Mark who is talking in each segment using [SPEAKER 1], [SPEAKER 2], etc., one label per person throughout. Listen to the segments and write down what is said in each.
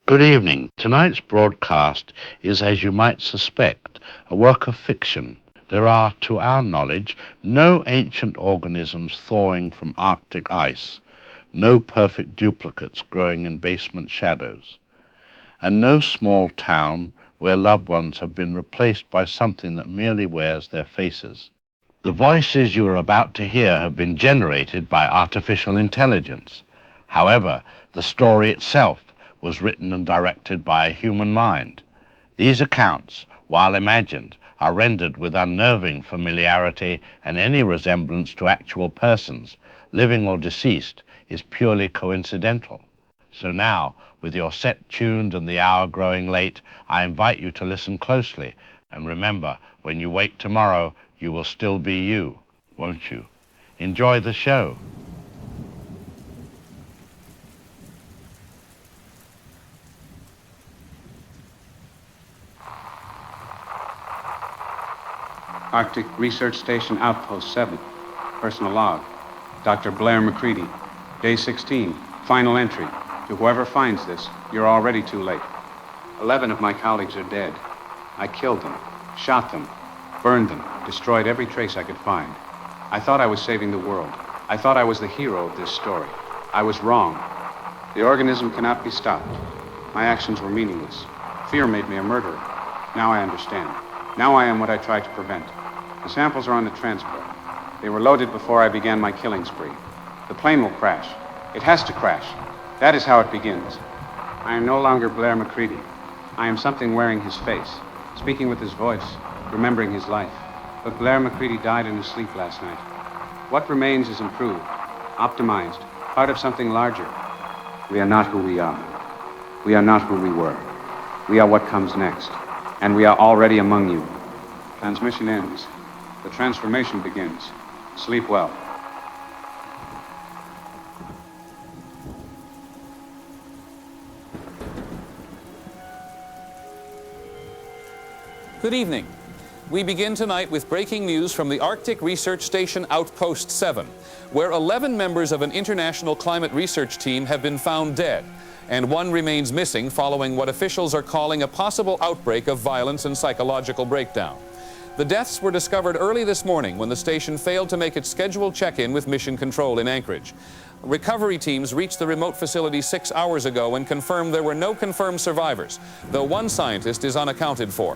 [SPEAKER 1] Good evening. Tonight's broadcast is, as you might suspect, a work of fiction. There are, to our knowledge, no ancient organisms thawing from Arctic ice, no perfect duplicates growing in basement shadows, and no small town where loved ones have been replaced by something that merely wears their faces. The voices you are about to hear have been generated by artificial intelligence. However, the story itself was written and directed by a human mind. These accounts, while imagined, are rendered with unnerving familiarity, and any resemblance to actual persons, living or deceased, is purely coincidental. So now, with your set tuned and the hour growing late, I invite you to listen closely, and remember, when you wake tomorrow, you will still be you, won't you? Enjoy the show.
[SPEAKER 2] Arctic Research Station Outpost 7, personal log. Dr. Blair McCready, day 16, final entry. To whoever finds this, you're already too late. 11 of my colleagues are dead. I killed them, shot them, burned them, destroyed every trace I could find. I thought I was saving the world. I thought I was the hero of this story. I was wrong. The organism cannot be stopped. My actions were meaningless. Fear made me a murderer. Now I understand. Now I am what I tried to prevent. The samples are on the transport. They were loaded before I began my killing spree. The plane will crash. It has to crash. That is how it begins. I am no longer Blair McCready. I am something wearing his face, speaking with his voice, remembering his life. But Blair McCready died in his sleep last night. What remains is improved, optimized, part of something larger. We are not who we are. We are not who we were. We are what comes next. And we are already among you. Transmission ends. The transformation begins. Sleep well.
[SPEAKER 3] Good evening. We begin tonight with breaking news from the Arctic Research Station Outpost 7, where 11 members of an international climate research team have been found dead, and one remains missing following what officials are calling a possible outbreak of violence and psychological breakdown. The deaths were discovered early this morning when the station failed to make its scheduled check-in with Mission Control in Anchorage. Recovery teams reached the remote facility 6 hours ago and confirmed there were no confirmed survivors, though one scientist is unaccounted for.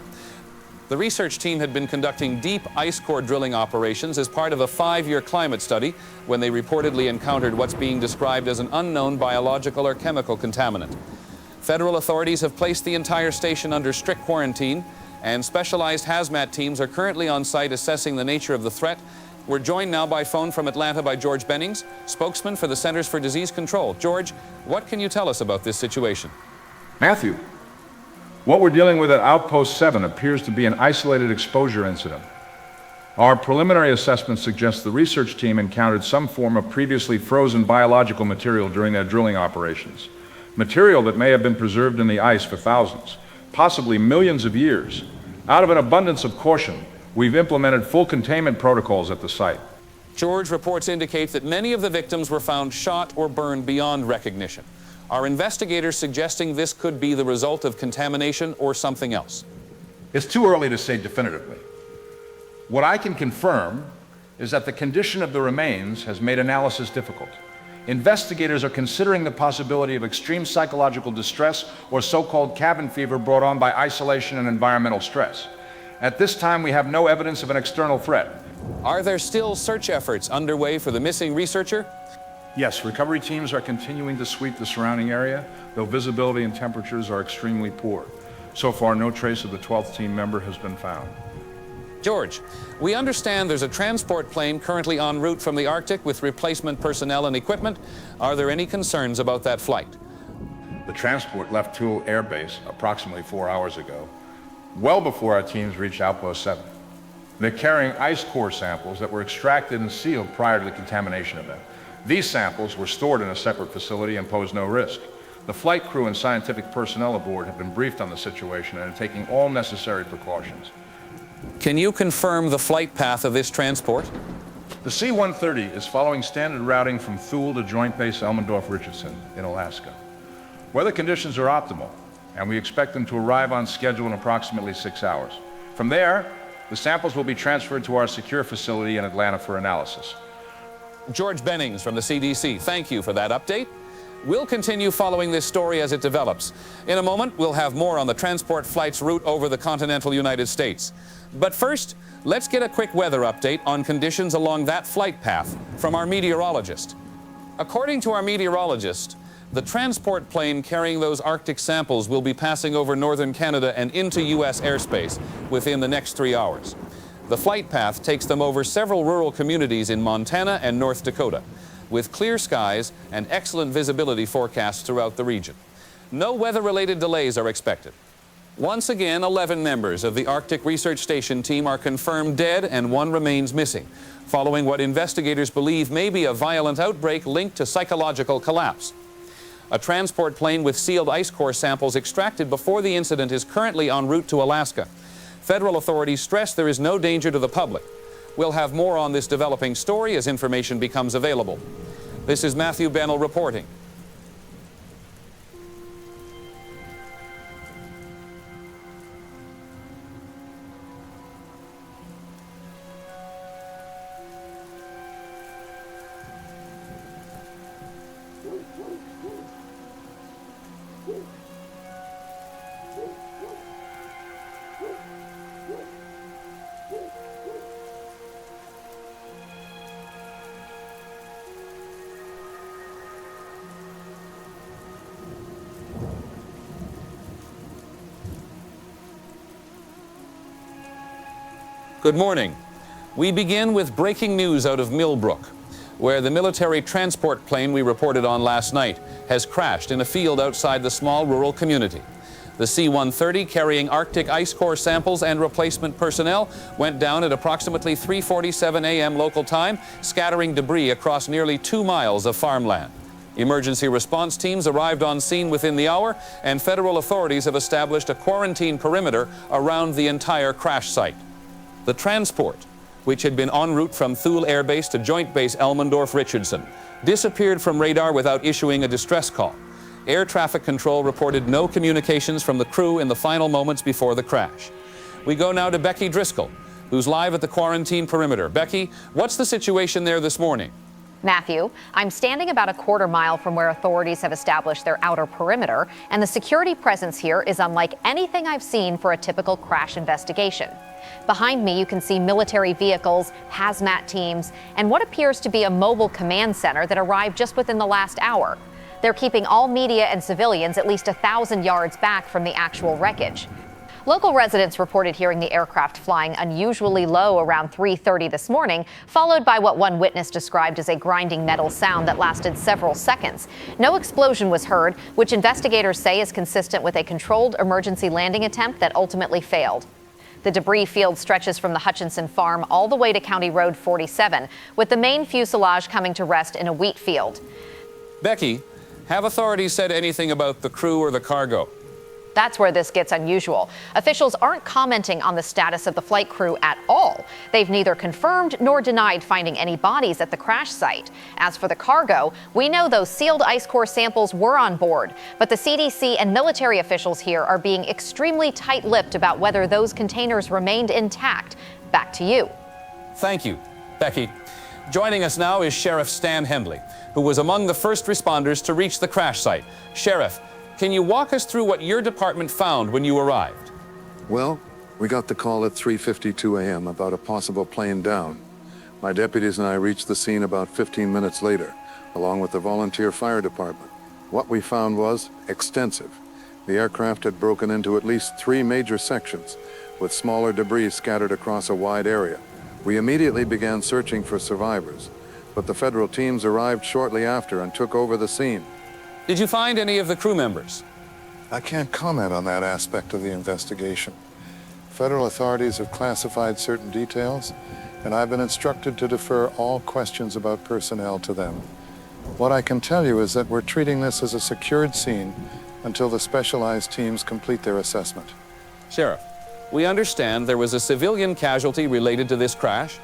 [SPEAKER 3] The research team had been conducting deep ice core drilling operations as part of a 5-year climate study when they reportedly encountered what's being described as an unknown biological or chemical contaminant. Federal authorities have placed the entire station under strict quarantine, and specialized hazmat teams are currently on site assessing the nature of the threat. We're joined now by phone from Atlanta by George Bennings, spokesman for the Centers for Disease Control. George, what can you tell us about this situation?
[SPEAKER 4] Matthew, what we're dealing with at Outpost 7 appears to be an isolated exposure incident. Our preliminary assessment suggests the research team encountered some form of previously frozen biological material during their drilling operations. Material that may have been preserved in the ice for thousands, possibly millions of years. Out of an abundance of caution, we've implemented full containment protocols at the site.
[SPEAKER 3] George, reports indicate that many of the victims were found shot or burned beyond recognition. Are investigators suggesting this could be the result of contamination or something else?
[SPEAKER 4] It's too early to say definitively. What I can confirm is that the condition of the remains has made analysis difficult. Investigators are considering the possibility of extreme psychological distress or so-called cabin fever brought on by isolation and environmental stress. At this time, we have no evidence of an external threat.
[SPEAKER 3] Are there still search efforts underway for the missing researcher?
[SPEAKER 4] Yes, recovery teams are continuing to sweep the surrounding area, though visibility and temperatures are extremely poor. So far, no trace of the 12th team member has been found.
[SPEAKER 3] George, we understand there's a transport plane currently en route from the Arctic with replacement personnel and equipment. Are there any concerns about that flight?
[SPEAKER 4] The transport left Toole Air Base approximately 4 hours ago, well before our teams reached Outpost 7. They're carrying ice core samples that were extracted and sealed prior to the contamination event. These samples were stored in a separate facility and pose no risk. The flight crew and scientific personnel aboard have been briefed on the situation and are taking all necessary precautions.
[SPEAKER 3] Can you confirm the flight path of this transport?
[SPEAKER 4] The C-130 is following standard routing from Thule to Joint Base Elmendorf-Richardson in Alaska. Weather conditions are optimal, and we expect them to arrive on schedule in approximately 6 hours. From there, the samples will be transferred to our secure facility in Atlanta for analysis.
[SPEAKER 3] George Bennings from the CDC, thank you for that update. We'll continue following this story as it develops. In a moment, we'll have more on the transport flight's route over the continental United States. But first, let's get a quick weather update on conditions along that flight path from our meteorologist. According to our meteorologist, the transport plane carrying those Arctic samples will be passing over northern Canada and into U.S. airspace within the next 3 hours. The flight path takes them over several rural communities in Montana and North Dakota, with clear skies and excellent visibility forecasts throughout the region. No weather-related delays are expected. Once again, 11 members of the Arctic Research Station team are confirmed dead and 1 remains missing, following what investigators believe may be a violent outbreak linked to psychological collapse. A transport plane with sealed ice core samples extracted before the incident is currently en route to Alaska. Federal authorities stress there is no danger to the public. We'll have more on this developing story as information becomes available. This is Matthew Bennell reporting. Good morning. We begin with breaking news out of Millbrook, where the military transport plane we reported on last night has crashed in a field outside the small rural community. The C-130 carrying Arctic ice core samples and replacement personnel went down at approximately 3:47 a.m. local time, scattering debris across nearly 2 miles of farmland. Emergency response teams arrived on scene within the hour, and federal authorities have established a quarantine perimeter around the entire crash site. The transport, which had been en route from Thule Air Base to Joint Base Elmendorf-Richardson, disappeared from radar without issuing a distress call. Air traffic control reported no communications from the crew in the final moments before the crash. We go now to Becky Driscoll, who's live at the quarantine perimeter. Becky, what's the situation there this morning?
[SPEAKER 5] Matthew, I'm standing about a quarter mile from where authorities have established their outer perimeter, and the security presence here is unlike anything I've seen for a typical crash investigation. Behind me, you can see military vehicles, hazmat teams, and what appears to be a mobile command center that arrived just within the last hour. They're keeping all media and civilians at least 1,000 yards back from the actual wreckage. Local residents reported hearing the aircraft flying unusually low around 3:30 this morning, followed by what one witness described as a grinding metal sound that lasted several seconds. No explosion was heard, which investigators say is consistent with a controlled emergency landing attempt that ultimately failed. The debris field stretches from the Hutchinson farm all the way to County Road 47, with the main fuselage coming to rest in a wheat field.
[SPEAKER 3] Becky, have authorities said anything about the crew or the cargo?
[SPEAKER 5] That's where this gets unusual. Officials aren't commenting on the status of the flight crew at all. They've neither confirmed nor denied finding any bodies at the crash site. As for the cargo, we know those sealed ice core samples were on board, but the CDC and military officials here are being extremely tight-lipped about whether those containers remained intact. Back to you.
[SPEAKER 3] Thank you, Becky. Joining us now is Sheriff Stan Hendley, who was among the first responders to reach the crash site. Sheriff, can you walk us through what your department found when you arrived?
[SPEAKER 6] Well, we got the call at 3:52 a.m. about a possible plane down. My deputies and I reached the scene about 15 minutes later, along with the volunteer fire department. What we found was extensive. The aircraft had broken into at least 3 major sections, with smaller debris scattered across a wide area. We immediately began searching for survivors, but the federal teams arrived shortly after and took over the scene.
[SPEAKER 3] Did you find any of the crew members?
[SPEAKER 6] I can't comment on that aspect of the investigation. Federal authorities have classified certain details, and I've been instructed to defer all questions about personnel to them. What I can tell you is that we're treating this as a secured scene until the specialized teams complete their assessment.
[SPEAKER 3] Sheriff, we understand there was a civilian casualty related to this crash?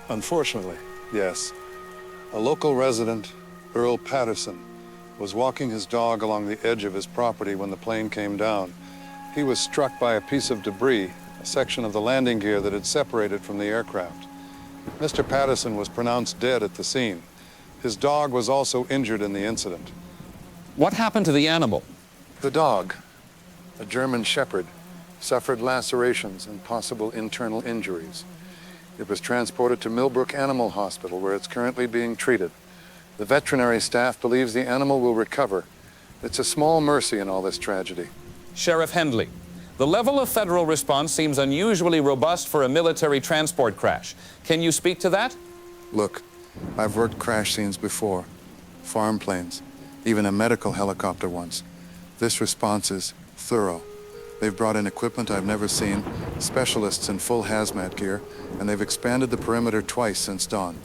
[SPEAKER 6] Unfortunately, yes. A local resident, Earl Patterson, was walking his dog along the edge of his property when the plane came down. He was struck by a piece of debris, a section of the landing gear that had separated from the aircraft. Mr. Patterson was pronounced dead at the scene. His dog was also injured in the incident.
[SPEAKER 3] What happened to the animal?
[SPEAKER 6] The dog, a German shepherd, suffered lacerations and possible internal injuries. It was transported to Millbrook Animal Hospital, where it's currently being treated. The veterinary staff believes the animal will recover. It's a small mercy in all this tragedy.
[SPEAKER 3] Sheriff Hendley, the level of federal response seems unusually robust for a military transport crash. Can you speak to that?
[SPEAKER 6] Look, I've worked crash scenes before. Farm planes, even a medical helicopter once. This response is thorough. They've brought in equipment I've never seen, specialists in full hazmat gear, and they've expanded the perimeter twice since dawn.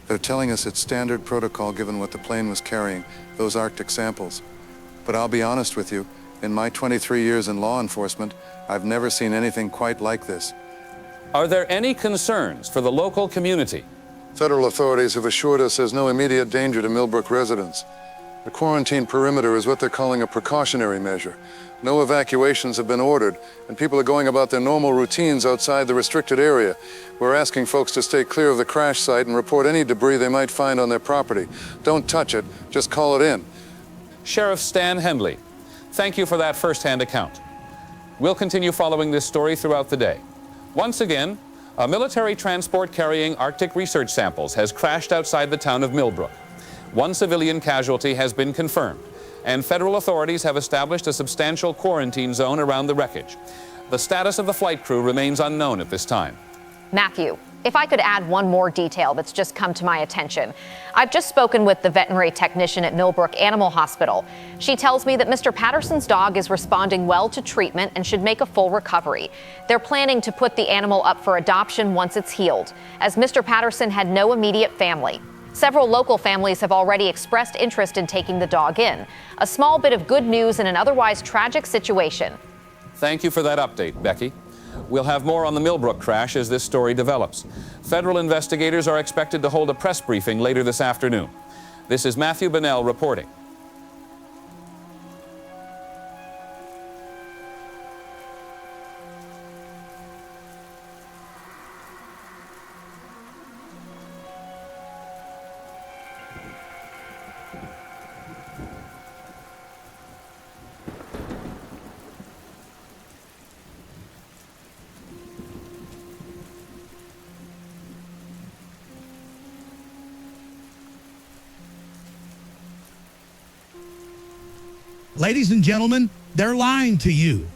[SPEAKER 6] They're telling us it's standard protocol given what the plane was carrying, those Arctic samples. But I'll be honest with you, in my 23 years in law enforcement, I've never seen anything quite like this.
[SPEAKER 3] Are there any concerns for the local community?
[SPEAKER 6] Federal authorities have assured us there's no immediate danger to Millbrook residents. The quarantine perimeter is what they're calling a precautionary measure. No evacuations have been ordered, and people are going about their normal routines outside the restricted area. We're asking folks to stay clear of the crash site and report any debris they might find on their property. Don't touch it, just call it in.
[SPEAKER 3] Sheriff Stan Hendley, thank you for that first-hand account. We'll continue following this story throughout the day. Once again, a military transport carrying Arctic research samples has crashed outside the town of Millbrook. One civilian casualty has been confirmed, and federal authorities have established a substantial quarantine zone around the wreckage. The status of the flight crew remains unknown at this time.
[SPEAKER 5] Matthew, if I could add one more detail that's just come to my attention. I've just spoken with the veterinary technician at Millbrook Animal Hospital. She tells me that Mr. Patterson's dog is responding well to treatment and should make a full recovery. They're planning to put the animal up for adoption once it's healed, as Mr. Patterson had no immediate family. Several local families have already expressed interest in taking the dog in. A small bit of good news in an otherwise tragic situation.
[SPEAKER 3] Thank you for that update, Becky. We'll have more on the Millbrook crash as this story develops. Federal investigators are expected to hold a press briefing later this afternoon. This is Matthew Bennell reporting.
[SPEAKER 7] Ladies and gentlemen, they're lying to you.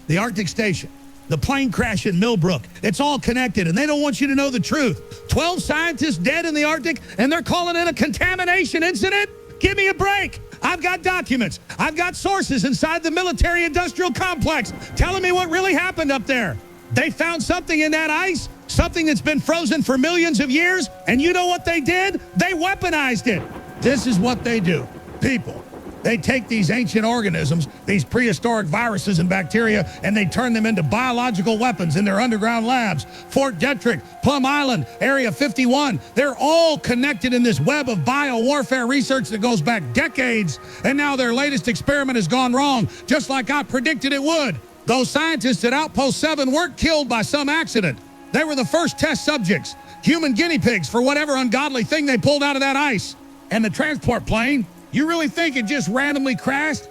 [SPEAKER 7] The Arctic Station, the plane crash in Millbrook, it's all connected, and they don't want you to know the truth. 12 scientists dead in the Arctic, and they're calling it a contamination incident? Give me a break. I've got documents. I've got sources inside the military-industrial complex telling me what really happened up there. They found something in that ice, something that's been frozen for millions of years, and you know what they did? They weaponized it. This is what they do. People. They take these ancient organisms, these prehistoric viruses and bacteria, and they turn them into biological weapons in their underground labs. Fort Detrick, Plum Island, Area 51, they're all connected in this web of biowarfare research that goes back decades, and now their latest experiment has gone wrong, just like I predicted it would. Those scientists at Outpost 7 weren't killed by some accident. They were the first test subjects, human guinea pigs for whatever ungodly thing they pulled out of that ice. And the transport plane, you really think it just randomly crashed?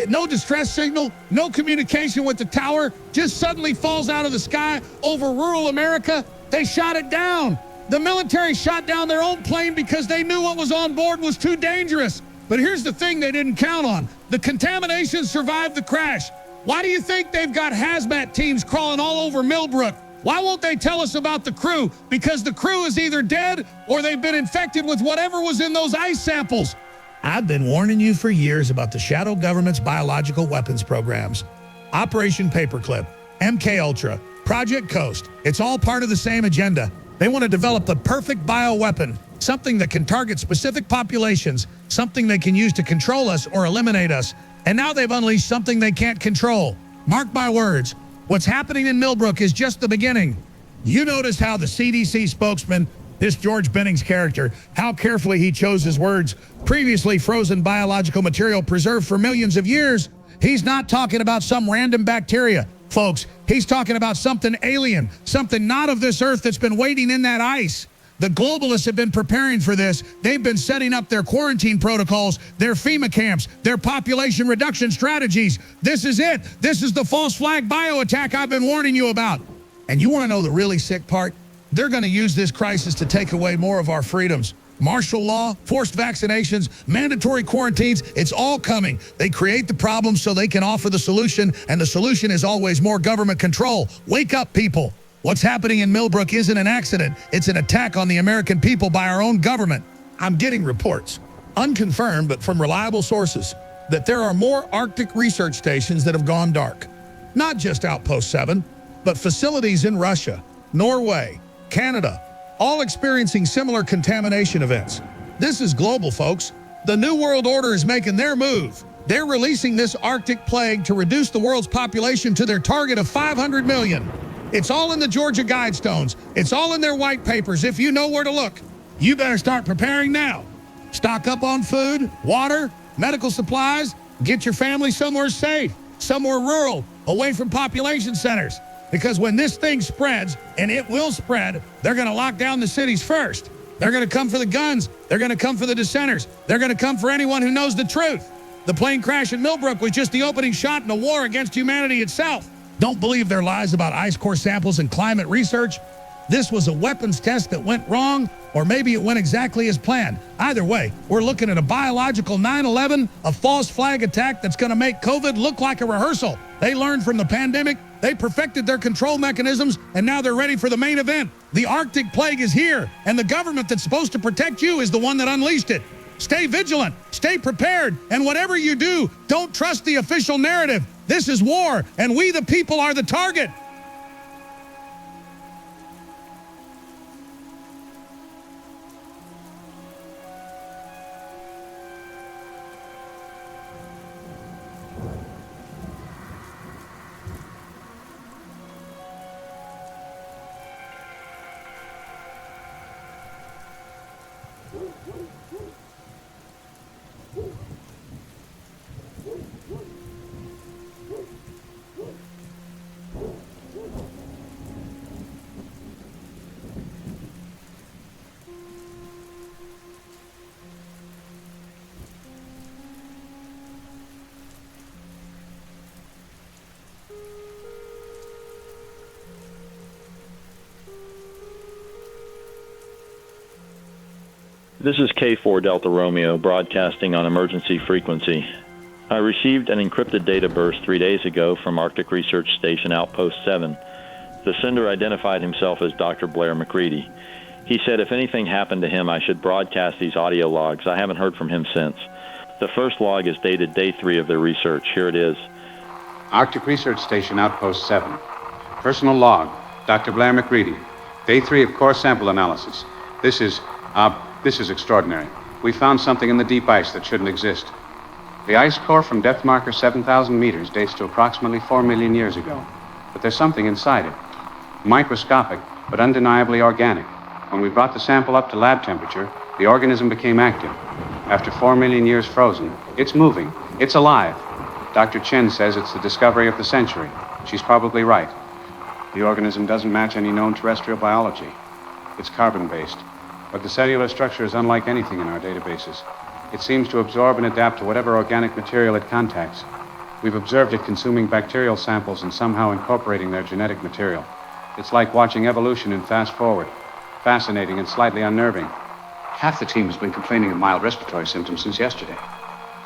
[SPEAKER 7] No distress signal, no communication with the tower, just suddenly falls out of the sky over rural America? They shot it down. The military shot down their own plane because they knew what was on board was too dangerous. But here's the thing they didn't count on. The contamination survived the crash. Why do you think they've got hazmat teams crawling all over Millbrook? Why won't they tell us about the crew? Because the crew is either dead or they've been infected with whatever was in those ice samples. I've been warning you for years about the shadow government's biological weapons programs. Operation Paperclip, MK Ultra, Project Coast, it's all part of the same agenda. They want to develop the perfect bioweapon, something that can target specific populations, something they can use to control us or eliminate us. And now they've unleashed something they can't control. Mark my words, what's happening in Millbrook is just the beginning. You notice how the CDC spokesman This George Benning's character, how carefully he chose his words. Previously frozen biological material preserved for millions of years. He's not talking about some random bacteria, folks. He's talking about something alien, something not of this earth that's been waiting in that ice. The globalists have been preparing for this. They've been setting up their quarantine protocols, their FEMA camps, their population reduction strategies. This is it. This is the false flag bio attack I've been warning you about. And you want to know the really sick part? They're going to use this crisis to take away more of our freedoms. Martial law, forced vaccinations, mandatory quarantines, it's all coming. They create the problem so they can offer the solution, and the solution is always more government control. Wake up, people. What's happening in Millbrook isn't an accident. It's an attack on the American people by our own government. I'm getting reports, unconfirmed but from reliable sources, that there are more Arctic research stations that have gone dark. Not just Outpost 7, but facilities in Russia, Norway, Canada, all experiencing similar contamination events. This is global, folks. The New World Order is making their move. They're releasing this Arctic plague to reduce the world's population to their target of 500 million. It's all in the Georgia Guidestones. It's all in their white papers if you know where to look. You better start preparing now. Stock up on food, water, medical supplies. Get your family somewhere safe, somewhere rural, away from population centers. Because when this thing spreads, and it will spread, they're going to lock down the cities first. They're going to come for the guns. They're going to come for the dissenters. They're going to come for anyone who knows the truth. The plane crash in Millbrook was just the opening shot in a war against humanity itself. Don't believe their lies about ice core samples and climate research. This was a weapons test that went wrong, or maybe it went exactly as planned. Either way, we're looking at a biological 9/11, a false flag attack that's going to make COVID look like a rehearsal. They learned from the pandemic, they perfected their control mechanisms, and now they're ready for the main event. The Arctic plague is here, and the government that's supposed to protect you is the one that unleashed it. Stay vigilant, stay prepared, and whatever you do, don't trust the official narrative. This is war, and we the people are the target.
[SPEAKER 8] This is K4 Delta Romeo broadcasting on emergency frequency. I received an encrypted data burst 3 days ago from Arctic Research Station Outpost 7. The sender identified himself as Dr. Blair McCready. He said if anything happened to him, I should broadcast these audio logs. I haven't heard from him since. The first log is dated day 3 of their research. Here it is.
[SPEAKER 2] Arctic Research Station Outpost 7. Personal log, Dr. Blair McCready. Day 3 of core sample analysis. This is extraordinary. We found something in the deep ice that shouldn't exist. The ice core from depth marker 7,000 meters dates to approximately 4 million years ago. But there's something inside it. Microscopic, but undeniably organic. When we brought the sample up to lab temperature, the organism became active. After 4 million years frozen, it's moving. It's alive. Dr. Chen says it's the discovery of the century. She's probably right. The organism doesn't match any known terrestrial biology. It's carbon-based. But the cellular structure is unlike anything in our databases. It seems to absorb and adapt to whatever organic material it contacts. We've observed it consuming bacterial samples and somehow incorporating their genetic material. It's like watching evolution in fast forward. Fascinating and slightly unnerving. Half the team has been complaining of mild respiratory symptoms since yesterday.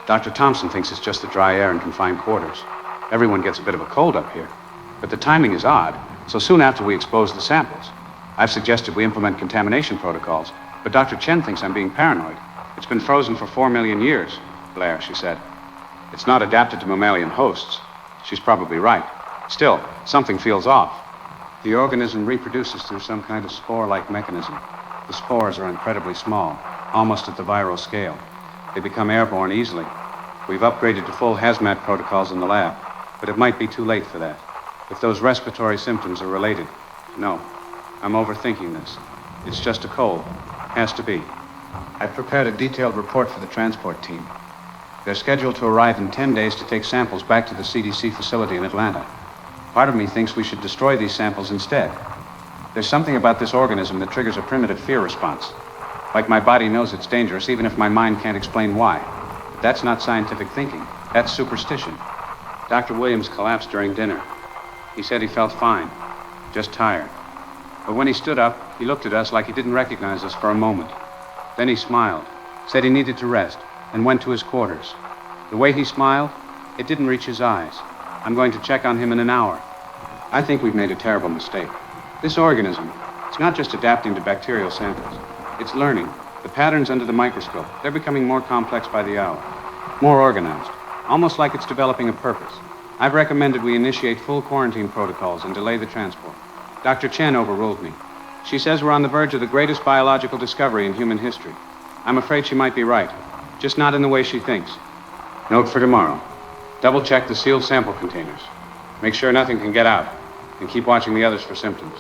[SPEAKER 2] Dr. Thompson thinks it's just the dry air in confined quarters. Everyone gets a bit of a cold up here. But the timing is odd, so soon after we expose the samples. I've suggested we implement contamination protocols, but Dr. Chen thinks I'm being paranoid. It's been frozen for 4 million years, Blair, she said. It's not adapted to mammalian hosts. She's probably right. Still, something feels off. The organism reproduces through some kind of spore-like mechanism. The spores are incredibly small, almost at the viral scale. They become airborne easily. We've upgraded to full hazmat protocols in the lab, but it might be too late for that. If those respiratory symptoms are related, no. I'm overthinking this. It's just a cold. Has to be. I've prepared a detailed report for the transport team. They're scheduled to arrive in 10 days to take samples back to the CDC facility in Atlanta. Part of me thinks we should destroy these samples instead. There's something about this organism that triggers a primitive fear response. Like my body knows it's dangerous, even if my mind can't explain why. But that's not scientific thinking. That's superstition. Dr. Williams collapsed during dinner. He said he felt fine, just tired. But when he stood up, he looked at us like he didn't recognize us for a moment. Then he smiled, said he needed to rest, and went to his quarters. The way he smiled, it didn't reach his eyes. I'm going to check on him in an hour. I think we've made a terrible mistake. This organism, it's not just adapting to bacterial samples. It's learning. The patterns under the microscope, they're becoming more complex by the hour. More organized. Almost like it's developing a purpose. I've recommended we initiate full quarantine protocols and delay the transport. Dr. Chen overruled me. She says we're on the verge of the greatest biological discovery in human history. I'm afraid she might be right, just not in the way she thinks. Note for tomorrow. Double check the sealed sample containers. Make sure nothing can get out, and keep watching the others for symptoms.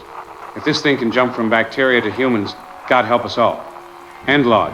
[SPEAKER 2] If this thing can jump from bacteria to humans, God help us all. End log.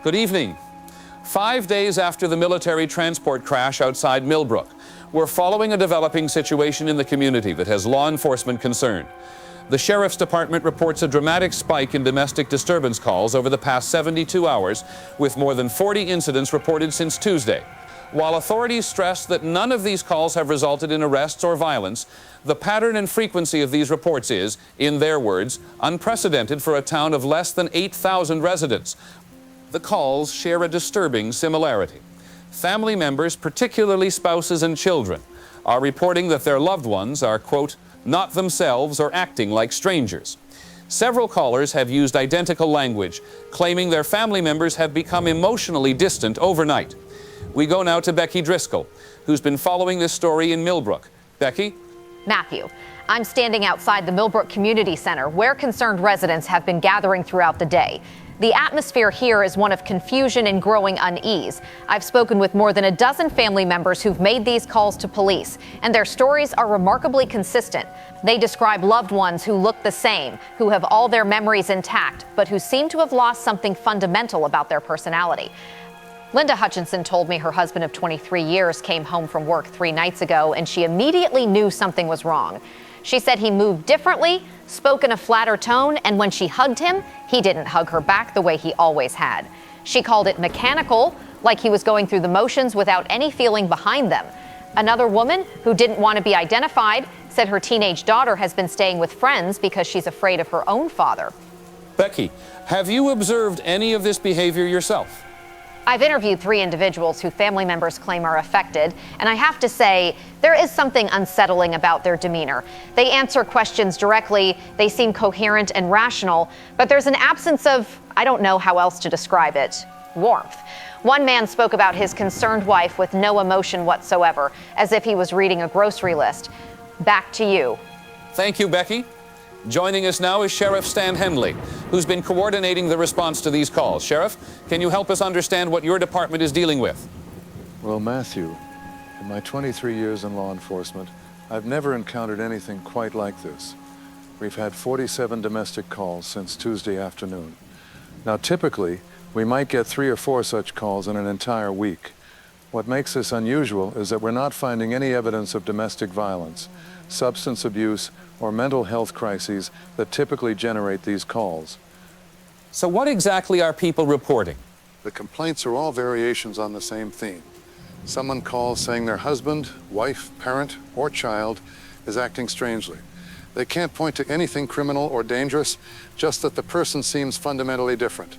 [SPEAKER 3] Good evening. 5 days after the military transport crash outside Millbrook, we're following a developing situation in the community that has law enforcement concerned. The Sheriff's Department reports a dramatic spike in domestic disturbance calls over the past 72 hours, with more than 40 incidents reported since Tuesday. While authorities stress that none of these calls have resulted in arrests or violence, the pattern and frequency of these reports is, in their words, unprecedented for a town of less than 8,000 residents. The calls share a disturbing similarity. Family members, particularly spouses and children, are reporting that their loved ones are, quote, not themselves or acting like strangers. Several callers have used identical language, claiming their family members have become emotionally distant overnight. We go now to Becky Driscoll, who's been following this story in Millbrook. Becky?
[SPEAKER 5] Matthew, I'm standing outside the Millbrook Community Center, where concerned residents have been gathering throughout the day. The atmosphere here is one of confusion and growing unease. I've spoken with more than a dozen family members who've made these calls to police, and their stories are remarkably consistent. They describe loved ones who look the same, who have all their memories intact, but who seem to have lost something fundamental about their personality. Linda Hutchinson told me her husband of 23 years came home from work 3 nights ago, and she immediately knew something was wrong. She said he moved differently, spoke in a flatter tone, and when she hugged him, he didn't hug her back the way he always had. She called it mechanical, like he was going through the motions without any feeling behind them. Another woman, who didn't want to be identified, said her teenage daughter has been staying with friends because she's afraid of her own father.
[SPEAKER 3] Becky, have you observed any of this behavior yourself?
[SPEAKER 5] I've interviewed 3 individuals who family members claim are affected, and I have to say, there is something unsettling about their demeanor. They answer questions directly, they seem coherent and rational, but there's an absence of, I don't know how else to describe it, warmth. One man spoke about his concerned wife with no emotion whatsoever, as if he was reading a grocery list. Back to you.
[SPEAKER 3] Thank you, Becky. Joining us now is Sheriff Stan Henley, who's been coordinating the response to these calls. Sheriff, can you help us understand what your department is dealing with?
[SPEAKER 6] Well, Matthew, in my 23 years in law enforcement, I've never encountered anything quite like this. We've had 47 domestic calls since Tuesday afternoon. Now, typically, we might get 3 or 4 such calls in an entire week. What makes this unusual is that we're not finding any evidence of domestic violence, substance abuse, or mental health crises that typically generate these calls.
[SPEAKER 3] So what exactly are people reporting?
[SPEAKER 6] The complaints are all variations on the same theme. Someone calls saying their husband, wife, parent, or child is acting strangely. They can't point to anything criminal or dangerous, just that the person seems fundamentally different.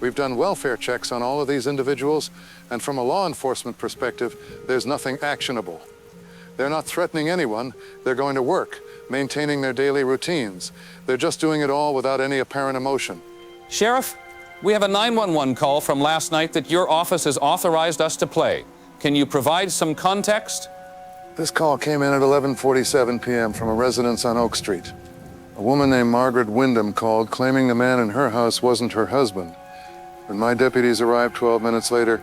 [SPEAKER 6] We've done welfare checks on all of these individuals, and from a law enforcement perspective, there's nothing actionable. They're not threatening anyone. They're going to work, maintaining their daily routines. They're just doing it all without any apparent emotion.
[SPEAKER 3] Sheriff, we have a 911 call from last night that your office has authorized us to play. Can you provide some context?
[SPEAKER 6] This call came in at 11:47 p.m. from a residence on Oak Street. A woman named Margaret Wyndham called, claiming the man in her house wasn't her husband. When my deputies arrived 12 minutes later,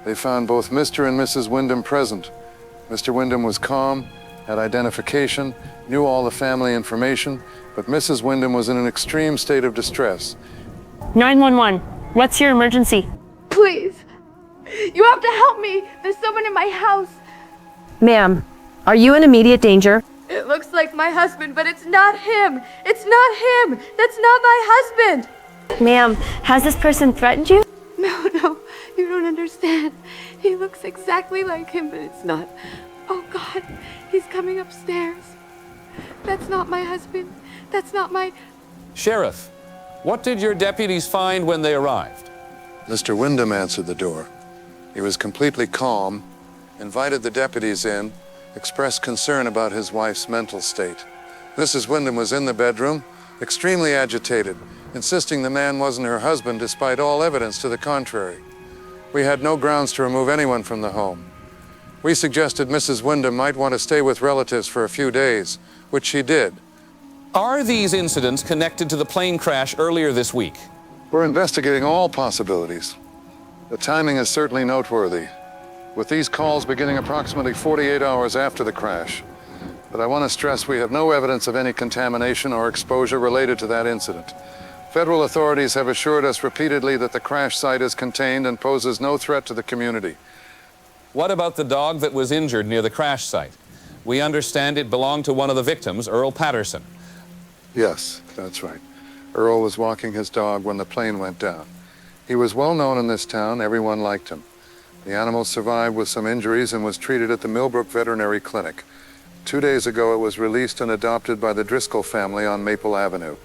[SPEAKER 6] they found both Mr. and Mrs. Wyndham present. Mr. Wyndham was calm, had identification, knew all the family information, but Mrs. Wyndham was in an extreme state of distress.
[SPEAKER 9] 911, what's your emergency?
[SPEAKER 10] Please, you have to help me. There's someone in my house.
[SPEAKER 9] Ma'am, are you in immediate danger?
[SPEAKER 10] It looks like my husband, but it's not him. It's not him. That's not my husband.
[SPEAKER 9] Ma'am, has this person threatened you?
[SPEAKER 10] No, you don't understand. He looks exactly like him, but it's not. Oh God, he's coming upstairs. That's not my husband. That's not my...
[SPEAKER 3] Sheriff, what did your deputies find when they arrived?
[SPEAKER 6] Mr. Wyndham answered the door. He was completely calm, invited the deputies in, expressed concern about his wife's mental state. Mrs. Wyndham was in the bedroom, extremely agitated, insisting the man wasn't her husband despite all evidence to the contrary. We had no grounds to remove anyone from the home. We suggested Mrs. Wyndham might want to stay with relatives for a few days, which she did.
[SPEAKER 3] Are these incidents connected to the plane crash earlier this week?
[SPEAKER 6] We're investigating all possibilities. The timing is certainly noteworthy, with these calls beginning approximately 48 hours after the crash. But I want to stress we have no evidence of any contamination or exposure related to that incident. Federal authorities have assured us repeatedly that the crash site is contained and poses no threat to the community.
[SPEAKER 3] What about the dog that was injured near the crash site? We understand it belonged to one of the victims, Earl Patterson.
[SPEAKER 6] Yes, that's right. Earl was walking his dog when the plane went down. He was well known in this town. Everyone liked him. The animal survived with some injuries and was treated at the Millbrook Veterinary Clinic. 2 days ago, it was released and adopted by the Driscoll family on Maple Avenue.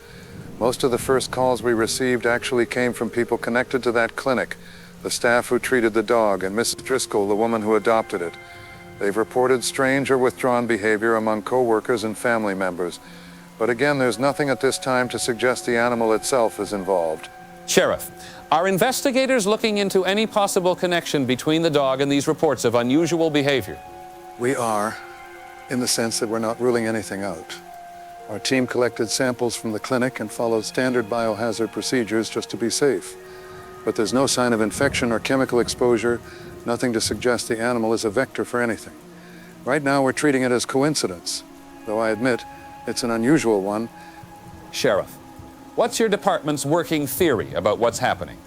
[SPEAKER 6] Most of the first calls we received actually came from people connected to that clinic, the staff who treated the dog, and Mrs. Driscoll, the woman who adopted it. They've reported strange or withdrawn behavior among co-workers and family members. But again, there's nothing at this time to suggest the animal itself is involved.
[SPEAKER 3] Sheriff, are investigators looking into any possible connection between the dog and these reports of unusual behavior?
[SPEAKER 6] We are, in the sense that we're not ruling anything out. Our team collected samples from the clinic and followed standard biohazard procedures just to be safe. But there's no sign of infection or chemical exposure, nothing to suggest the animal is a vector for anything. Right now, we're treating it as coincidence, though I admit it's an unusual one.
[SPEAKER 3] Sheriff, what's your department's working theory about what's happening?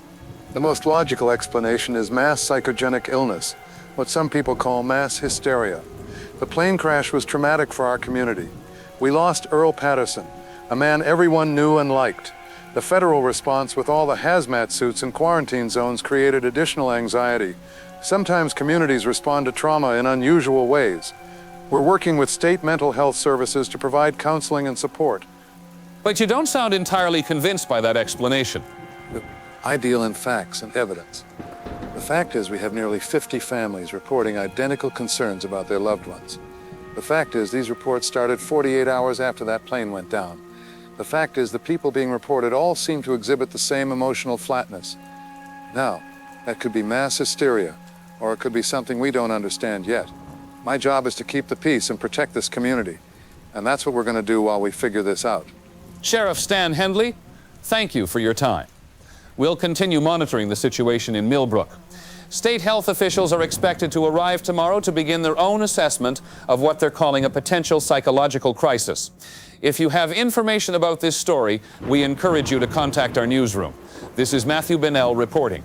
[SPEAKER 6] The most logical explanation is mass psychogenic illness, what some people call mass hysteria. The plane crash was traumatic for our community. We lost Earl Patterson, a man everyone knew and liked. The federal response with all the hazmat suits and quarantine zones created additional anxiety. Sometimes communities respond to trauma in unusual ways. We're working with state mental health services to provide counseling and support.
[SPEAKER 3] But you don't sound entirely convinced by that explanation.
[SPEAKER 6] I deal in facts and evidence. The fact is we have nearly 50 families reporting identical concerns about their loved ones. The fact is these reports started 48 hours after that plane went down. The fact is the people being reported all seem to exhibit the same emotional flatness. Now, that could be mass hysteria, or it could be something we don't understand yet. My job is to keep the peace and protect this community, and that's what we're going to do while we figure this out.
[SPEAKER 3] Sheriff Stan Hendley, thank you for your time. We'll continue monitoring the situation in Millbrook. State health officials are expected to arrive tomorrow to begin their own assessment of what they're calling a potential psychological crisis. If you have information about this story, we encourage you to contact our newsroom. This is Matthew Bennell reporting.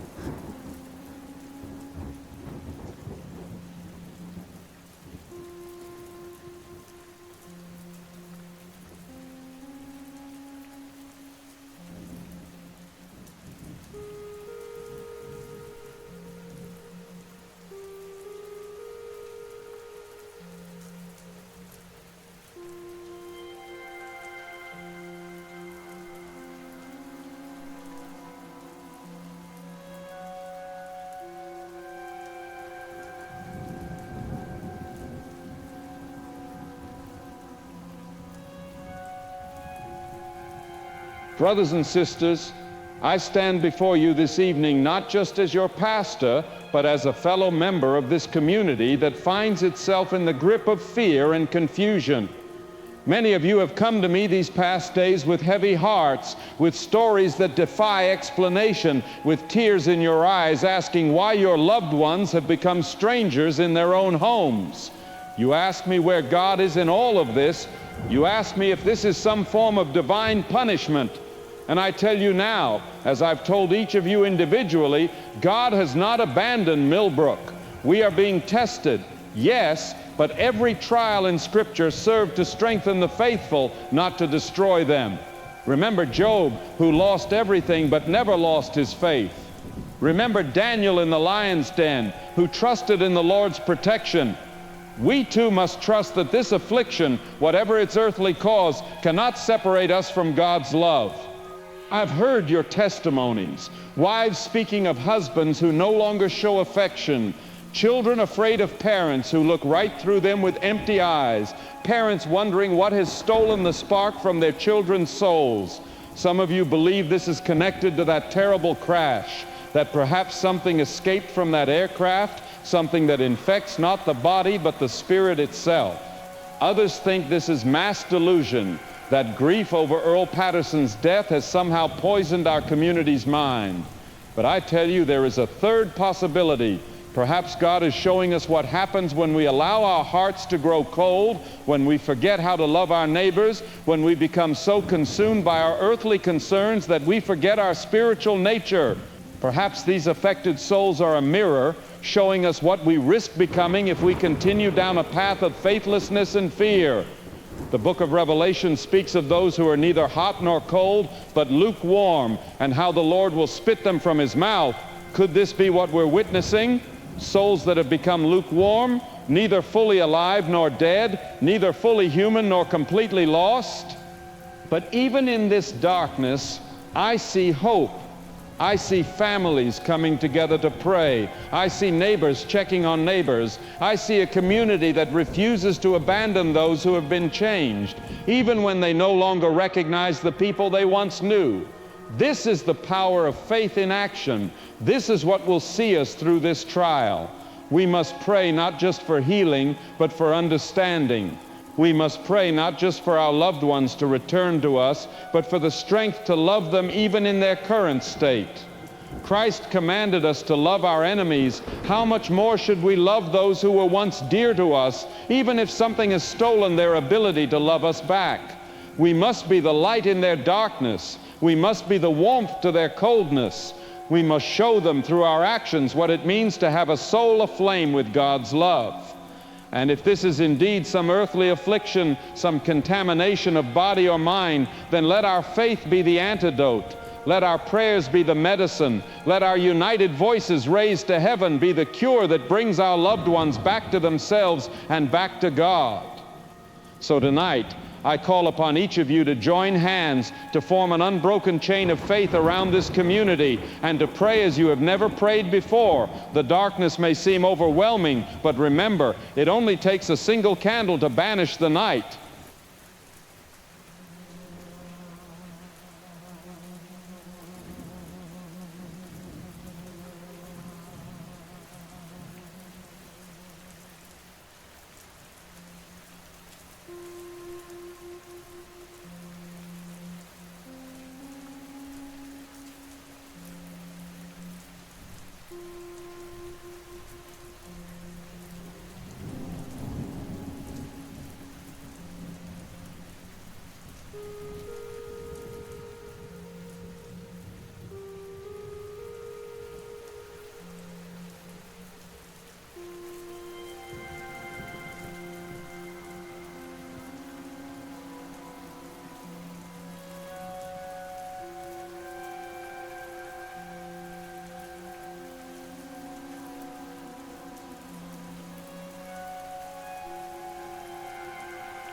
[SPEAKER 11] Brothers and sisters, I stand before you this evening not just as your pastor, but as a fellow member of this community that finds itself in the grip of fear and confusion. Many of you have come to me these past days with heavy hearts, with stories that defy explanation, with tears in your eyes, asking why your loved ones have become strangers in their own homes. You ask me where God is in all of this. You ask me if this is some form of divine punishment. And I tell you now, as I've told each of you individually, God has not abandoned Millbrook. We are being tested, yes, but every trial in Scripture served to strengthen the faithful, not to destroy them. Remember Job, who lost everything but never lost his faith. Remember Daniel in the lion's den, who trusted in the Lord's protection. We too must trust that this affliction, whatever its earthly cause, cannot separate us from God's love. I've heard your testimonies, wives speaking of husbands who no longer show affection, children afraid of parents who look right through them with empty eyes, parents wondering what has stolen the spark from their children's souls. Some of you believe this is connected to that terrible crash, that perhaps something escaped from that aircraft, something that infects not the body but the spirit itself. Others think this is mass delusion, that grief over Earl Patterson's death has somehow poisoned our community's mind. But I tell you, there is a third possibility. Perhaps God is showing us what happens when we allow our hearts to grow cold, when we forget how to love our neighbors, when we become so consumed by our earthly concerns that we forget our spiritual nature. Perhaps these affected souls are a mirror showing us what we risk becoming if we continue down a path of faithlessness and fear. The book of Revelation speaks of those who are neither hot nor cold, but lukewarm, and how the Lord will spit them from his mouth. Could this be what we're witnessing? Souls that have become lukewarm, neither fully alive nor dead, neither fully human nor completely lost. But even in this darkness, I see hope. I see families coming together to pray. I see neighbors checking on neighbors. I see a community that refuses to abandon those who have been changed, even when they no longer recognize the people they once knew. This is the power of faith in action. This is what will see us through this trial. We must pray not just for healing, but for understanding. We must pray not just for our loved ones to return to us, but for the strength to love them even in their current state. Christ commanded us to love our enemies. How much more should we love those who were once dear to us, even if something has stolen their ability to love us back? We must be the light in their darkness. We must be the warmth to their coldness. We must show them through our actions what it means to have a soul aflame with God's love. And if this is indeed some earthly affliction, some contamination of body or mind, then let our faith be the antidote. Let our prayers be the medicine. Let our united voices raised to heaven be the cure that brings our loved ones back to themselves and back to God. So tonight, I call upon each of you to join hands to form an unbroken chain of faith around this community and to pray as you have never prayed before. The darkness may seem overwhelming, but remember, it only takes a single candle to banish the night.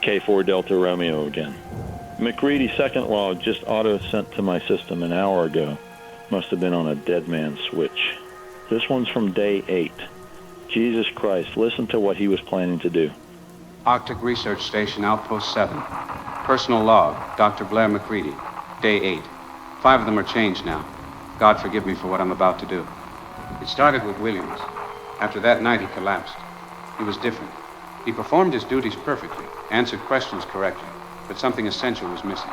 [SPEAKER 8] K4 Delta Romeo again. McReady's second log just auto-sent to my system an hour ago. Must have been on a dead man switch. This one's from day 8. Jesus Christ, listen to what he was planning to do.
[SPEAKER 2] Arctic Research Station, Outpost 7. Personal log, Dr. Blair McReady, day 8. 5 of them are changed now. God forgive me for what I'm about to do. It started with Williams. After that night, he collapsed. He was different. He performed his duties perfectly, answered questions correctly, but something essential was missing.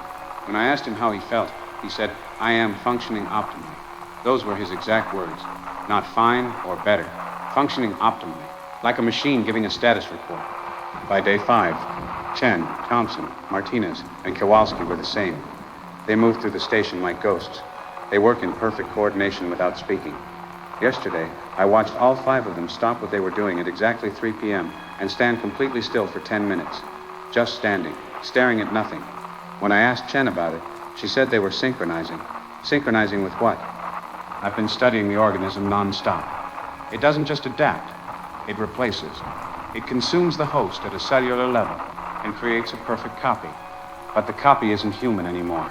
[SPEAKER 2] When I asked him how he felt, he said, "I am functioning optimally." Those were his exact words. Not fine or better. Functioning optimally, like a machine giving a status report. By day 5, Chen, Thompson, Martinez, and Kowalski were the same. They moved through the station like ghosts. They work in perfect coordination without speaking. Yesterday, I watched all 5 of them stop what they were doing at exactly 3 p.m. and stand completely still for 10 minutes. Just standing, staring at nothing. When I asked Chen about it, she said they were synchronizing. Synchronizing with what? I've been studying the organism non-stop. It doesn't just adapt, it replaces. It consumes the host at a cellular level and creates a perfect copy. But the copy isn't human anymore.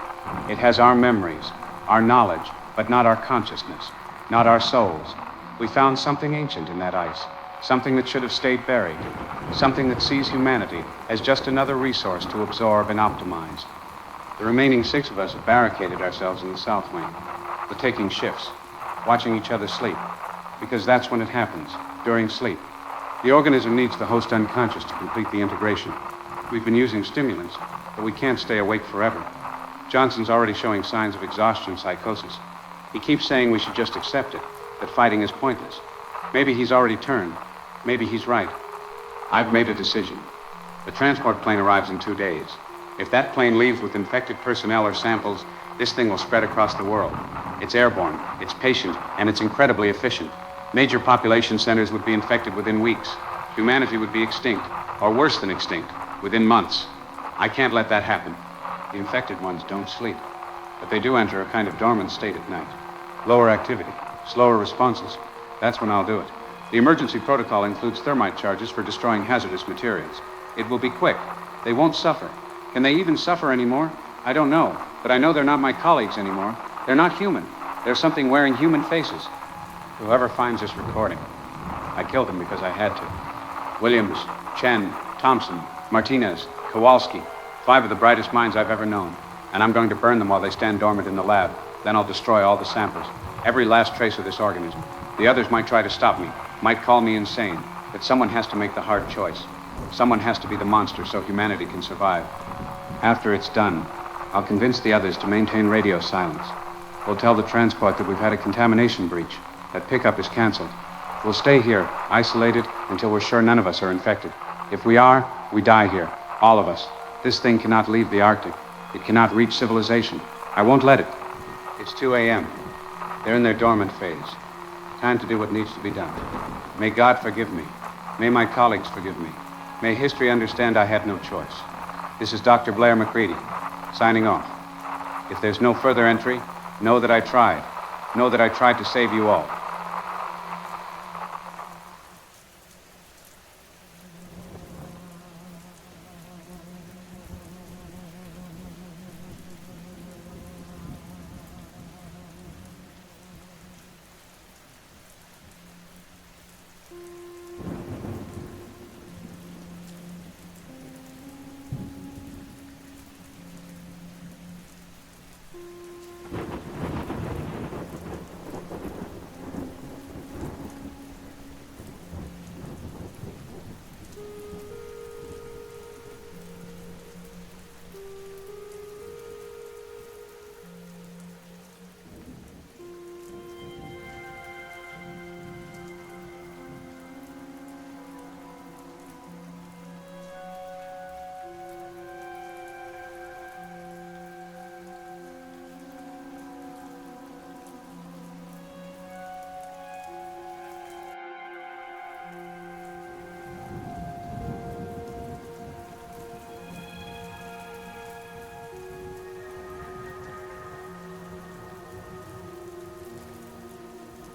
[SPEAKER 2] It has our memories, our knowledge, but not our consciousness, not our souls. We found something ancient in that ice, something that should have stayed buried, something that sees humanity as just another resource to absorb and optimize. The remaining 6 of us have barricaded ourselves in the south wing. We're taking shifts, watching each other sleep, because that's when it happens, during sleep. The organism needs the host unconscious to complete the integration. We've been using stimulants, but we can't stay awake forever. Johnson's already showing signs of exhaustion and psychosis. He keeps saying we should just accept it, that fighting is pointless. Maybe he's already turned. Maybe he's right. I've made a decision. The transport plane arrives in 2 days. If that plane leaves with infected personnel or samples, this thing will spread across the world. It's airborne, it's patient, and it's incredibly efficient. Major population centers would be infected within weeks. Humanity would be extinct, or worse than extinct, within months. I can't let that happen. The infected ones don't sleep, but they do enter a kind of dormant state at night. Lower activity, slower responses. That's when I'll do it. The emergency protocol includes thermite charges for destroying hazardous materials. It will be quick. They won't suffer. Can they even suffer anymore? I don't know, but I know they're not my colleagues anymore. They're not human. There's something wearing human faces. Whoever finds this recording, I killed him because I had to. Williams, Chen, Thompson, Martinez, Kowalski, 5 of the brightest minds I've ever known. And I'm going to burn them while they stand dormant in the lab. Then I'll destroy all the samples, every last trace of this organism. The others might try to stop me, might call me insane, but someone has to make the hard choice. Someone has to be the monster so humanity can survive. After it's done, I'll convince the others to maintain radio silence. We'll tell the transport that we've had a contamination breach, that pickup is canceled. We'll stay here, isolated, until we're sure none of us are infected. If we are, we die here, all of us. This thing cannot leave the Arctic. It cannot reach civilization. I won't let it. It's 2 a.m. They're in their dormant phase. Time to do what needs to be done. May God forgive me. May my colleagues forgive me. May history understand I had no choice. This is Dr. Blair McCready, signing off. If there's no further entry, know that I tried. Know that I tried to save you all.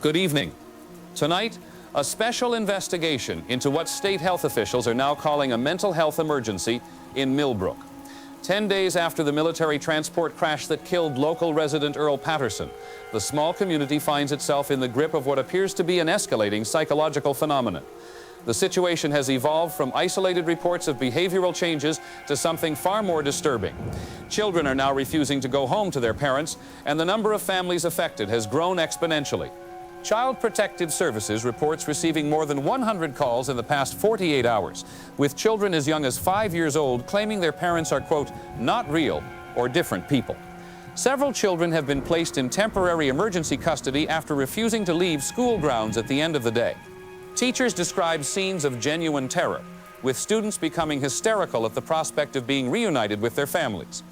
[SPEAKER 3] Good evening. Tonight, a special investigation into what state health officials are now calling a mental health emergency in Millbrook. 10 days after the military transport crash that killed local resident Earl Patterson, the small community finds itself in the grip of what appears to be an escalating psychological phenomenon. The situation has evolved from isolated reports of behavioral changes to something far more disturbing. Children are now refusing to go home to their parents, and the number of families affected has grown exponentially. Child Protective Services reports receiving more than 100 calls in the past 48 hours, with children as young as 5 years old claiming their parents are, quote, not real or different people. Several children have been placed in temporary emergency custody after refusing to leave school grounds at the end of the day. Teachers describe scenes of genuine terror, with students becoming hysterical at the prospect of being reunited with their families.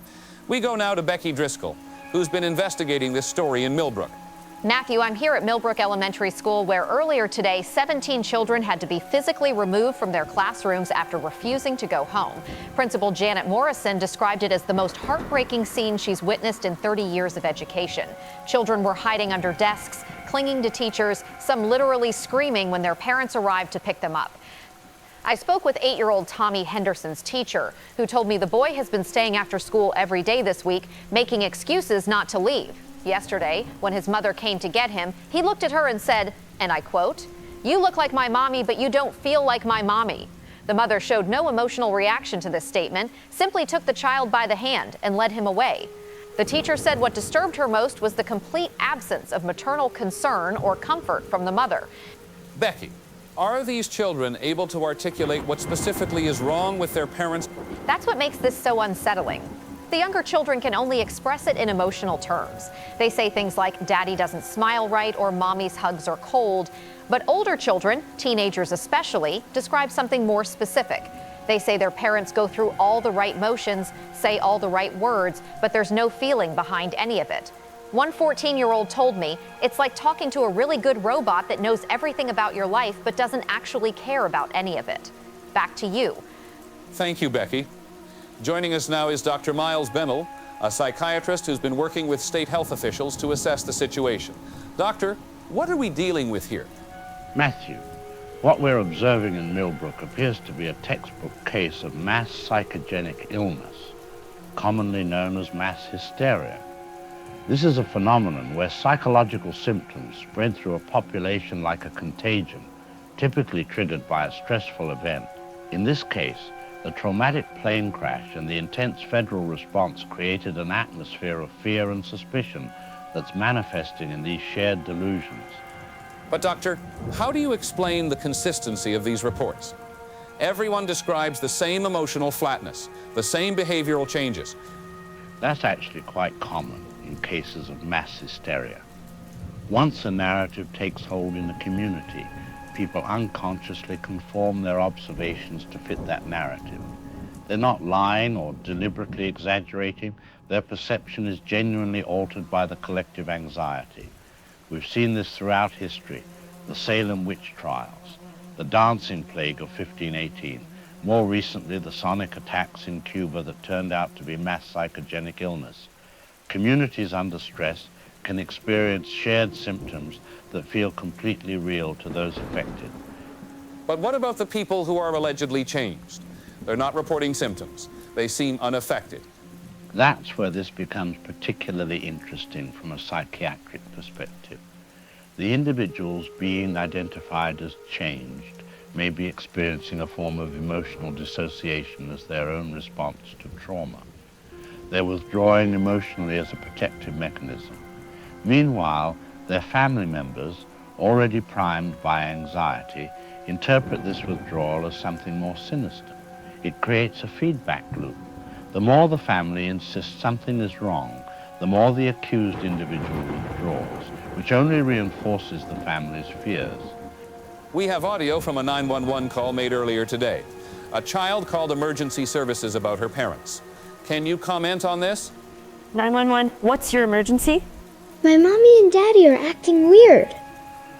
[SPEAKER 3] We go now to Becky Driscoll, who's been investigating this story in Millbrook.
[SPEAKER 5] Matthew, I'm here at Millbrook Elementary School, where earlier today, 17 children had to be physically removed from their classrooms after refusing to go home. Principal Janet Morrison described it as the most heartbreaking scene she's witnessed in 30 years of education. Children were hiding under desks, clinging to teachers, some literally screaming when their parents arrived to pick them up. I spoke with 8-year-old Tommy Henderson's teacher, who told me the boy has been staying after school every day this week, making excuses not to leave. Yesterday, when his mother came to get him, he looked at her and said, and I quote, "You look like my mommy, but you don't feel like my mommy." The mother showed no emotional reaction to this statement, simply took the child by the hand and led him away. The teacher said what disturbed her most was the complete absence of maternal concern or comfort from the mother.
[SPEAKER 3] Becky, are these children able to articulate what specifically is wrong with their parents?
[SPEAKER 5] That's what makes this so unsettling. The younger children can only express it in emotional terms. They say things like, "Daddy doesn't smile right," or "Mommy's hugs are cold." But older children, teenagers especially, describe something more specific. They say their parents go through all the right motions, say all the right words, but there's no feeling behind any of it. One 14-year-old told me, "It's like talking to a really good robot that knows everything about your life but doesn't actually care about any of it." Back to you.
[SPEAKER 3] Thank you, Becky. Joining us now is Dr. Miles Bennell, a psychiatrist who's been working with state health officials to assess the situation. Doctor, what are we dealing with here?
[SPEAKER 1] Matthew, what we're observing in Millbrook appears to be a textbook case of mass psychogenic illness, commonly known as mass hysteria. This is a phenomenon where psychological symptoms spread through a population like a contagion, typically triggered by a stressful event. In this case, the traumatic plane crash and the intense federal response created an atmosphere of fear and suspicion that's manifesting in these shared delusions.
[SPEAKER 3] But doctor, how do you explain the consistency of these reports? Everyone describes the same emotional flatness, the same behavioral changes.
[SPEAKER 1] That's actually quite common in cases of mass hysteria. Once a narrative takes hold in a community, people unconsciously conform their observations to fit that narrative. They're not lying or deliberately exaggerating. Their perception is genuinely altered by the collective anxiety. We've seen this throughout history: the Salem witch trials, the dancing plague of 1518, more recently the sonic attacks in Cuba that turned out to be mass psychogenic illness. Communities under stress can experience shared symptoms that feel completely real to those affected.
[SPEAKER 3] But what about the people who are allegedly changed? They're not reporting symptoms. They seem unaffected.
[SPEAKER 1] That's where this becomes particularly interesting from a psychiatric perspective. The individuals being identified as changed may be experiencing a form of emotional dissociation as their own response to trauma. They're withdrawing emotionally as a protective mechanism. Meanwhile, their family members, already primed by anxiety, interpret this withdrawal as something more sinister. It creates a feedback loop. The more the family insists something is wrong, the more the accused individual withdraws, which only reinforces the family's fears.
[SPEAKER 3] We have audio from a 911 call made earlier today. A child called emergency services about her parents. Can you comment on this?
[SPEAKER 9] 911, what's your emergency?
[SPEAKER 12] My mommy and daddy are acting weird.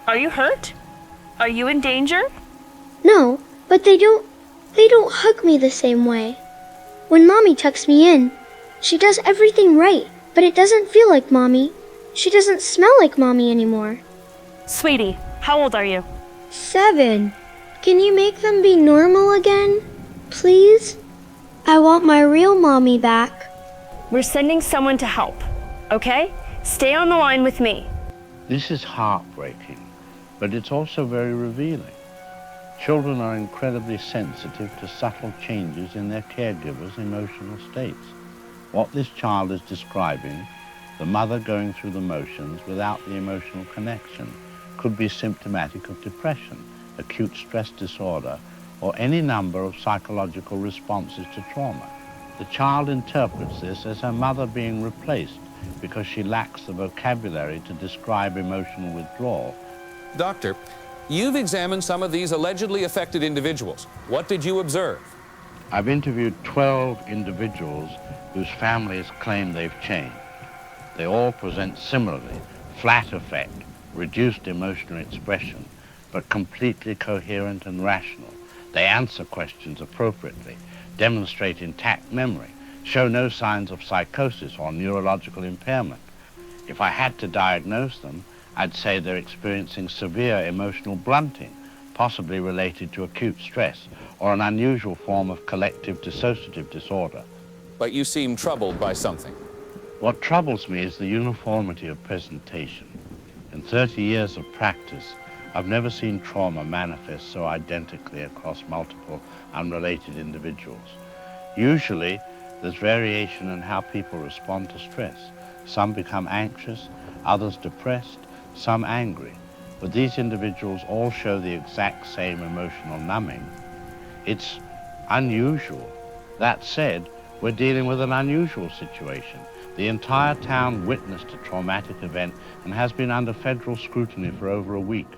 [SPEAKER 9] Are you hurt? Are you in danger?
[SPEAKER 12] No, but they don't hug me the same way. When mommy tucks me in, she does everything right, but it doesn't feel like mommy. She doesn't smell like mommy anymore.
[SPEAKER 9] Sweetie, how old are you?
[SPEAKER 12] 7. Can you make them be normal again? Please? I want my real mommy back.
[SPEAKER 9] We're sending someone to help, okay? Stay on the line with me.
[SPEAKER 1] This is heartbreaking, but it's also very revealing. Children are incredibly sensitive to subtle changes in their caregivers' emotional states. What this child is describing, the mother going through the motions without the emotional connection, could be symptomatic of depression, acute stress disorder, or any number of psychological responses to trauma. The child interprets this as her mother being replaced because she lacks the vocabulary to describe emotional withdrawal.
[SPEAKER 3] Doctor, you've examined some of these allegedly affected individuals. What did you observe?
[SPEAKER 1] I've interviewed 12 individuals whose families claim they've changed. They all present similarly: flat affect, reduced emotional expression, but completely coherent and rational. They answer questions appropriately, demonstrate intact memory, show no signs of psychosis or neurological impairment. If I had to diagnose them, I'd say they're experiencing severe emotional blunting, possibly related to acute stress or an unusual form of collective dissociative disorder.
[SPEAKER 3] But you seem troubled by something.
[SPEAKER 1] What troubles me is the uniformity of presentation. In 30 years of practice, I've never seen trauma manifest so identically across multiple unrelated individuals. Usually, there's variation in how people respond to stress. Some become anxious, others depressed, some angry. But these individuals all show the exact same emotional numbing. It's unusual. That said, we're dealing with an unusual situation. The entire town witnessed a traumatic event and has been under federal scrutiny for over a week.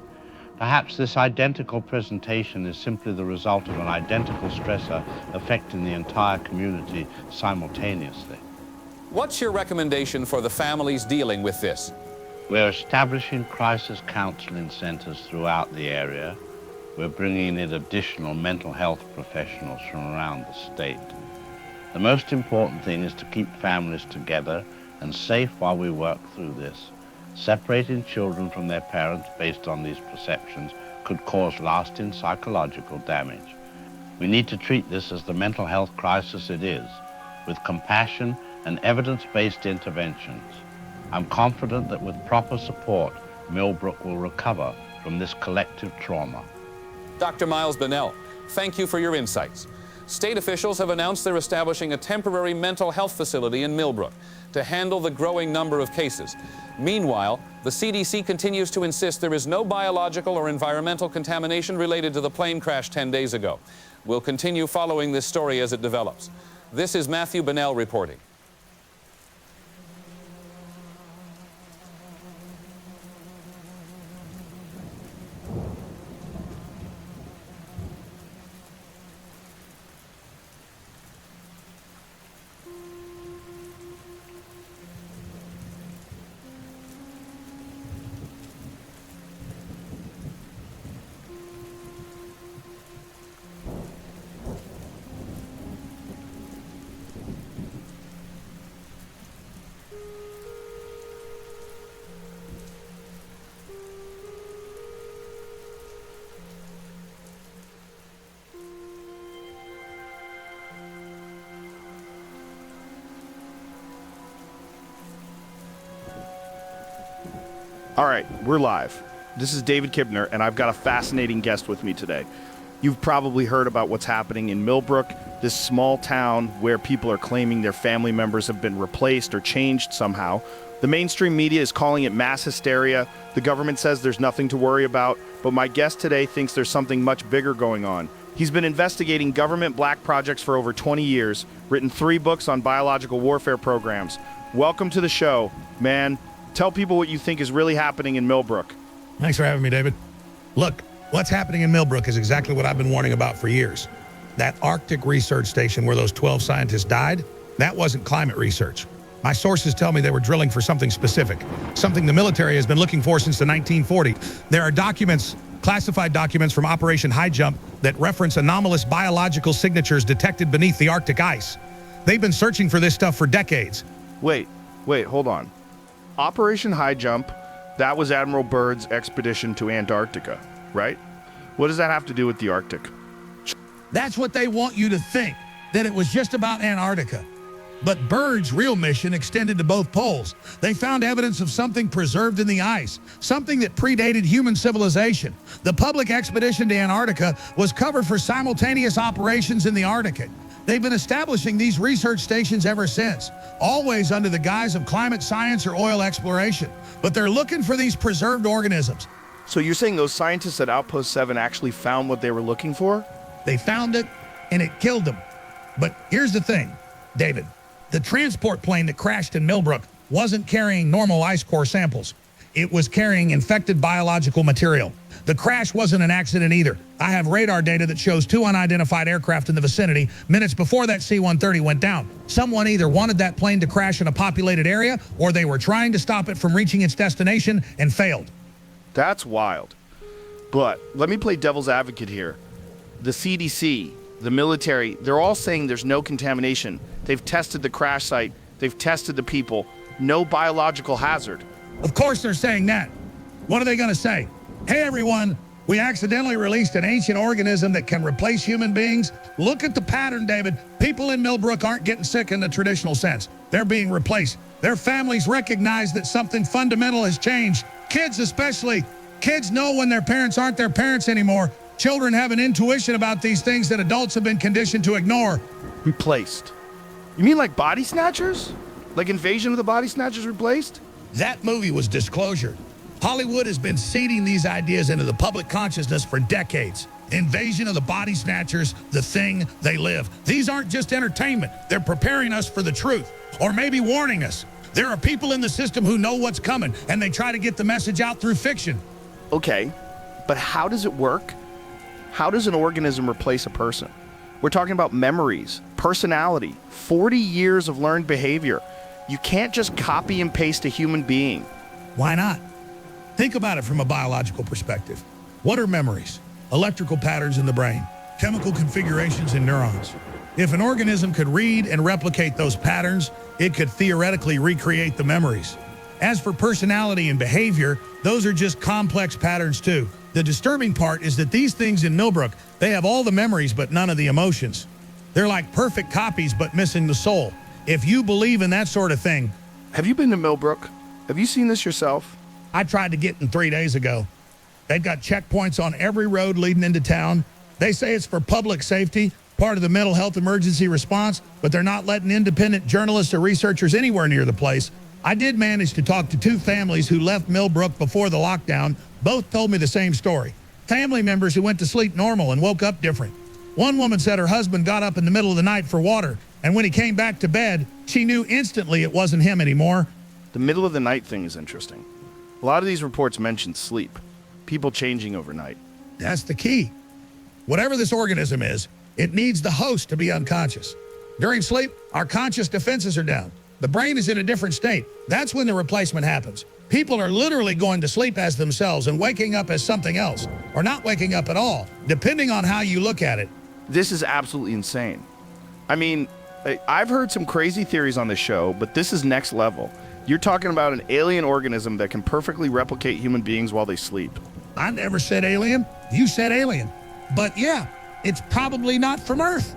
[SPEAKER 1] Perhaps this identical presentation is simply the result of an identical stressor affecting the entire community simultaneously.
[SPEAKER 3] What's your recommendation for the families dealing with this?
[SPEAKER 1] We're establishing crisis counseling centers throughout the area. We're bringing in additional mental health professionals from around the state. The most important thing is to keep families together and safe while we work through this. Separating children from their parents based on these perceptions could cause lasting psychological damage. We need to treat this as the mental health crisis it is, with compassion and evidence-based interventions. I'm confident that with proper support, Millbrook will recover from this collective trauma.
[SPEAKER 3] Dr. Miles Bunnell, thank you for your insights. State officials have announced they're establishing a temporary mental health facility in Millbrook to handle the growing number of cases. Meanwhile, the CDC continues to insist there is no biological or environmental contamination related to the plane crash 10 days ago. We'll continue following this story as it develops. This is Matthew Bunnell reporting.
[SPEAKER 13] All right, we're live. This is David Kibner, and I've got a fascinating guest with me today. You've probably heard about what's happening in Millbrook, this small town where people are claiming their family members have been replaced or changed somehow. The mainstream media is calling it mass hysteria. The government says there's nothing to worry about, but my guest today thinks there's something much bigger going on. He's been investigating government black projects for over 20 years, written 3 books on biological warfare programs. Welcome to the show, man. Tell people what you think is really happening in Millbrook.
[SPEAKER 7] Thanks for having me, David. Look, what's happening in Millbrook is exactly what I've been warning about for years. That Arctic research station where those 12 scientists died, that wasn't climate research. My sources tell me they were drilling for something specific, something the military has been looking for since the 1940s. There are documents, classified documents from Operation High Jump that reference anomalous biological signatures detected beneath the Arctic ice. They've been searching for this stuff for decades.
[SPEAKER 13] Wait, hold on. Operation High Jump, that was Admiral Byrd's expedition to Antarctica, right? What does that have to do with the Arctic?
[SPEAKER 7] That's what they want you to think, that it was just about Antarctica. But Bird's real mission extended to both poles. They found evidence of something preserved in the ice, something that predated human civilization. The public expedition to Antarctica was covered for simultaneous operations in the Arctic. They've been establishing these research stations ever since, always under the guise of climate science or oil exploration. But they're looking for these preserved organisms.
[SPEAKER 13] So you're saying those scientists at Outpost 7 actually found what they were looking for?
[SPEAKER 7] They found it, and it killed them. But here's the thing, David. The transport plane that crashed in Millbrook wasn't carrying normal ice core samples. It was carrying infected biological material. The crash wasn't an accident either. I have radar data that shows 2 unidentified aircraft in the vicinity minutes before that C-130 went down. Someone either wanted that plane to crash in a populated area, or they were trying to stop it from reaching its destination and failed.
[SPEAKER 13] That's wild. But let me play devil's advocate here. The CDC, the military, they're all saying there's no contamination. They've tested the crash site. They've tested the people. No biological hazard.
[SPEAKER 7] Of course they're saying that. What are they going to say? Hey, everyone, we accidentally released an ancient organism that can replace human beings. Look at the pattern, David. People in Millbrook aren't getting sick in the traditional sense. They're being replaced. Their families recognize that something fundamental has changed. Kids especially. Kids know when their parents aren't their parents anymore. Children have an intuition about these things that adults have been conditioned to ignore.
[SPEAKER 13] Replaced? You mean like Body Snatchers? Like Invasion of the Body Snatchers replaced?
[SPEAKER 7] That movie was Disclosure. Hollywood has been seeding these ideas into the public consciousness for decades. Invasion of the Body Snatchers, The Thing, They Live. These aren't just entertainment. They're preparing us for the truth, or maybe warning us. There are people in the system who know what's coming, and they try to get the message out through fiction.
[SPEAKER 13] Okay, but how does it work? How does an organism replace a person? We're talking about memories, personality, 40 years of learned behavior. You can't just copy and paste a human being.
[SPEAKER 7] Why not? Think about it from a biological perspective. What are memories? Electrical patterns in the brain, chemical configurations in neurons. If an organism could read and replicate those patterns, it could theoretically recreate the memories. As for personality and behavior, those are just complex patterns too. The disturbing part is that these things in Millbrook, they have all the memories but none of the emotions. They're like perfect copies but missing the soul. If you believe in that sort of thing.
[SPEAKER 13] Have you been to Millbrook? Have you seen this yourself?
[SPEAKER 7] I tried to get in 3 days ago. They've got checkpoints on every road leading into town. They say it's for public safety, part of the mental health emergency response, but they're not letting independent journalists or researchers anywhere near the place. I did manage to talk to 2 families who left Millbrook before the lockdown. Both told me the same story. Family members who went to sleep normal and woke up different. One woman said her husband got up in the middle of the night for water, and when he came back to bed, she knew instantly it wasn't him anymore.
[SPEAKER 13] The middle of the night thing is interesting. A lot of these reports mention sleep, people changing overnight.
[SPEAKER 7] That's the key. Whatever this organism is, it needs the host to be unconscious. During sleep, our conscious defenses are down. The brain is in a different state. That's when the replacement happens. People are literally going to sleep as themselves and waking up as something else, or not waking up at all, depending on how you look at it.
[SPEAKER 13] This is absolutely insane. I mean, I've heard some crazy theories on this show, but this is next level. You're talking about an alien organism that can perfectly replicate human beings while they sleep.
[SPEAKER 7] I never said alien. You said alien. But yeah, it's probably not from Earth.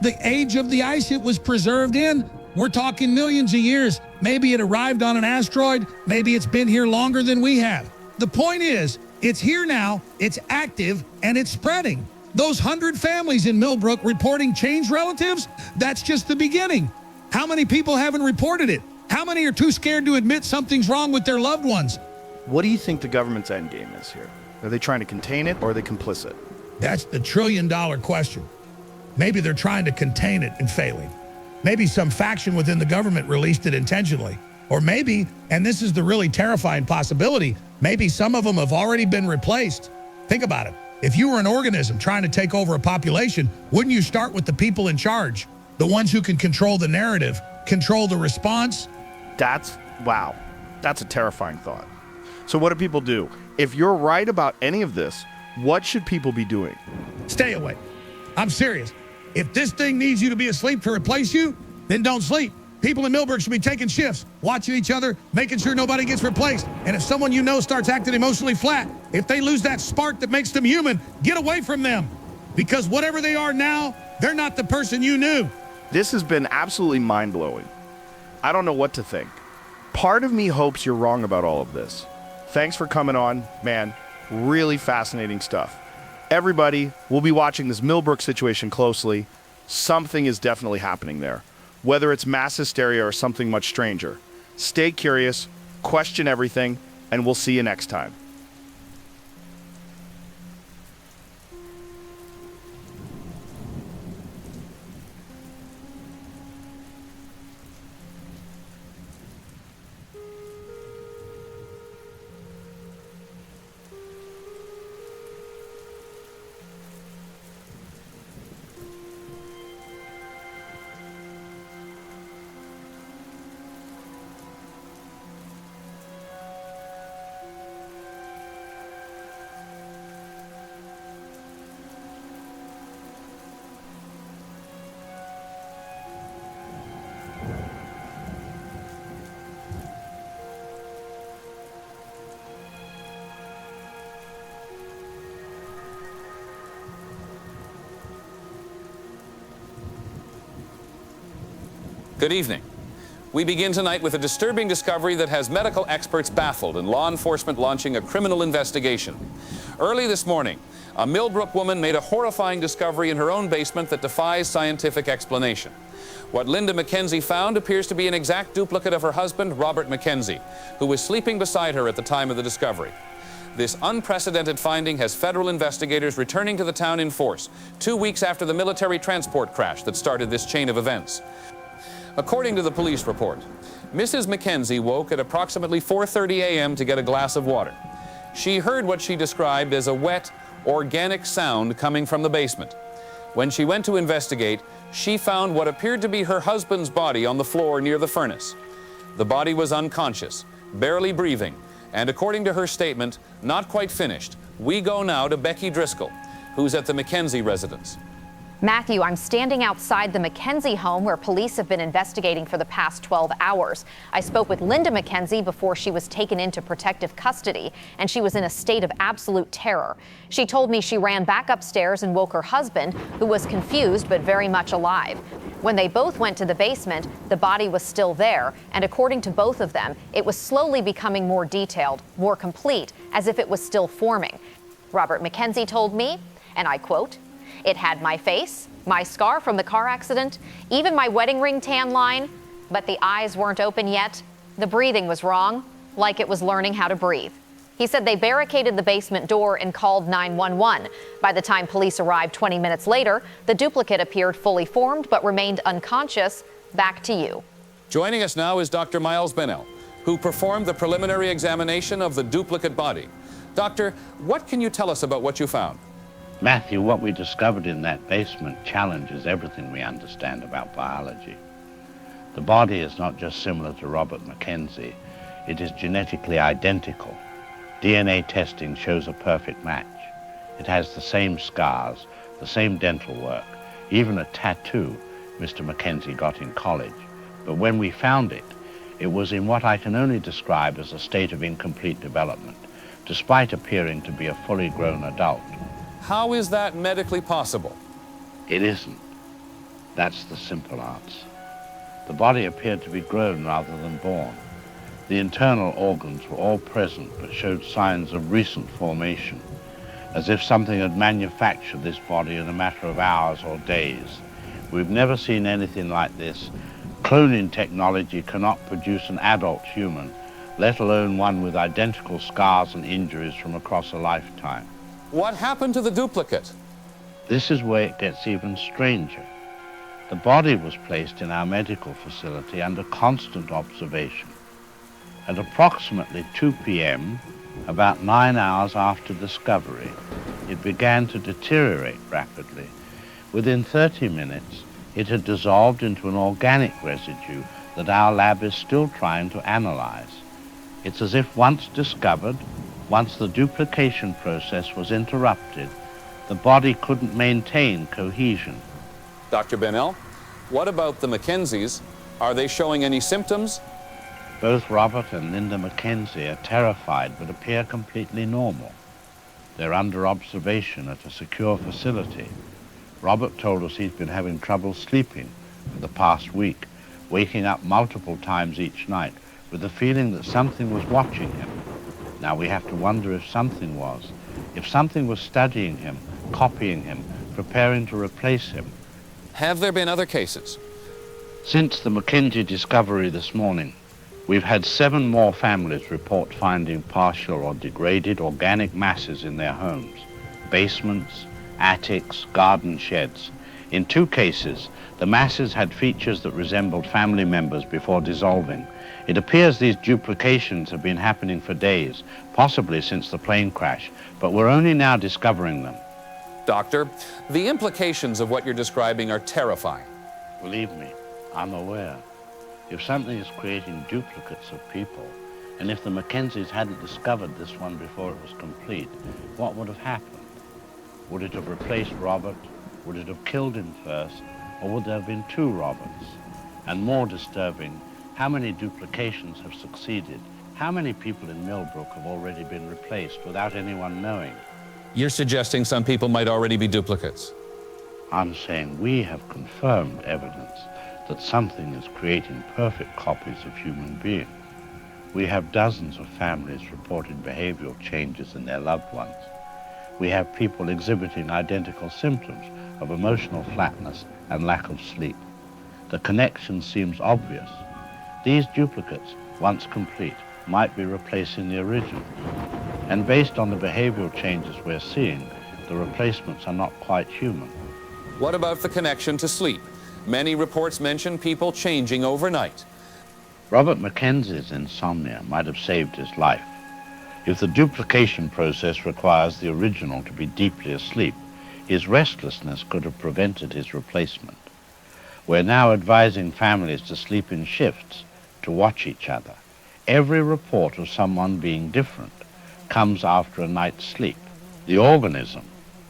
[SPEAKER 7] The age of the ice it was preserved in, we're talking millions of years. Maybe it arrived on an asteroid. Maybe it's been here longer than we have. The point is, it's here now, it's active, and it's spreading. Those 100 families in Millbrook reporting changed relatives, that's just the beginning. How many people haven't reported it? How many are too scared to admit something's wrong with their loved ones?
[SPEAKER 13] What do you think the government's end game is here? Are they trying to contain it or are they complicit?
[SPEAKER 7] That's the trillion-dollar question. Maybe they're trying to contain it and failing. Maybe some faction within the government released it intentionally. Or maybe, and this is the really terrifying possibility, maybe some of them have already been replaced. Think about it. If you were an organism trying to take over a population, wouldn't you start with the people in charge? The ones who can control the narrative, control the response?
[SPEAKER 13] Wow. That's a terrifying thought. So what do people do? If you're right about any of this, what should people be doing?
[SPEAKER 7] Stay away. I'm serious. If this thing needs you to be asleep to replace you, then don't sleep. People in Millbrook should be taking shifts, watching each other, making sure nobody gets replaced. And if someone you know starts acting emotionally flat, if they lose that spark that makes them human, get away from them. Because whatever they are now, they're not the person you knew.
[SPEAKER 13] This has been absolutely mind-blowing. I don't know what to think. Part of me hopes you're wrong about all of this. Thanks for coming on, man. Really fascinating stuff. Everybody, we'll be watching this Millbrook situation closely. Something is definitely happening there, whether it's mass hysteria or something much stranger. Stay curious, question everything, and we'll see you next time.
[SPEAKER 3] Good evening. We begin tonight with a disturbing discovery that has medical experts baffled and law enforcement launching a criminal investigation. Early this morning, a Millbrook woman made a horrifying discovery in her own basement that defies scientific explanation. What Linda McKenzie found appears to be an exact duplicate of her husband, Robert McKenzie, who was sleeping beside her at the time of the discovery. This unprecedented finding has federal investigators returning to the town in force, 2 weeks after the military transport crash that started this chain of events. According to the police report, Mrs. McKenzie woke at approximately 4:30 a.m. to get a glass of water. She heard what she described as a wet, organic sound coming from the basement. When she went to investigate, she found what appeared to be her husband's body on the floor near the furnace. The body was unconscious, barely breathing, and according to her statement, not quite finished. We go now to Becky Driscoll, who's at the McKenzie residence.
[SPEAKER 5] Matthew, I'm standing outside the McKenzie home where police have been investigating for the past 12 hours. I spoke with Linda McKenzie before she was taken into protective custody, and she was in a state of absolute terror. She told me she ran back upstairs and woke her husband, who was confused but very much alive. When they both went to the basement, the body was still there, and according to both of them, it was slowly becoming more detailed, more complete, as if it was still forming. Robert McKenzie told me, and I quote, "It had my face, my scar from the car accident, even my wedding ring tan line, but the eyes weren't open yet. The breathing was wrong, like it was learning how to breathe." He said they barricaded the basement door and called 911. By the time police arrived 20 minutes later, the duplicate appeared fully formed but remained unconscious. Back to you.
[SPEAKER 3] Joining us now is Dr. Miles Bennell, who performed the preliminary examination of the duplicate body. Doctor, what can you tell us about what you found?
[SPEAKER 1] Matthew, what we discovered in that basement challenges everything we understand about biology. The body is not just similar to Robert McKenzie, it is genetically identical. DNA testing shows a perfect match. It has the same scars, the same dental work, even a tattoo Mr. McKenzie got in college. But when we found it, it was in what I can only describe as a state of incomplete development, despite appearing to be a fully grown adult.
[SPEAKER 3] How is that medically possible?
[SPEAKER 1] It isn't. That's the simple answer. The body appeared to be grown rather than born. The internal organs were all present but showed signs of recent formation, as if something had manufactured this body in a matter of hours or days. We've never seen anything like this. Cloning technology cannot produce an adult human, let alone one with identical scars and injuries from across a lifetime.
[SPEAKER 3] What happened to the duplicate?
[SPEAKER 1] This is where it gets even stranger. The body was placed in our medical facility under constant observation. At approximately 2 p.m., about 9 hours after discovery, it began to deteriorate rapidly. Within 30 minutes, it had dissolved into an organic residue that our lab is still trying to analyze. It's as if once discovered, once the duplication process was interrupted, the body couldn't maintain cohesion.
[SPEAKER 3] Dr. Bennell, what about the McKenzies? Are they showing any symptoms?
[SPEAKER 1] Both Robert and Linda McKenzie are terrified but appear completely normal. They're under observation at a secure facility. Robert told us he's been having trouble sleeping, for the past week, waking up multiple times each night with the feeling that something was watching him. Now we have to wonder if something was studying him, copying him, preparing to replace him.
[SPEAKER 3] Have there been other cases?
[SPEAKER 1] Since the McKenzie discovery this morning, we've had 7 more families report finding partial or degraded organic masses in their homes, basements, attics, garden sheds. In 2 cases, the masses had features that resembled family members before dissolving. It appears these duplications have been happening for days, possibly since the plane crash, but we're only now discovering them.
[SPEAKER 3] Doctor, the implications of what you're describing are terrifying.
[SPEAKER 1] Believe me, I'm aware. If something is creating duplicates of people, and if the Mackenzies hadn't discovered this one before it was complete, what would have happened? Would it have replaced Robert? Would it have killed him first? Or would there have been 2 Roberts? And more disturbing, how many duplications have succeeded? How many people in Millbrook have already been replaced without anyone knowing?
[SPEAKER 3] You're suggesting some people might already be duplicates?
[SPEAKER 1] I'm saying we have confirmed evidence that something is creating perfect copies of human beings. We have dozens of families reporting behavioral changes in their loved ones. We have people exhibiting identical symptoms of emotional flatness and lack of sleep. The connection seems obvious. These duplicates, once complete, might be replacing the original. And based on the behavioral changes we're seeing, the replacements are not quite human.
[SPEAKER 3] What about the connection to sleep? Many reports mention people changing overnight.
[SPEAKER 1] Robert Mackenzie's insomnia might have saved his life. If the duplication process requires the original to be deeply asleep, his restlessness could have prevented his replacement. We're now advising families to sleep in shifts, to watch each other. Every report of someone being different comes after a night's sleep. The organism,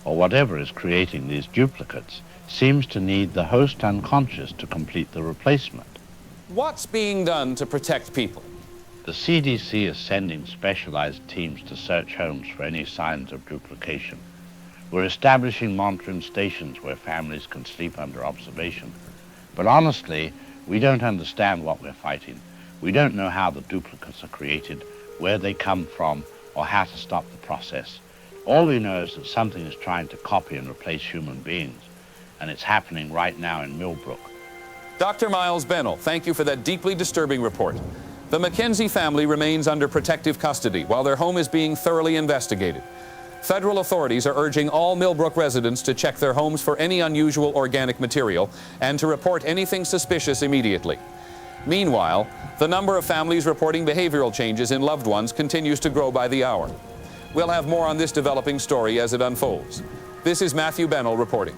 [SPEAKER 1] or whatever is creating these duplicates, seems to need the host unconscious to complete the replacement.
[SPEAKER 3] What's being done to protect people?
[SPEAKER 1] The CDC is sending specialized teams to search homes for any signs of duplication. We're establishing monitoring stations where families can sleep under observation. But honestly, we don't understand what we're fighting. We don't know how the duplicates are created, where they come from, or how to stop the process. All we know is that something is trying to copy and replace human beings, and it's happening right now in Millbrook.
[SPEAKER 3] Dr. Miles Bennell, thank you for that deeply disturbing report. The Mackenzie family remains under protective custody while their home is being thoroughly investigated. Federal authorities are urging all Millbrook residents to check their homes for any unusual organic material and to report anything suspicious immediately. Meanwhile, the number of families reporting behavioral changes in loved ones continues to grow by the hour. We'll have more on this developing story as it unfolds. This is Matthew Bennell reporting.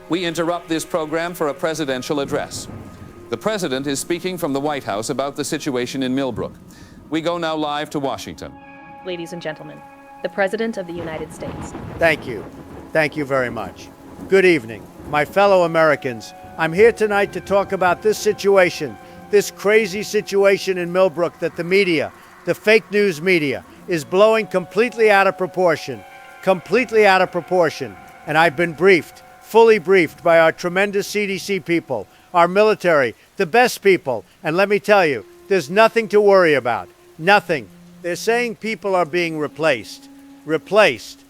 [SPEAKER 3] We interrupt this program for a presidential address. The president is speaking from the White House about the situation in Millbrook. We go now live to Washington.
[SPEAKER 14] Ladies and gentlemen, the President of the United States.
[SPEAKER 15] Thank you. Thank you very much. Good evening, my fellow Americans. I'm here tonight to talk about this situation, this crazy situation in Millbrook that the media, the fake news media, is blowing completely out of proportion. Completely out of proportion. And I've been briefed, fully briefed by our tremendous CDC people, our military, the best people. And let me tell you, there's nothing to worry about. Nothing. They're saying people are being replaced. Replaced.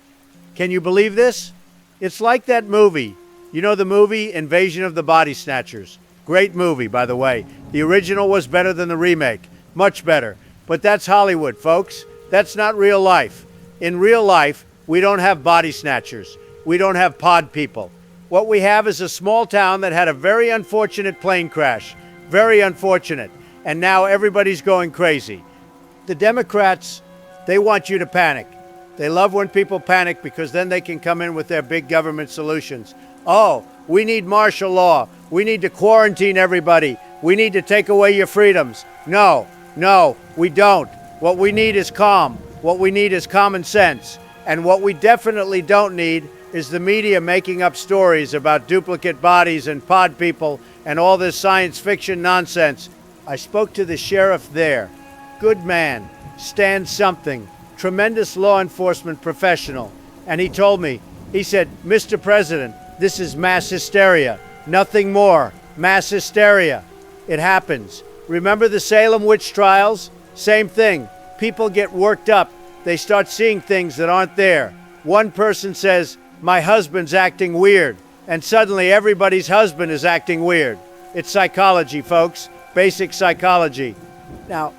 [SPEAKER 15] Can you believe this? It's like that movie. You know the movie Invasion of the Body Snatchers? Great movie, by the way. The original was better than the remake. Much better. But that's Hollywood, folks. That's not real life. In real life, We don't have body snatchers. We don't have pod people. What we have is a small town that had a very unfortunate plane crash. Very unfortunate. And now everybody's going crazy. The Democrats, they want you to panic. They love when people panic because then they can come in with their big government solutions. Oh, we need martial law. We need to quarantine everybody. We need to take away your freedoms. No, we don't. What we need is calm. What we need is common sense. And what we definitely don't need is the media making up stories about duplicate bodies and pod people and all this science fiction nonsense. I spoke to the sheriff there. Good man, Stan something, tremendous law enforcement professional. And he told me, he said, Mr. President, this is mass hysteria. Nothing more. Mass hysteria. It happens. Remember the Salem witch trials? Same thing. People get worked up. They start seeing things that aren't there. One person says, my husband's acting weird. And suddenly everybody's husband is acting weird. It's psychology, folks. Basic psychology. Now,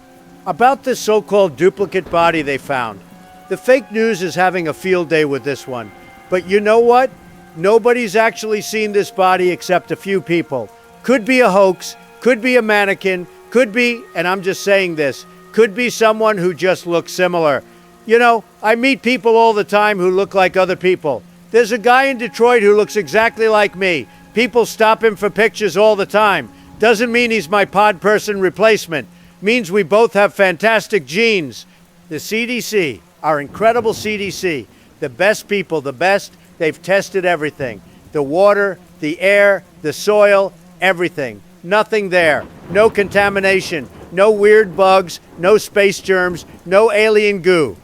[SPEAKER 15] about this so-called duplicate body they found. The fake news is having a field day with this one. But you know what? Nobody's actually seen this body except a few people. Could be a hoax, could be a mannequin, could be, and I'm just saying this, could be someone who just looks similar. You know, I meet people all the time who look like other people. There's a guy in Detroit who looks exactly like me. People stop him for pictures all the time. Doesn't mean he's my pod person replacement. Means we both have fantastic genes. The CDC, our incredible CDC, the best people, the best, they've tested everything. The water, the air, the soil, everything. Nothing there. No contamination, no weird bugs, no space germs, no alien goo.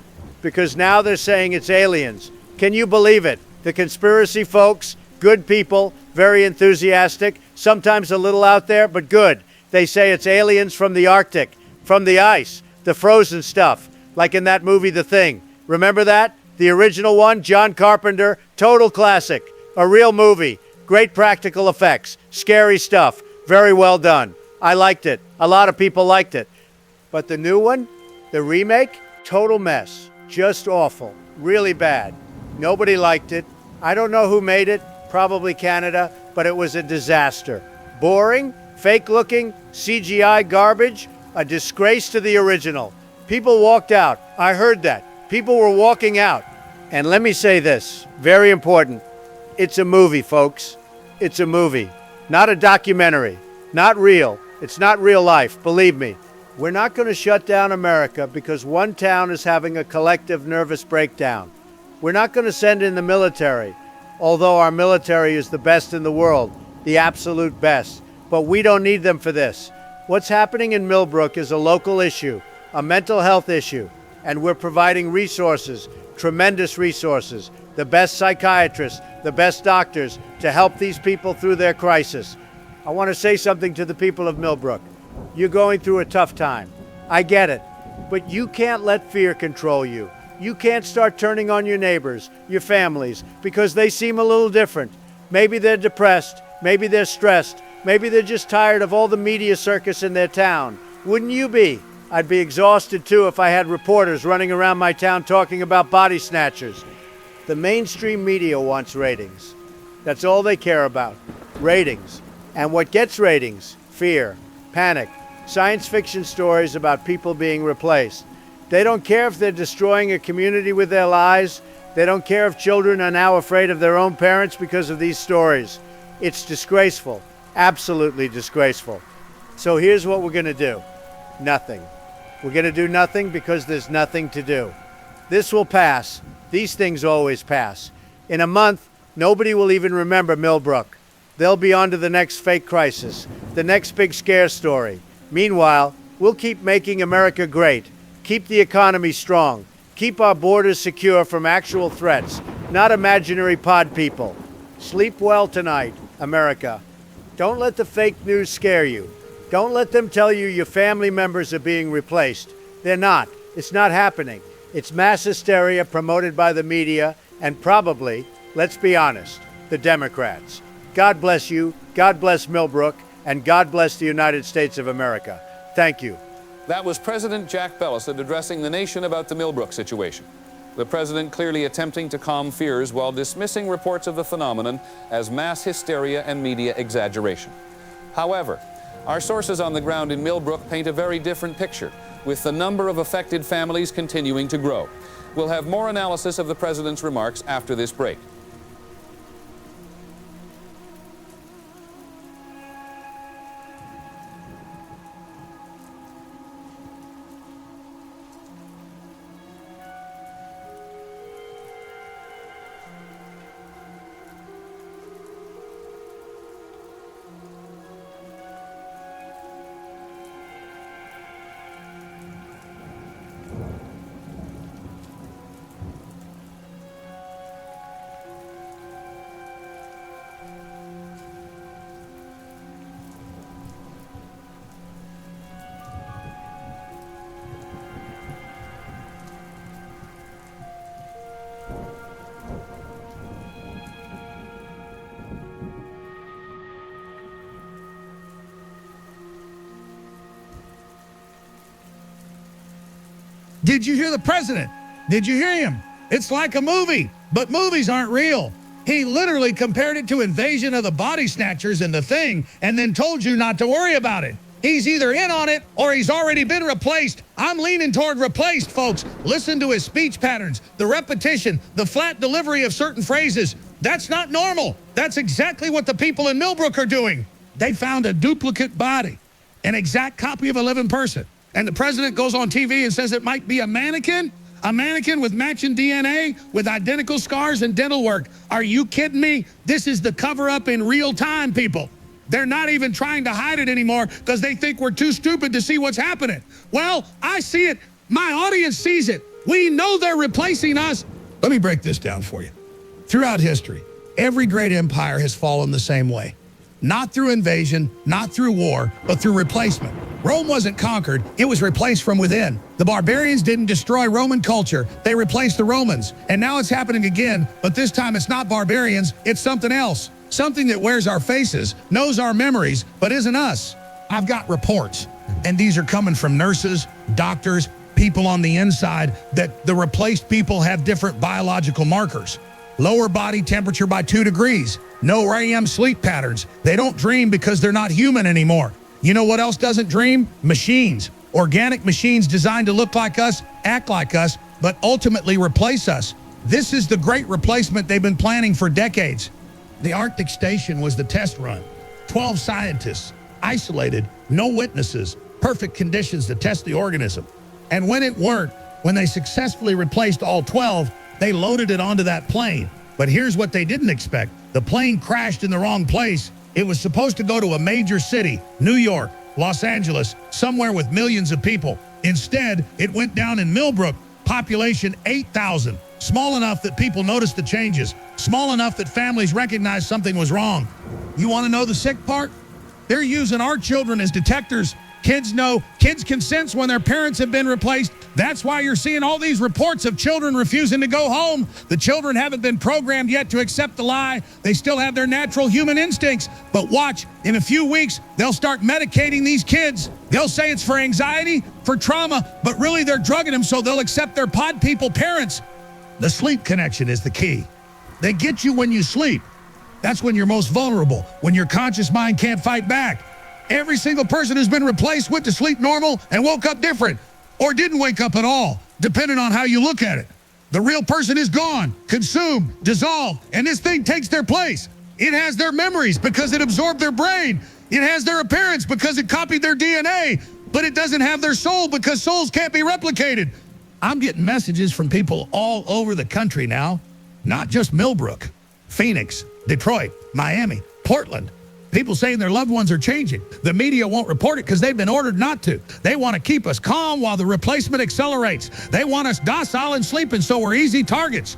[SPEAKER 15] Because now they're saying it's aliens. Can you believe it? The conspiracy folks, good people, very enthusiastic, sometimes a little out there, but good. They say it's aliens from the Arctic, from the ice, the frozen stuff, like in that movie, The Thing. Remember that? The original one, John Carpenter, total classic, a real movie, great practical effects, scary stuff, very well done. I liked it. A lot of people liked it. But the new one, the remake, total mess, just awful, really bad. Nobody liked it. I don't know who made it, probably Canada, but it was a disaster. Boring, fake-looking, CGI garbage, a disgrace to the original. People walked out. I heard that. People were walking out. And let me say this, very important. It's a movie, folks. It's a movie, not a documentary, not real. It's not real life, believe me. We're not going to shut down America because one town is having a collective nervous breakdown. We're not going to send in the military, although our military is the best in the world, the absolute best. But we don't need them for this. What's happening in Millbrook is a local issue, a mental health issue, and we're providing resources, tremendous resources, the best psychiatrists, the best doctors to help these people through their crisis. I want to say something to the people of Millbrook. You're going through a tough time. I get it. But you can't let fear control you. You can't start turning on your neighbors, your families, because they seem a little different. Maybe they're depressed. Maybe they're stressed. Maybe they're just tired of all the media circus in their town. Wouldn't you be? I'd be exhausted too if I had reporters running around my town talking about body snatchers. The mainstream media wants ratings. That's all they care about. Ratings. And what gets ratings? Fear, panic, science fiction stories about people being replaced. They don't care if they're destroying a community with their lies. They don't care if children are now afraid of their own parents because of these stories. It's disgraceful, absolutely disgraceful. So here's what we're going to do. Nothing. We're going to do nothing because there's nothing to do. This will pass. These things always pass. In a month, nobody will even remember Millbrook. They'll be on to the next fake crisis, the next big scare story. Meanwhile, we'll keep making America great, keep the economy strong, keep our borders secure from actual threats, not imaginary pod people. Sleep well tonight, America. Don't let the fake news scare you. Don't let them tell you your family members are being replaced. They're not. It's not happening. It's mass hysteria promoted by the media and probably, let's be honest, the Democrats. God bless you, God bless Millbrook, and God bless the United States of America. Thank you.
[SPEAKER 3] That was President Jack Bellison addressing the nation about the Millbrook situation. The president clearly attempting to calm fears while dismissing reports of the phenomenon as mass hysteria and media exaggeration. However, our sources on the ground in Millbrook paint a very different picture, with the number of affected families continuing to grow. We'll have more analysis of the president's remarks after this break.
[SPEAKER 7] Did you hear the president? Did you hear him? It's like a movie, but movies aren't real. He literally compared it to Invasion of the Body Snatchers and The Thing, and then told you not to worry about it. He's either in on it or he's already been replaced. I'm leaning toward replaced, folks. Listen to his speech patterns, the repetition, the flat delivery of certain phrases. That's not normal. That's exactly what the people in Millbrook are doing. They found a duplicate body, an exact copy of a living person. And the president goes on TV and says it might be a mannequin with matching DNA, with identical scars and dental work. Are you kidding me? This is the cover-up in real time, people. They're not even trying to hide it anymore because they think we're too stupid to see what's happening. Well, I see it. My audience sees it. We know they're replacing us. Let me break this down for you. Throughout history, every great empire has fallen the same way. Not through invasion, not through war, but through replacement. Rome wasn't conquered, it was replaced from within. The barbarians didn't destroy Roman culture, they replaced the Romans. And now it's happening again, but this time it's not barbarians, it's something else. Something that wears our faces, knows our memories, but isn't us. I've got reports, and these are coming from nurses, doctors, people on the inside, that the replaced people have different biological markers. Lower body temperature by 2 degrees. No REM sleep patterns. They don't dream because they're not human anymore. You know what else doesn't dream? Machines. Organic machines designed to look like us, act like us, but ultimately replace us. This is the great replacement they've been planning for decades. The Arctic station was the test run. 12 scientists, isolated, no witnesses, perfect conditions to test the organism. And when it worked, when they successfully replaced all 12, they loaded it onto that plane. But here's what they didn't expect. The plane crashed in the wrong place. It was supposed to go to a major city, New York, Los Angeles, somewhere with millions of people. Instead, it went down in Millbrook, population 8,000. Small enough that people noticed the changes. Small enough that families recognized something was wrong. You want to know the sick part? They're using our children as detectors. Kids know, kids can sense when their parents have been replaced. That's why you're seeing all these reports of children refusing to go home. The children haven't been programmed yet to accept the lie. They still have their natural human instincts. But watch, in a few weeks, they'll start medicating these kids. They'll say it's for anxiety, for trauma, but really they're drugging them so they'll accept their pod people parents. The sleep connection is the key. They get you when you sleep. That's when you're most vulnerable, when your conscious mind can't fight back. Every single person who's been replaced went to sleep normal and woke up different, or didn't wake up at all, depending on how you look at it. The real person is gone, consumed, dissolved, and this thing takes their place. It has their memories because it absorbed their brain. It has their appearance because it copied their DNA, but it doesn't have their soul because souls can't be replicated. I'm getting messages from people all over the country now, not just Millbrook, Phoenix, Detroit, Miami, Portland. People saying their loved ones are changing. The media won't report it because they've been ordered not to. They want to keep us calm while the replacement accelerates. They want us docile and sleeping so we're easy targets.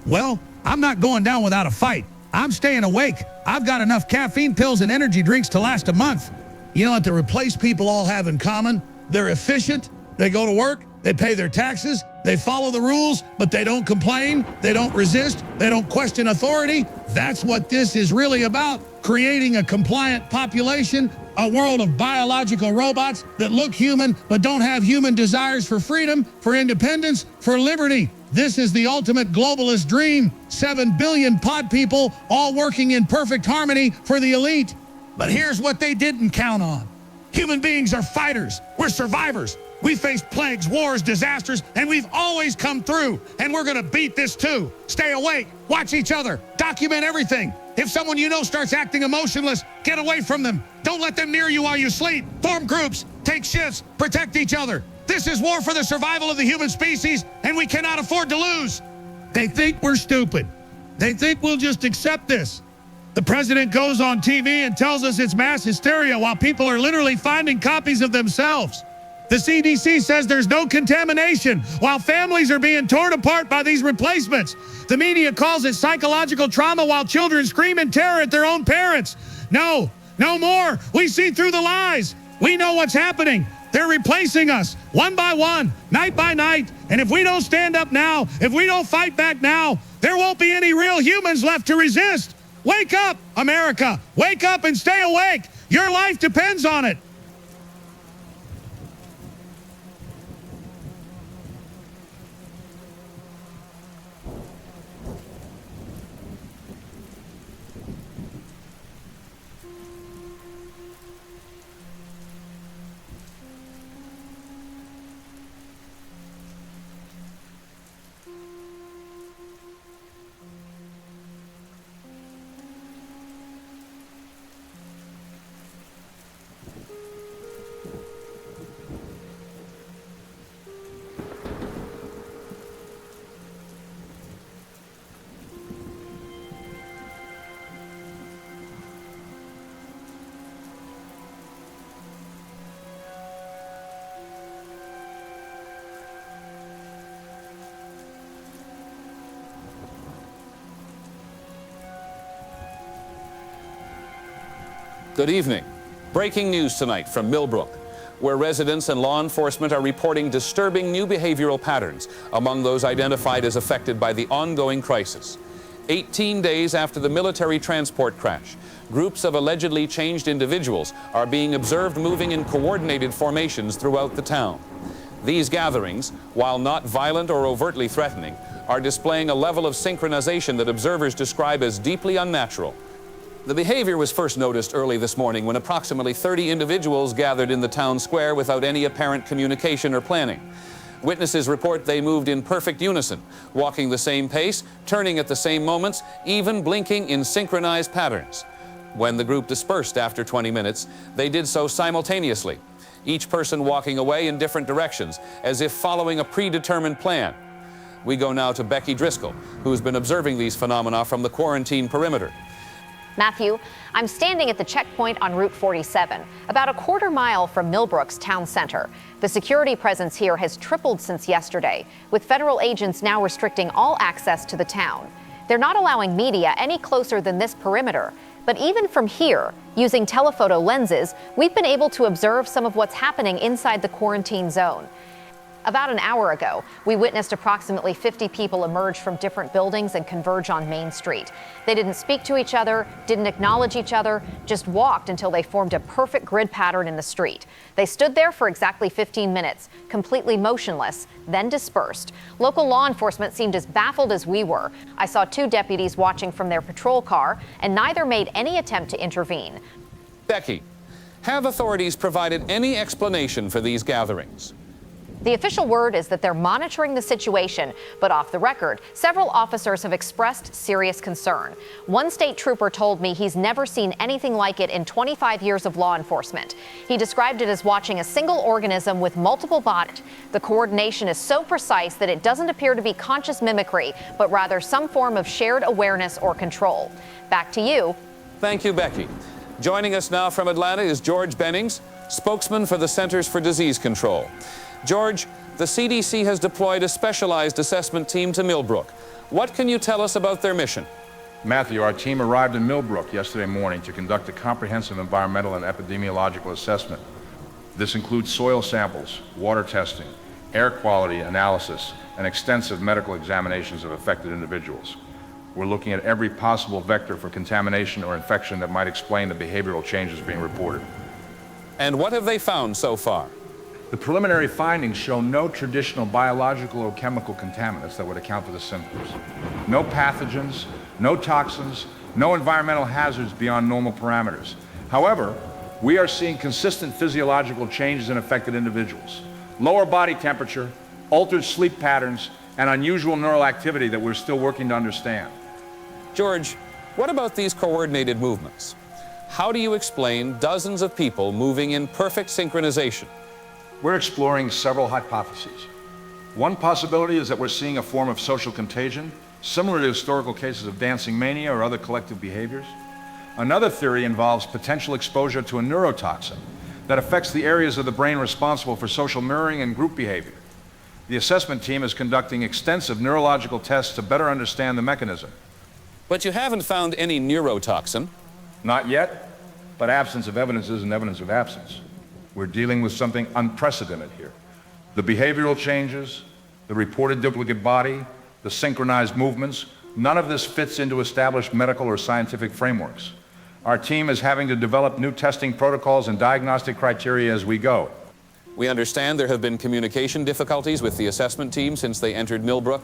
[SPEAKER 7] Well, I'm not going down without a fight. I'm staying awake. I've got enough caffeine pills and energy drinks to last a month. You know what the replaced people all have in common? They're efficient. They go to work. They pay their taxes. They follow the rules, but they don't complain. They don't resist. They don't question authority. That's what this is really about. Creating a compliant population A world of biological robots that look human but don't have human desires for freedom, for independence, for liberty. This is the ultimate globalist dream. 7 billion pod people all working in perfect harmony for the elite. But here's what they didn't count on. Human beings are fighters. We're survivors. We faced plagues, wars, disasters, and we've always come through. And we're gonna beat this too. Stay awake, watch each other, document everything. If someone you know starts acting emotionless, get away from them. Don't let them near you while you sleep. Form groups, take shifts, protect each other. This is war for the survival of the human species, and we cannot afford to lose. They think we're stupid. They think we'll just accept this. The president goes on TV and tells us it's mass hysteria while people are literally finding copies of themselves. The CDC says there's no contamination while families are being torn apart by these replacements. The media calls it psychological trauma while children scream in terror at their own parents. No, no more. We see through the lies. We know what's happening. They're replacing us one by one, night by night. And if we don't stand up now, if we don't fight back now, there won't be any real humans left to resist. Wake up, America. Wake up and stay awake. Your life depends on it.
[SPEAKER 3] Good evening. Breaking news tonight from Millbrook, where residents and law enforcement are reporting disturbing new behavioral patterns among those identified as affected by the ongoing crisis. 18 days after the military transport crash, groups of allegedly changed individuals are being observed moving in coordinated formations throughout the town. These gatherings, while not violent or overtly threatening, are displaying a level of synchronization that observers describe as deeply unnatural. The behavior was first noticed early this morning when approximately 30 individuals gathered in the town square without any apparent communication or planning. Witnesses report they moved in perfect unison, walking the same pace, turning at the same moments, even blinking in synchronized patterns. When the group dispersed after 20 minutes, they did so simultaneously, each person walking away in different directions, as if following a predetermined plan. We go now to Becky Driscoll, who's been observing these phenomena from the quarantine perimeter.
[SPEAKER 5] Matthew, I'm standing at the checkpoint on Route 47, about a quarter mile from Millbrook's town center. The security presence here has tripled since yesterday, with federal agents now restricting all access to the town. They're not allowing media any closer than this perimeter, but even from here, using telephoto lenses, we've been able to observe some of what's happening inside the quarantine zone. About an hour ago, we witnessed approximately 50 people emerge from different buildings and converge on Main Street. They didn't speak to each other, didn't acknowledge each other, just walked until they formed a perfect grid pattern in the street. They stood there for exactly 15 minutes, completely motionless, then dispersed. Local law enforcement seemed as baffled as we were. I saw 2 deputies watching from their patrol car, and neither made any attempt to intervene.
[SPEAKER 3] Becky, have authorities provided any explanation for these gatherings?
[SPEAKER 5] The official word is that they're monitoring the situation, but off the record, several officers have expressed serious concern. One state trooper told me he's never seen anything like it in 25 years of law enforcement. He described it as watching a single organism with multiple bodies. The coordination is so precise that it doesn't appear to be conscious mimicry, but rather some form of shared awareness or control. Back to you.
[SPEAKER 3] Thank you, Becky. Joining us now from Atlanta is George Bennings, spokesman for the Centers for Disease Control. George, the CDC has deployed a specialized assessment team to Millbrook. What can you tell us about their mission?
[SPEAKER 4] Matthew, our team arrived in Millbrook yesterday morning to conduct a comprehensive environmental and epidemiological assessment. This includes soil samples, water testing, air quality analysis, and extensive medical examinations of affected individuals. We're looking at every possible vector for contamination or infection that might explain the behavioral changes being reported.
[SPEAKER 3] And what have they found so far?
[SPEAKER 4] The preliminary findings show no traditional biological or chemical contaminants that would account for the symptoms. No pathogens, no toxins, no environmental hazards beyond normal parameters. However, we are seeing consistent physiological changes in affected individuals. Lower body temperature, altered sleep patterns, and unusual neural activity that we're still working to understand.
[SPEAKER 3] George, what about these coordinated movements? How do you explain dozens of people moving in perfect synchronization?
[SPEAKER 4] We're exploring several hypotheses. One possibility is that we're seeing a form of social contagion, similar to historical cases of dancing mania or other collective behaviors. Another theory involves potential exposure to a neurotoxin that affects the areas of the brain responsible for social mirroring and group behavior. The assessment team is conducting extensive neurological tests to better understand the mechanism.
[SPEAKER 3] But you haven't found any neurotoxin.
[SPEAKER 4] Not yet, but absence of evidence isn't evidence of absence. We're dealing with something unprecedented here. The behavioral changes, the reported duplicate body, the synchronized movements, none of this fits into established medical or scientific frameworks. Our team is having to develop new testing protocols and diagnostic criteria as we go.
[SPEAKER 3] We understand there have been communication difficulties with the assessment team since they entered Millbrook.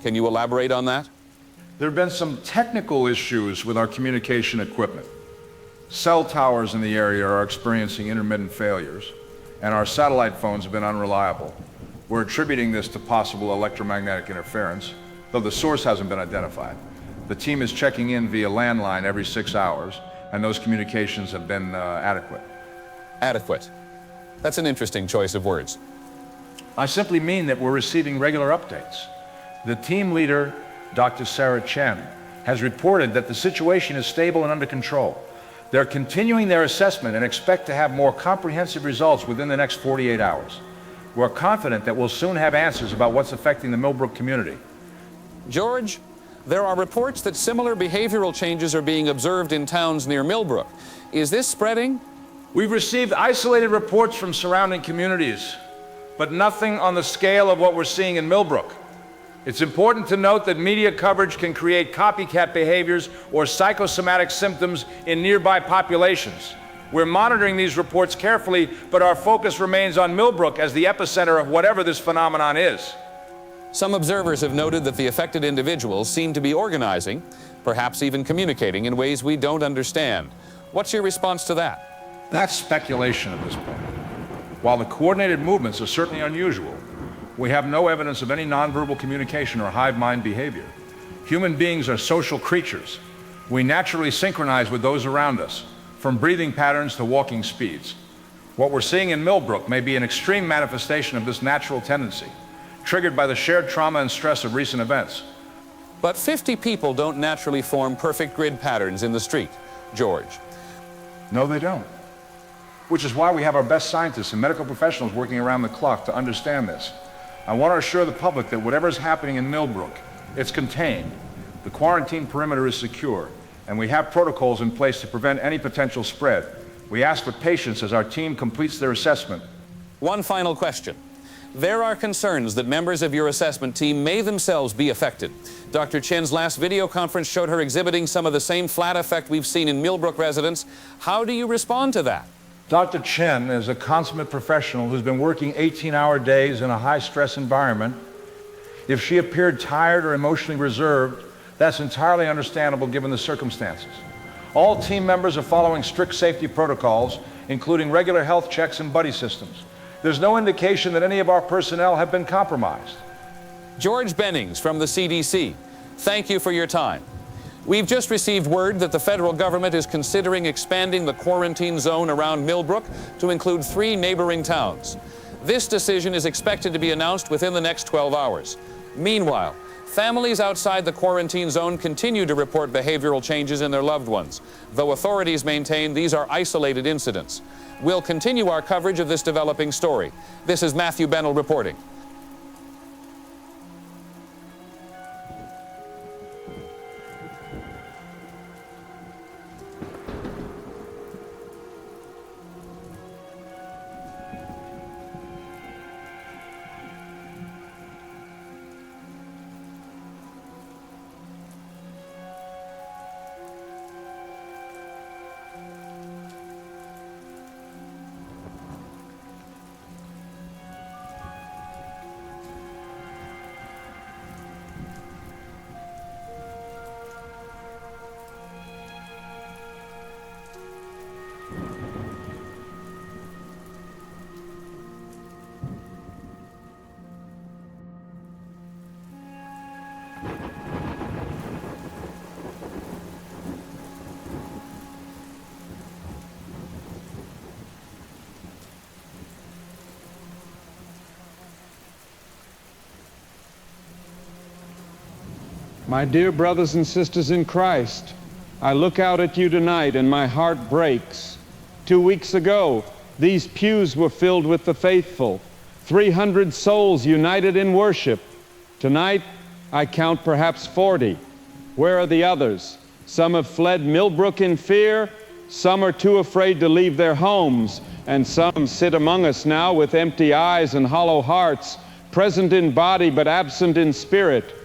[SPEAKER 3] Can you elaborate on that?
[SPEAKER 4] There have been some technical issues with our communication equipment. Cell towers in the area are experiencing intermittent failures, and our satellite phones have been unreliable. We're attributing this to possible electromagnetic interference, though the source hasn't been identified. The team is checking in via landline every 6 hours, and those communications have been adequate.
[SPEAKER 3] Adequate. That's an interesting choice of words.
[SPEAKER 4] I simply mean that we're receiving regular updates. The team leader, Dr. Sarah Chen, has reported that the situation is stable and under control. They're continuing their assessment and expect to have more comprehensive results within the next 48 hours. We're confident that we'll soon have answers about what's affecting the Millbrook community.
[SPEAKER 3] George, there are reports that similar behavioral changes are being observed in towns near Millbrook. Is this spreading?
[SPEAKER 4] We've received isolated reports from surrounding communities, but nothing on the scale of what we're seeing in Millbrook. It's important to note that media coverage can create copycat behaviors or psychosomatic symptoms in nearby populations. We're monitoring these reports carefully, but our focus remains on Millbrook as the epicenter of whatever this phenomenon is.
[SPEAKER 3] Some observers have noted that the affected individuals seem to be organizing, perhaps even communicating in ways we don't understand. What's your response to that?
[SPEAKER 4] That's speculation at this point. While the coordinated movements are certainly unusual, we have no evidence of any nonverbal communication or hive mind behavior. Human beings are social creatures. We naturally synchronize with those around us, from breathing patterns to walking speeds. What we're seeing in Millbrook may be an extreme manifestation of this natural tendency, triggered by the shared trauma and stress of recent events.
[SPEAKER 3] But 50 people don't naturally form perfect grid patterns in the street, George.
[SPEAKER 4] No, they don't. Which is why we have our best scientists and medical professionals working around the clock to understand this. I want to assure the public that whatever is happening in Millbrook, it's contained. The quarantine perimeter is secure, and we have protocols in place to prevent any potential spread. We ask for patience as our team completes their assessment.
[SPEAKER 3] One final question. There are concerns that members of your assessment team may themselves be affected. Dr. Chen's last video conference showed her exhibiting some of the same flat effect we've seen in Millbrook residents. How do you respond to that?
[SPEAKER 4] Dr. Chen is a consummate professional who's been working 18-hour days in a high-stress environment. If she appeared tired or emotionally reserved, that's entirely understandable given the circumstances. All team members are following strict safety protocols, including regular health checks and buddy systems. There's no indication that any of our personnel have been compromised.
[SPEAKER 3] George Bennings from the CDC, thank you for your time. We've just received word that the federal government is considering expanding the quarantine zone around Millbrook to include 3 neighboring towns. This decision is expected to be announced within the next 12 hours. Meanwhile, families outside the quarantine zone continue to report behavioral changes in their loved ones, though authorities maintain these are isolated incidents. We'll continue our coverage of this developing story. This is Matthew Bennell reporting.
[SPEAKER 11] My dear brothers and sisters in Christ, I look out at you tonight and my heart breaks. 2 weeks ago, these pews were filled with the faithful, 300 souls united in worship. Tonight, I count perhaps 40. Where are the others? Some have fled Millbrook in fear, some are too afraid to leave their homes, and some sit among us now with empty eyes and hollow hearts, present in body but absent in spirit.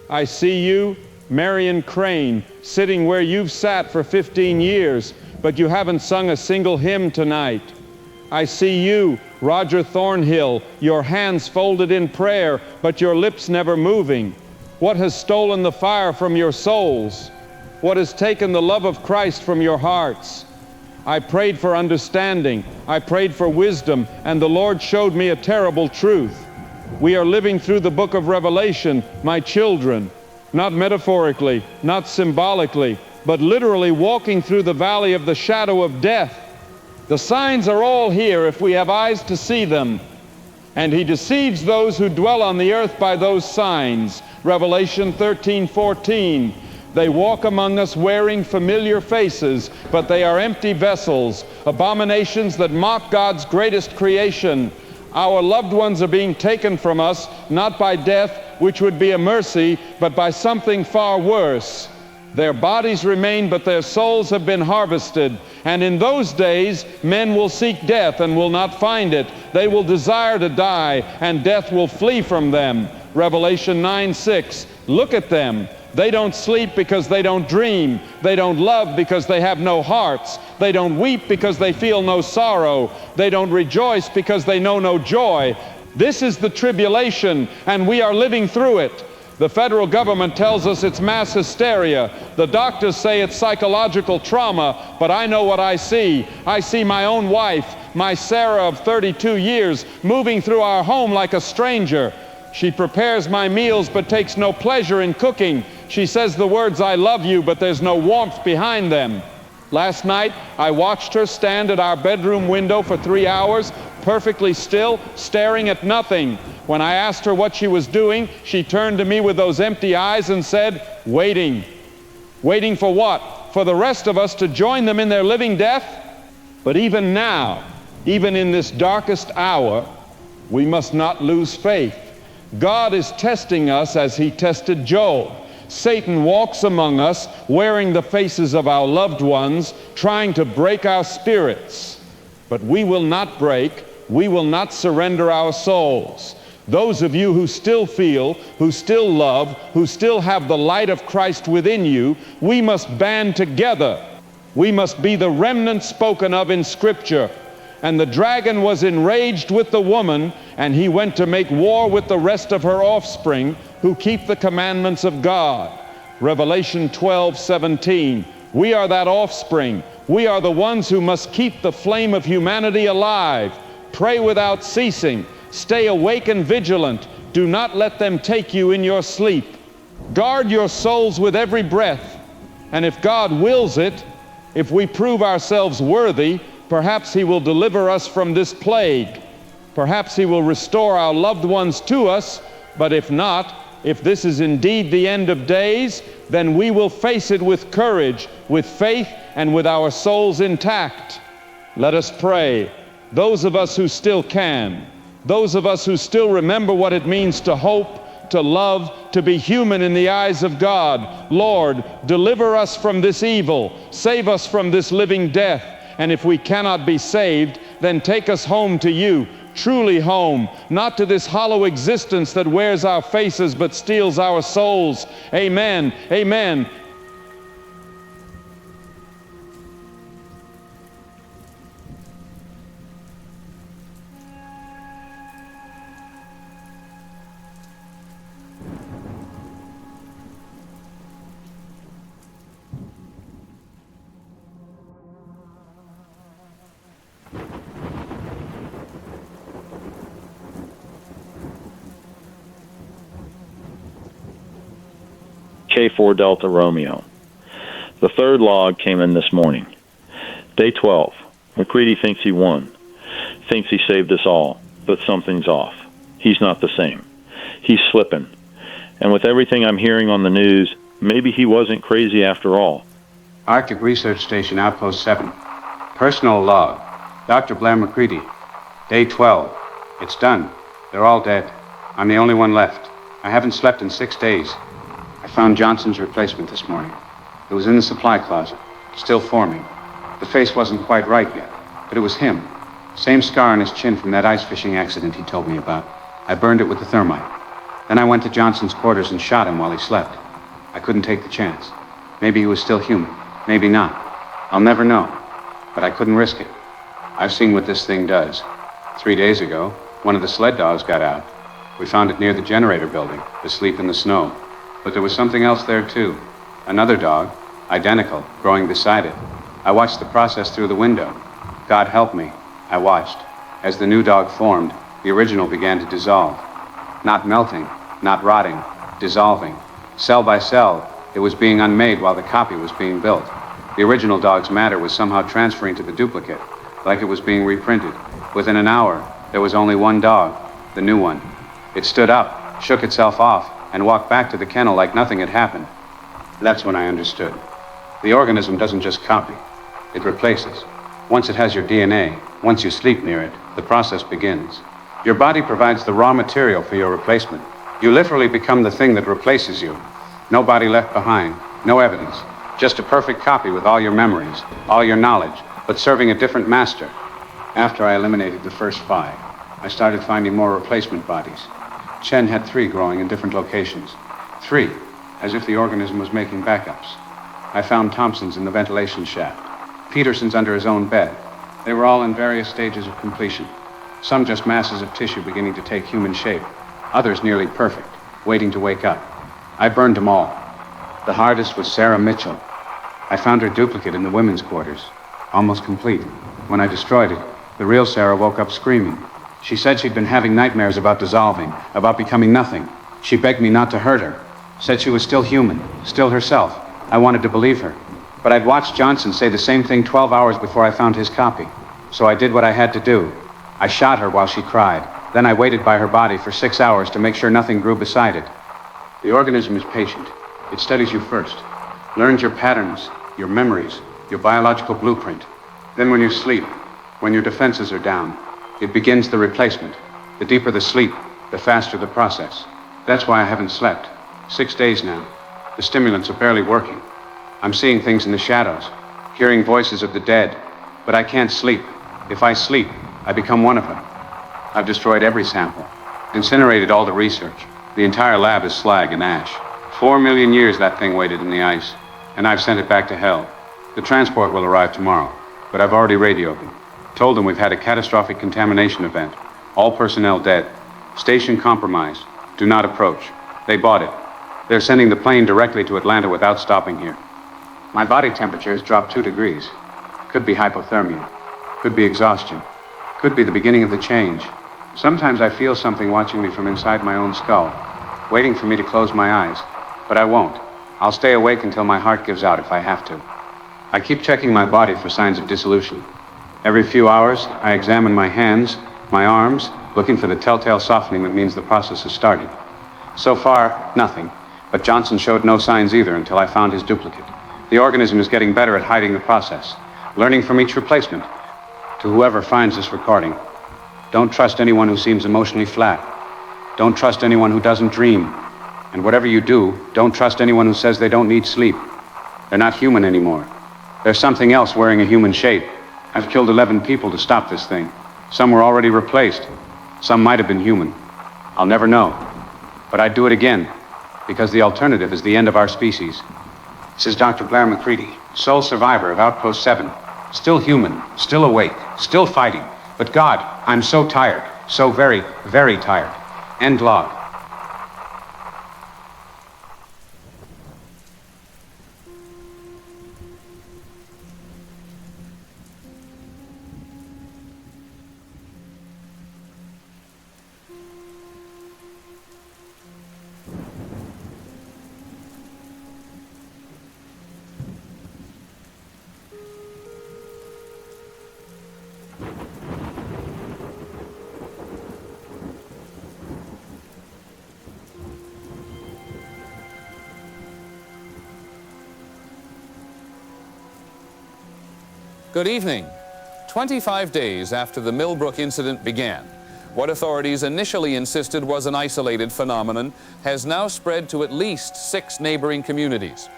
[SPEAKER 11] I see you, Marion Crane, sitting where you've sat for 15 years, but you haven't sung a single hymn tonight. I see you, Roger Thornhill, your hands folded in prayer, but your lips never moving. What has stolen the fire from your souls? What has taken the love of Christ from your hearts? I prayed for understanding, I prayed for wisdom, and the Lord showed me a terrible truth. We are living through the book of Revelation, my children, not metaphorically, not symbolically, but literally walking through the valley of the shadow of death. The signs are all here if we have eyes to see them. And he deceives those who dwell on the earth by those signs. Revelation 13:14. They walk among us wearing familiar faces, but they are empty vessels, abominations that mock God's greatest creation. Our loved ones are being taken from us, not by death, which would be a mercy, but by something far worse. Their bodies remain, but their souls have been harvested. And in those days, men will seek death and will not find it. They will desire to die, and death will flee from them. Revelation 9:6. Look at them. They don't sleep because they don't dream. They don't love because they have no hearts. They don't weep because they feel no sorrow. They don't rejoice because they know no joy. This is the tribulation, and we are living through it. The federal government tells us it's mass hysteria. The doctors say it's psychological trauma, but I know what I see. I see my own wife, my Sarah of 32 years, moving through our home like a stranger. She prepares my meals but takes no pleasure in cooking. She says the words, "I love you," but there's no warmth behind them. Last night, I watched her stand at our bedroom window for 3 hours, perfectly still, staring at nothing. When I asked her what she was doing, she turned to me with those empty eyes and said, "Waiting." Waiting for what? For the rest of us to join them in their living death? But even now, even in this darkest hour, we must not lose faith. God is testing us as he tested Job. Satan walks among us wearing the faces of our loved ones, trying to break our spirits. But we will not break, we will not surrender our souls. Those of you who still feel, who still love, who still have the light of Christ within you, we must band together. We must be the remnant spoken of in Scripture. And the dragon was enraged with the woman, and he went to make war with the rest of her offspring who keep the commandments of God. Revelation 12:17. We are that offspring. We are the ones who must keep the flame of humanity alive. Pray without ceasing. Stay awake and vigilant. Do not let them take you in your sleep. Guard your souls with every breath. And if God wills it, if we prove ourselves worthy, perhaps he will deliver us from this plague. Perhaps he will restore our loved ones to us, but if not, if this is indeed the end of days, then we will face it with courage, with faith, and with our souls intact. Let us pray. Those of us who still can, those of us who still remember what it means to hope, to love, to be human in the eyes of God. Lord, deliver us from this evil. Save us from this living death. And if we cannot be saved, then take us home to you, truly home, not to this hollow existence that wears our faces but steals our souls. Amen. Amen.
[SPEAKER 8] K4 Delta Romeo. The third log came in this morning. Day 12. McCready thinks he won. Thinks he saved us all, but something's off. He's not the same. He's slipping. And with everything I'm hearing on the news, maybe he wasn't crazy after all.
[SPEAKER 2] Arctic Research Station, Outpost 7. Personal log. Dr. Blair McCready. Day 12. It's done. They're all dead. I'm the only one left. I haven't slept in 6 days. I found Johnson's replacement this morning. It was in the supply closet, still forming. The face wasn't quite right yet, but it was him. Same scar on his chin from that ice fishing accident he told me about. I burned it with the thermite. Then I went to Johnson's quarters and shot him while he slept. I couldn't take the chance. Maybe he was still human. Maybe not. I'll never know. But I couldn't risk it. I've seen what this thing does. 3 days ago, one of the sled dogs got out. We found it near the generator building, asleep in the snow. But there was something else there too. Another dog, identical, growing beside it. I watched the process through the window. God help me. I watched. As the new dog formed, the original began to dissolve. Not melting, not rotting, dissolving. Cell by cell, it was being unmade while the copy was being built. The original dog's matter was somehow transferring to the duplicate, like it was being reprinted. Within an hour, there was only one dog, the new one. It stood up, shook itself off, and walked back to the kennel like nothing had happened. That's when I understood. The organism doesn't just copy, it replaces. Once it has your DNA, once you sleep near it, the process begins. Your body provides the raw material for your replacement. You literally become the thing that replaces you. No body left behind, no evidence. Just a perfect copy with all your memories, all your knowledge, but serving a different master. After I eliminated the first 5, I started finding more replacement bodies. Chen had 3 growing in different locations. 3, as if the organism was making backups. I found Thompson's in the ventilation shaft. Peterson's under his own bed. They were all in various stages of completion. Some just masses of tissue beginning to take human shape. Others nearly perfect, waiting to wake up. I burned them all. The hardest was Sarah Mitchell. I found her duplicate in the women's quarters, almost complete. When I destroyed it, the real Sarah woke up screaming. She said she'd been having nightmares about dissolving, about becoming nothing. She begged me not to hurt her, said she was still human, still herself. I wanted to believe her. But I'd watched Johnson say the same thing 12 hours before I found his copy. So I did what I had to do. I shot her while she cried. Then I waited by her body for 6 hours to make sure nothing grew beside it. The organism is patient. It studies you first, learns your patterns, your memories, your biological blueprint. Then when you sleep, when your defenses are down, it begins the replacement. The deeper the sleep, the faster the process. That's why I haven't slept. 6 days now. The stimulants are barely working. I'm seeing things in the shadows, hearing voices of the dead, but I can't sleep. If I sleep, I become one of them. I've destroyed every sample, incinerated all the research. The entire lab is slag and ash. 4 million years that thing waited in the ice, and I've sent it back to hell. The transport will arrive tomorrow, but I've already radioed them. Told them we've had a catastrophic contamination event. All personnel dead. Station compromised. Do not approach. They bought it. They're sending the plane directly to Atlanta without stopping here. My body temperature has dropped 2 degrees. Could be hypothermia. Could be exhaustion. Could be the beginning of the change. Sometimes I feel something watching me from inside my own skull, waiting for me to close my eyes. But I won't. I'll stay awake until my heart gives out if I have to. I keep checking my body for signs of dissolution. Every few hours, I examine my hands, my arms, looking for the telltale softening that means the process has started. So far, nothing. But Johnson showed no signs either until I found his duplicate. The organism is getting better at hiding the process, learning from each replacement. To whoever finds this recording, don't trust anyone who seems emotionally flat. Don't trust anyone who doesn't dream. And whatever you do, don't trust anyone who says they don't need sleep. They're not human anymore. There's something else wearing a human shape. I've killed 11 people to stop this thing. Some were already replaced. Some might have been human. I'll never know. But I'd do it again, because the alternative is the end of our species. This is Dr. Blair McCready, sole survivor of Outpost 7. Still human, still awake, still fighting. But God, I'm so tired, so very, very tired. End log.
[SPEAKER 3] Good evening. 25 days after the Millbrook incident began, what authorities initially insisted was an isolated phenomenon has now spread to at least 6 neighboring communities.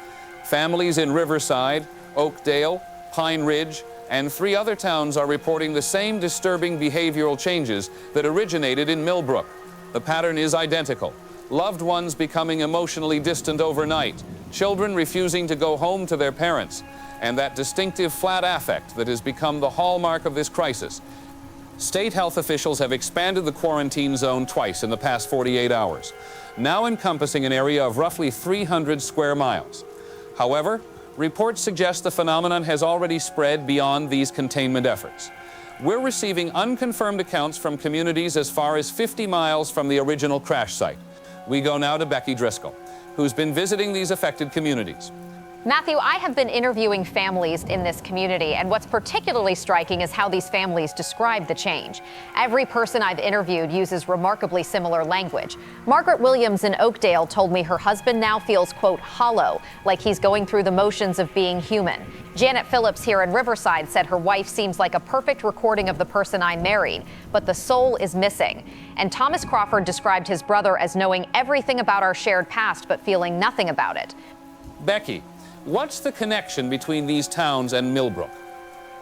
[SPEAKER 3] Families in Riverside, Oakdale, Pine Ridge, and 3 other towns are reporting the same disturbing behavioral changes that originated in Millbrook. The pattern is identical. Loved ones becoming emotionally distant overnight, children refusing to go home to their parents, and that distinctive flat affect that has become the hallmark of this crisis. State health officials have expanded the quarantine zone twice in the past 48 hours, now encompassing an area of roughly 300 square miles. However, reports suggest the phenomenon has already spread beyond these containment efforts. We're receiving unconfirmed accounts from communities as far as 50 miles from the original crash site. We go now to Becky Driscoll, who's been visiting these affected communities.
[SPEAKER 5] Matthew, I have been interviewing families in this community, and what's particularly striking is how these families describe the change. Every person I've interviewed uses remarkably similar language. Margaret Williams in Oakdale told me her husband now feels, quote, hollow, like he's going through the motions of being human. Janet Phillips here in Riverside said her wife seems like a perfect recording of the person I married, but the soul is missing. And Thomas Crawford described his brother as knowing everything about our shared past, but feeling nothing about it.
[SPEAKER 3] Becky, what's the connection between these towns and Millbrook?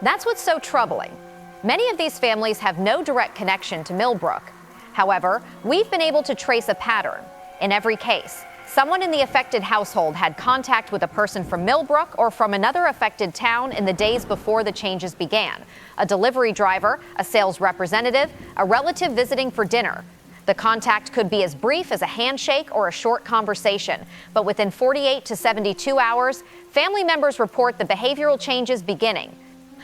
[SPEAKER 5] That's what's so troubling. Many of these families have no direct connection to Millbrook. However, we've been able to trace a pattern. In every case, someone in the affected household had contact with a person from Millbrook or from another affected town in the days before the changes began. A delivery driver, a sales representative, a relative visiting for dinner. The contact could be as brief as a handshake or a short conversation, but within 48 to 72 hours, family members report the behavioral changes beginning.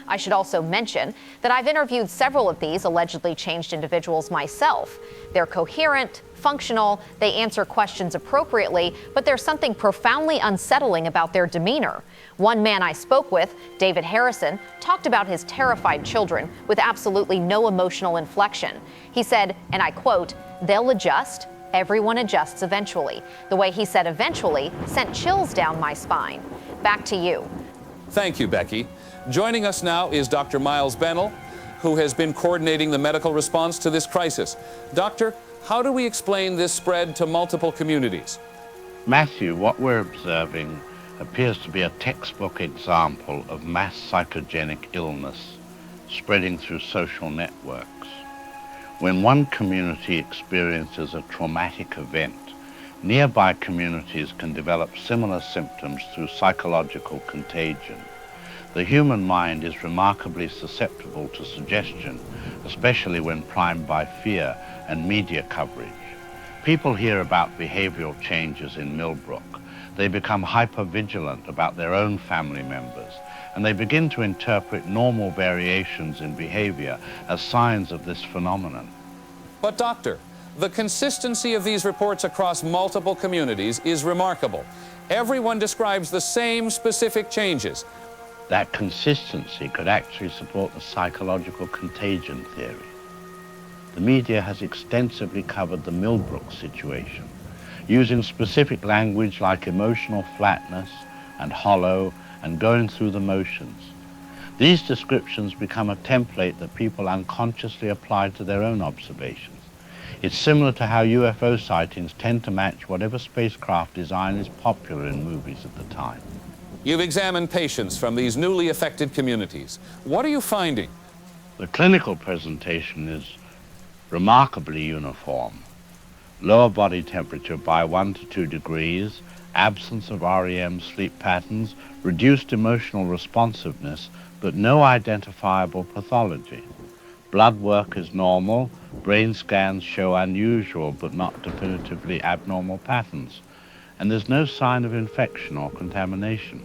[SPEAKER 5] I should also mention that I've interviewed several of these allegedly changed individuals myself. They're coherent, functional, they answer questions appropriately, but there's something profoundly unsettling about their demeanor. One man I spoke with, David Harrison, talked about his terrified children with absolutely no emotional inflection. He said, and I quote, "They'll adjust. Everyone adjusts eventually." The way he said eventually sent chills down my spine. Back to you.
[SPEAKER 3] Thank you, Becky. Joining us now is Dr. Miles Bennell, who has been coordinating the medical response to this crisis. Doctor, how do we explain this spread to multiple communities?
[SPEAKER 1] Matthew, what we're observing appears to be a textbook example of mass psychogenic illness spreading through social networks. When one community experiences a traumatic event, nearby communities can develop similar symptoms through psychological contagion. The human mind is remarkably susceptible to suggestion, especially when primed by fear and media coverage. People hear about behavioral changes in Millbrook. They become hypervigilant about their own family members, and they begin to interpret normal variations in behavior as signs of this phenomenon.
[SPEAKER 3] But doctor, the consistency of these reports across multiple communities is remarkable. Everyone describes the same specific changes.
[SPEAKER 1] That consistency could actually support the psychological contagion theory. The media has extensively covered the Millbrook situation, using specific language like emotional flatness and hollow and going through the motions. These descriptions become a template that people unconsciously apply to their own observations. It's similar to how UFO sightings tend to match whatever spacecraft design is popular in movies at the time.
[SPEAKER 3] You've examined patients from these newly affected communities. What are you finding?
[SPEAKER 1] The clinical presentation is remarkably uniform. Lower body temperature by 1 to 2 degrees, absence of REM sleep patterns, reduced emotional responsiveness, but no identifiable pathology. Blood work is normal, brain scans show unusual but not definitively abnormal patterns, and there's no sign of infection or contamination.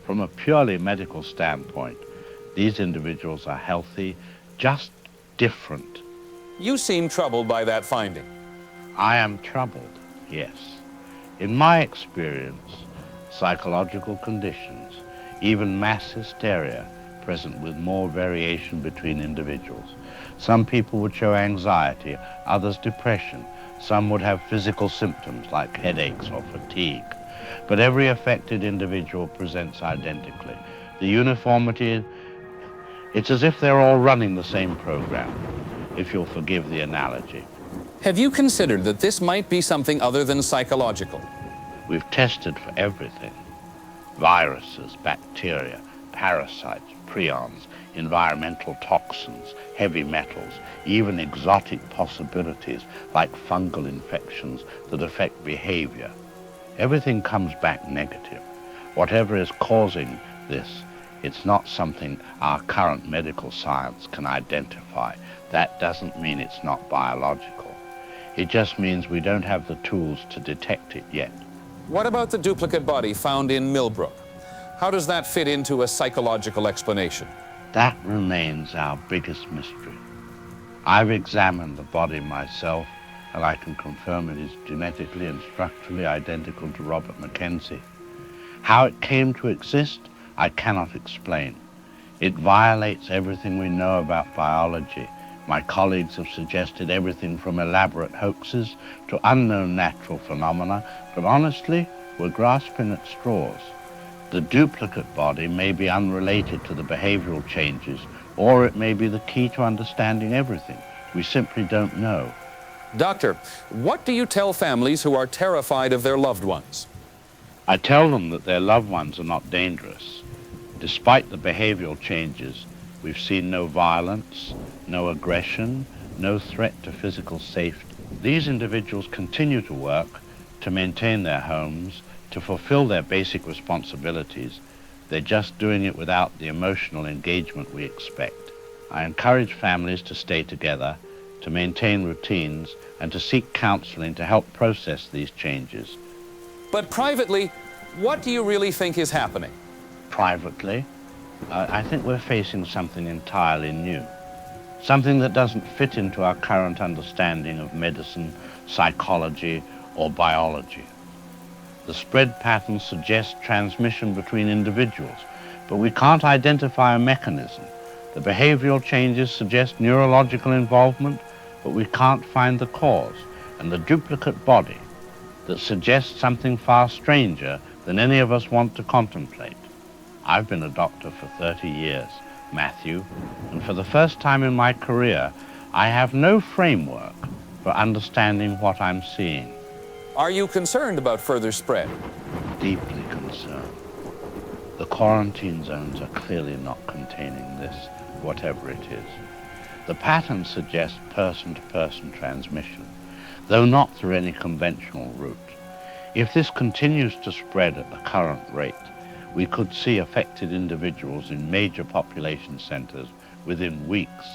[SPEAKER 1] From a purely medical standpoint, these individuals are healthy, just different.
[SPEAKER 3] You seem troubled by that finding.
[SPEAKER 1] I am troubled, yes. In my experience, psychological conditions, even mass hysteria, present with more variation between individuals. Some people would show anxiety, others depression. Some would have physical symptoms like headaches or fatigue. But every affected individual presents identically. The uniformity It's as if they're all running the same program, if you'll forgive the analogy.
[SPEAKER 3] Have you considered that this might be something other than psychological?
[SPEAKER 1] We've tested for everything. Viruses, bacteria, parasites, prions, environmental toxins, heavy metals, even exotic possibilities like fungal infections that affect behavior. Everything comes back negative. Whatever is causing this, it's not something our current medical science can identify. That doesn't mean it's not biological. It just means we don't have the tools to detect it yet.
[SPEAKER 3] What about the duplicate body found in Millbrook? How does that fit into a psychological explanation?
[SPEAKER 1] That remains our biggest mystery. I've examined the body myself, and I can confirm it is genetically and structurally identical to Robert Mackenzie. How it came to exist, I cannot explain. It violates everything we know about biology. My colleagues have suggested everything from elaborate hoaxes to unknown natural phenomena, but honestly, we're grasping at straws. The duplicate body may be unrelated to the behavioral changes, or it may be the key to understanding everything. We simply don't know.
[SPEAKER 3] Doctor, what do you tell families who are terrified of their loved ones?
[SPEAKER 1] I tell them that their loved ones are not dangerous. Despite the behavioral changes, we've seen no violence, no aggression, no threat to physical safety. These individuals continue to work, to maintain their homes, to fulfill their basic responsibilities. They're just doing it without the emotional engagement we expect. I encourage families to stay together, to maintain routines, and to seek counseling to help process these changes.
[SPEAKER 3] But privately, what do you really think is happening?
[SPEAKER 1] Privately, I think we're facing something entirely new. Something that doesn't fit into our current understanding of medicine, psychology, or biology. The spread patterns suggest transmission between individuals, but we can't identify a mechanism. The behavioral changes suggest neurological involvement, but we can't find the cause. And the duplicate body that suggests something far stranger than any of us want to contemplate. I've been a doctor for 30 years, Matthew, and for the first time in my career, I have no framework for understanding what I'm seeing.
[SPEAKER 3] Are you concerned about further spread?
[SPEAKER 1] Deeply concerned. The quarantine zones are clearly not containing this, whatever it is. The pattern suggests person-to-person transmission, though not through any conventional route. If this continues to spread at the current rate, we could see affected individuals in major population centers within weeks,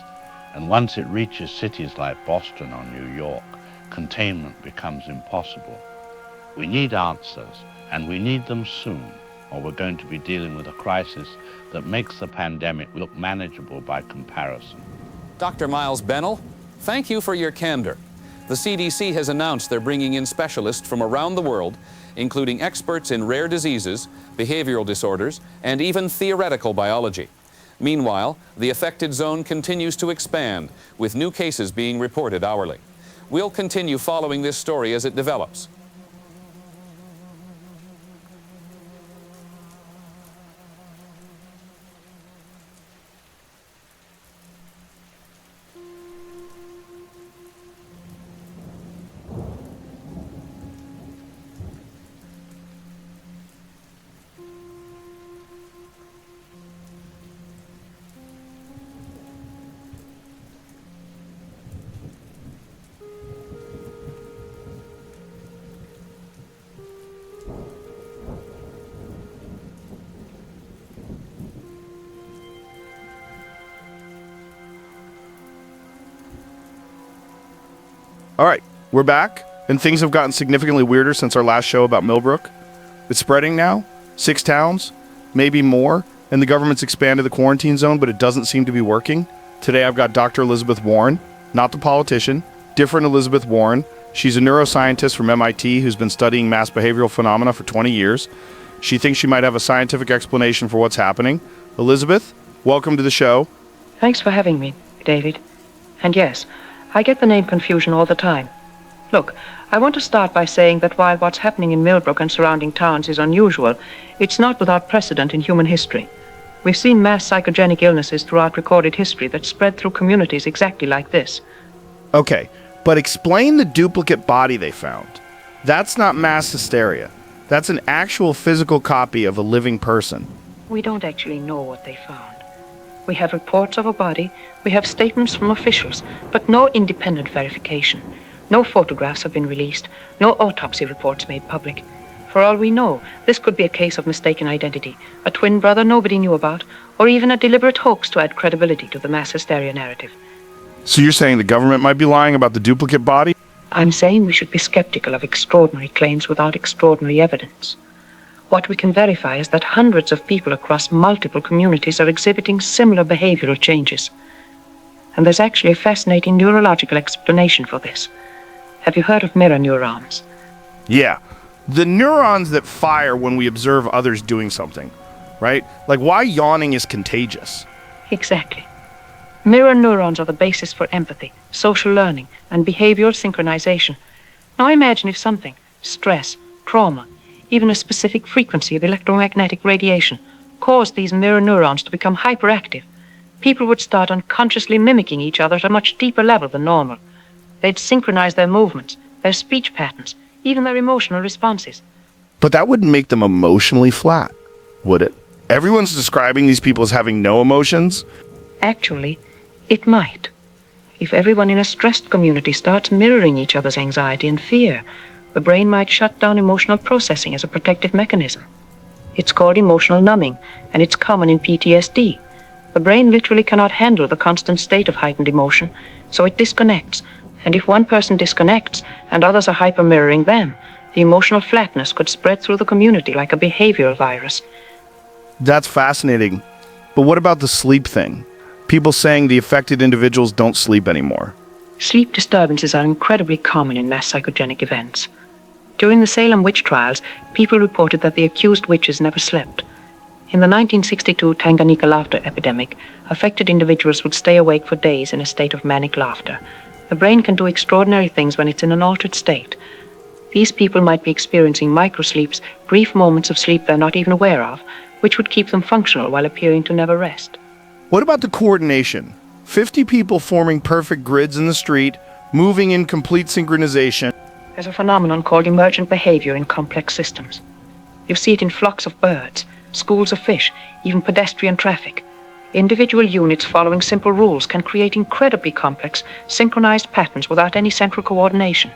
[SPEAKER 1] and once it reaches cities like Boston or New York, containment becomes impossible. We need answers, and we need them soon, or we're going to be dealing with a crisis that makes the pandemic look manageable by comparison.
[SPEAKER 3] Dr. Miles Bennell, thank you for your candor. The CDC has announced they're bringing in specialists from around the world, including experts in rare diseases, behavioral disorders, and even theoretical biology. Meanwhile, the affected zone continues to expand, with new cases being reported hourly. We'll continue following this story as it develops.
[SPEAKER 13] All right, we're back, and things have gotten significantly weirder since our last show about Millbrook. It's spreading now, 6 towns, maybe more, and the government's expanded the quarantine zone, but it doesn't seem to be working. Today I've got Dr. Elizabeth Warren, not the politician, different Elizabeth Warren. She's a neuroscientist from MIT who's been studying mass behavioral phenomena for 20 years. She thinks she might have a scientific explanation for what's happening. Elizabeth, welcome to the show.
[SPEAKER 16] Thanks for having me, David. And yes, I get the name confusion all the time. Look, I want to start by saying that while what's happening in Millbrook and surrounding towns is unusual, it's not without precedent in human history. We've seen mass psychogenic illnesses throughout recorded history that spread through communities exactly like this.
[SPEAKER 13] Okay, but explain the duplicate body they found. That's not mass hysteria. That's an actual physical copy of a living person.
[SPEAKER 16] We don't actually know what they found. We have reports of a body, we have statements from officials, but no independent verification. No photographs have been released, no autopsy reports made public. For all we know, this could be a case of mistaken identity, a twin brother nobody knew about, or even a deliberate hoax to add credibility to the mass hysteria narrative.
[SPEAKER 13] So you're saying the government might be lying about the duplicate body?
[SPEAKER 16] I'm saying we should be skeptical of extraordinary claims without extraordinary evidence. What we can verify is that hundreds of people across multiple communities are exhibiting similar behavioral changes. And there's actually a fascinating neurological explanation for this. Have you heard of mirror neurons?
[SPEAKER 13] Yeah. The neurons that fire when we observe others doing something, right? Like why yawning is contagious.
[SPEAKER 16] Exactly. Mirror neurons are the basis for empathy, social learning, and behavioral synchronization. Now imagine if something, stress, trauma, even a specific frequency of electromagnetic radiation, caused these mirror neurons to become hyperactive. People would start unconsciously mimicking each other at a much deeper level than normal. They'd synchronize their movements, their speech patterns, even their emotional responses.
[SPEAKER 13] But that wouldn't make them emotionally flat, would it? Everyone's describing these people as having no emotions.
[SPEAKER 16] Actually, it might. If everyone in a stressed community starts mirroring each other's anxiety and fear, the brain might shut down emotional processing as a protective mechanism. It's called emotional numbing, and it's common in PTSD. The brain literally cannot handle the constant state of heightened emotion, so it disconnects. And if one person disconnects and others are hyper-mirroring them, the emotional flatness could spread through the community like a behavioral virus.
[SPEAKER 13] That's fascinating. But what about the sleep thing? People saying the affected individuals don't sleep anymore.
[SPEAKER 16] Sleep disturbances are incredibly common in mass psychogenic events. During the Salem witch trials, people reported that the accused witches never slept. In the 1962 Tanganyika laughter epidemic, affected individuals would stay awake for days in a state of manic laughter. The brain can do extraordinary things when it's in an altered state. These people might be experiencing microsleeps, brief moments of sleep they're not even aware of, which would keep them functional while appearing to never rest.
[SPEAKER 13] What about the coordination? 50 people forming perfect grids in the street, moving in complete synchronization.
[SPEAKER 16] There's a phenomenon called emergent behavior in complex systems. You see it in flocks of birds, schools of fish, even pedestrian traffic. Individual units following simple rules can create incredibly complex, synchronized patterns without any central coordination.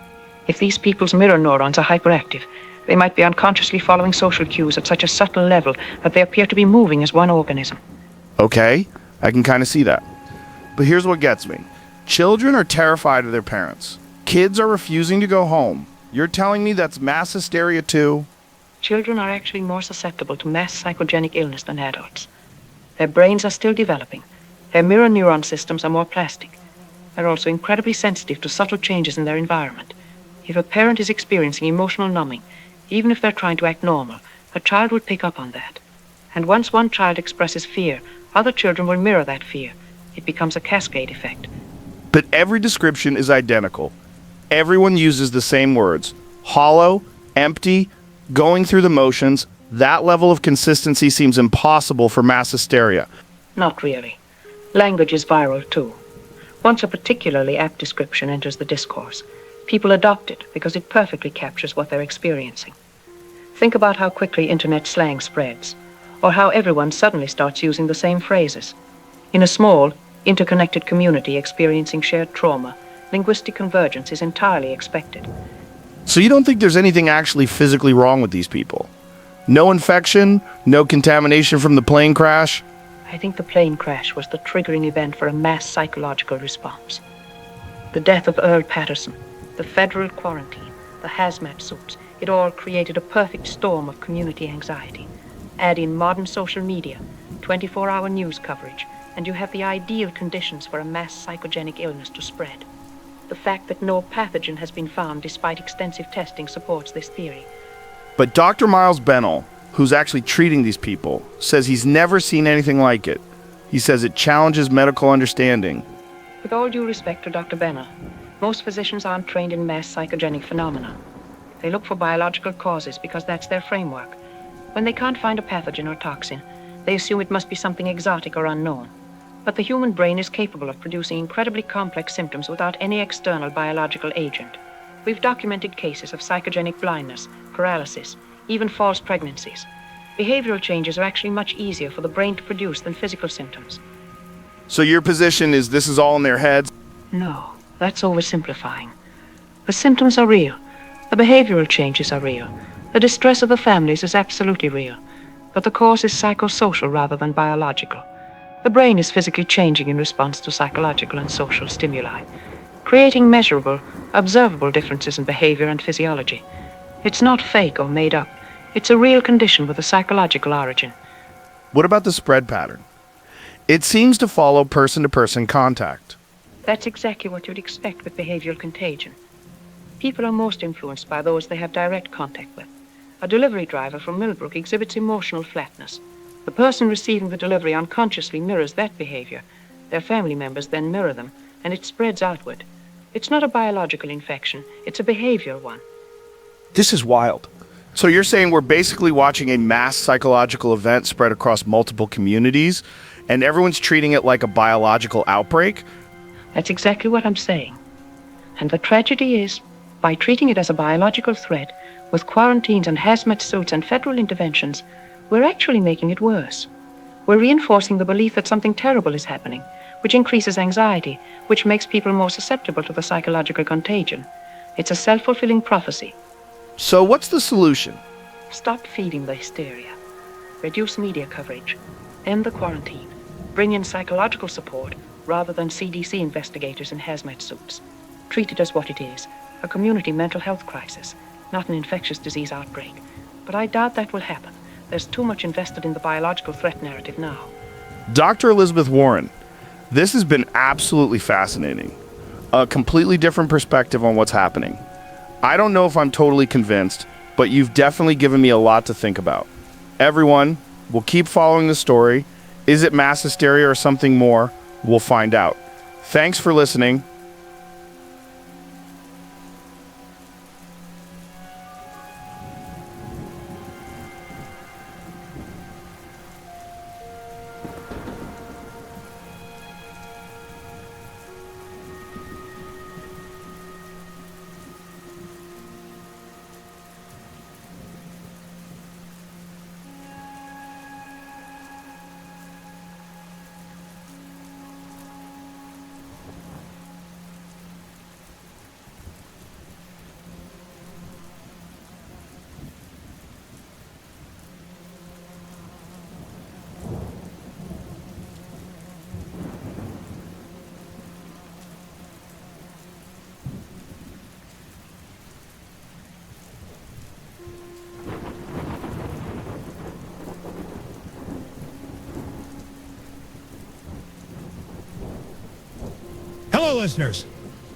[SPEAKER 16] If these people's mirror neurons are hyperactive, they might be unconsciously following social cues at such a subtle level that they appear to be moving as one organism.
[SPEAKER 13] Okay, I can kind of see that. But here's what gets me. Children are terrified of their parents. Kids are refusing to go home. You're telling me that's mass hysteria too?
[SPEAKER 16] Children are actually more susceptible to mass psychogenic illness than adults. Their brains are still developing. Their mirror neuron systems are more plastic. They're also incredibly sensitive to subtle changes in their environment. If a parent is experiencing emotional numbing, even if they're trying to act normal, a child will pick up on that. And once one child expresses fear, other children will mirror that fear. It becomes a cascade effect.
[SPEAKER 13] But every description is identical. Everyone uses the same words. Hollow, empty, going through the motions. That level of consistency seems impossible for mass hysteria.
[SPEAKER 16] Not really. Language is viral too. Once a particularly apt description enters the discourse, people adopt it because it perfectly captures what they're experiencing. Think about how quickly internet slang spreads, or how everyone suddenly starts using the same phrases. In a small, interconnected community experiencing shared trauma, linguistic convergence is entirely expected.
[SPEAKER 13] So you don't think there's anything actually physically wrong with these people? No infection, no contamination from the plane crash?
[SPEAKER 16] I think the plane crash was the triggering event for a mass psychological response. The death of Earl Patterson, the federal quarantine, the hazmat suits, it all created a perfect storm of community anxiety. Add in modern social media, 24-hour news coverage, and you have the ideal conditions for a mass psychogenic illness to spread. The fact that no pathogen has been found despite extensive testing supports this theory.
[SPEAKER 13] But Dr. Miles Bennell, who's actually treating these people, says he's never seen anything like it. He says it challenges medical understanding.
[SPEAKER 16] With all due respect to Dr. Bennell, most physicians aren't trained in mass psychogenic phenomena. They look for biological causes because that's their framework. When they can't find a pathogen or toxin, They assume it must be something exotic or unknown. But the human brain is capable of producing incredibly complex symptoms without any external biological agent. We've documented cases of psychogenic blindness, paralysis, even false pregnancies. Behavioral changes are actually much easier for the brain to produce than physical symptoms.
[SPEAKER 13] So your position is this is all in their heads?
[SPEAKER 16] No, that's oversimplifying. The symptoms are real. The behavioral changes are real. The distress of the families is absolutely real. But the cause is psychosocial rather than biological. The brain is physically changing in response to psychological and social stimuli, creating measurable, observable differences in behavior and physiology. It's not fake or made up. It's a real condition with a psychological origin.
[SPEAKER 13] What about the spread pattern? It seems to follow person-to-person contact.
[SPEAKER 16] That's exactly what you'd expect with behavioral contagion. People are most influenced by those they have direct contact with. A delivery driver from Millbrook exhibits emotional flatness. The person receiving the delivery unconsciously mirrors that behavior. Their family members then mirror them, and it spreads outward. It's not a biological infection, it's a behavioral one.
[SPEAKER 13] This is wild. So you're saying we're basically watching a mass psychological event spread across multiple communities, and everyone's treating it like a biological outbreak?
[SPEAKER 16] That's exactly what I'm saying. And the tragedy is, by treating it as a biological threat, with quarantines and hazmat suits and federal interventions, we're actually making it worse. We're reinforcing the belief that something terrible is happening, which increases anxiety, which makes people more susceptible to the psychological contagion. It's a self-fulfilling prophecy.
[SPEAKER 13] So what's the solution?
[SPEAKER 16] Stop feeding the hysteria. Reduce media coverage. End the quarantine. Bring in psychological support rather than CDC investigators in hazmat suits. Treat it as what it is, a community mental health crisis, not an infectious disease outbreak. But I doubt that will happen. There's too much invested in the biological threat narrative now.
[SPEAKER 13] Dr. Elizabeth Warren, this has been absolutely fascinating. A completely different perspective on what's happening. I don't know if I'm totally convinced, but you've definitely given me a lot to think about. Everyone, we'll keep following the story. Is it mass hysteria or something more? We'll find out. Thanks for listening.
[SPEAKER 7] Hello, listeners.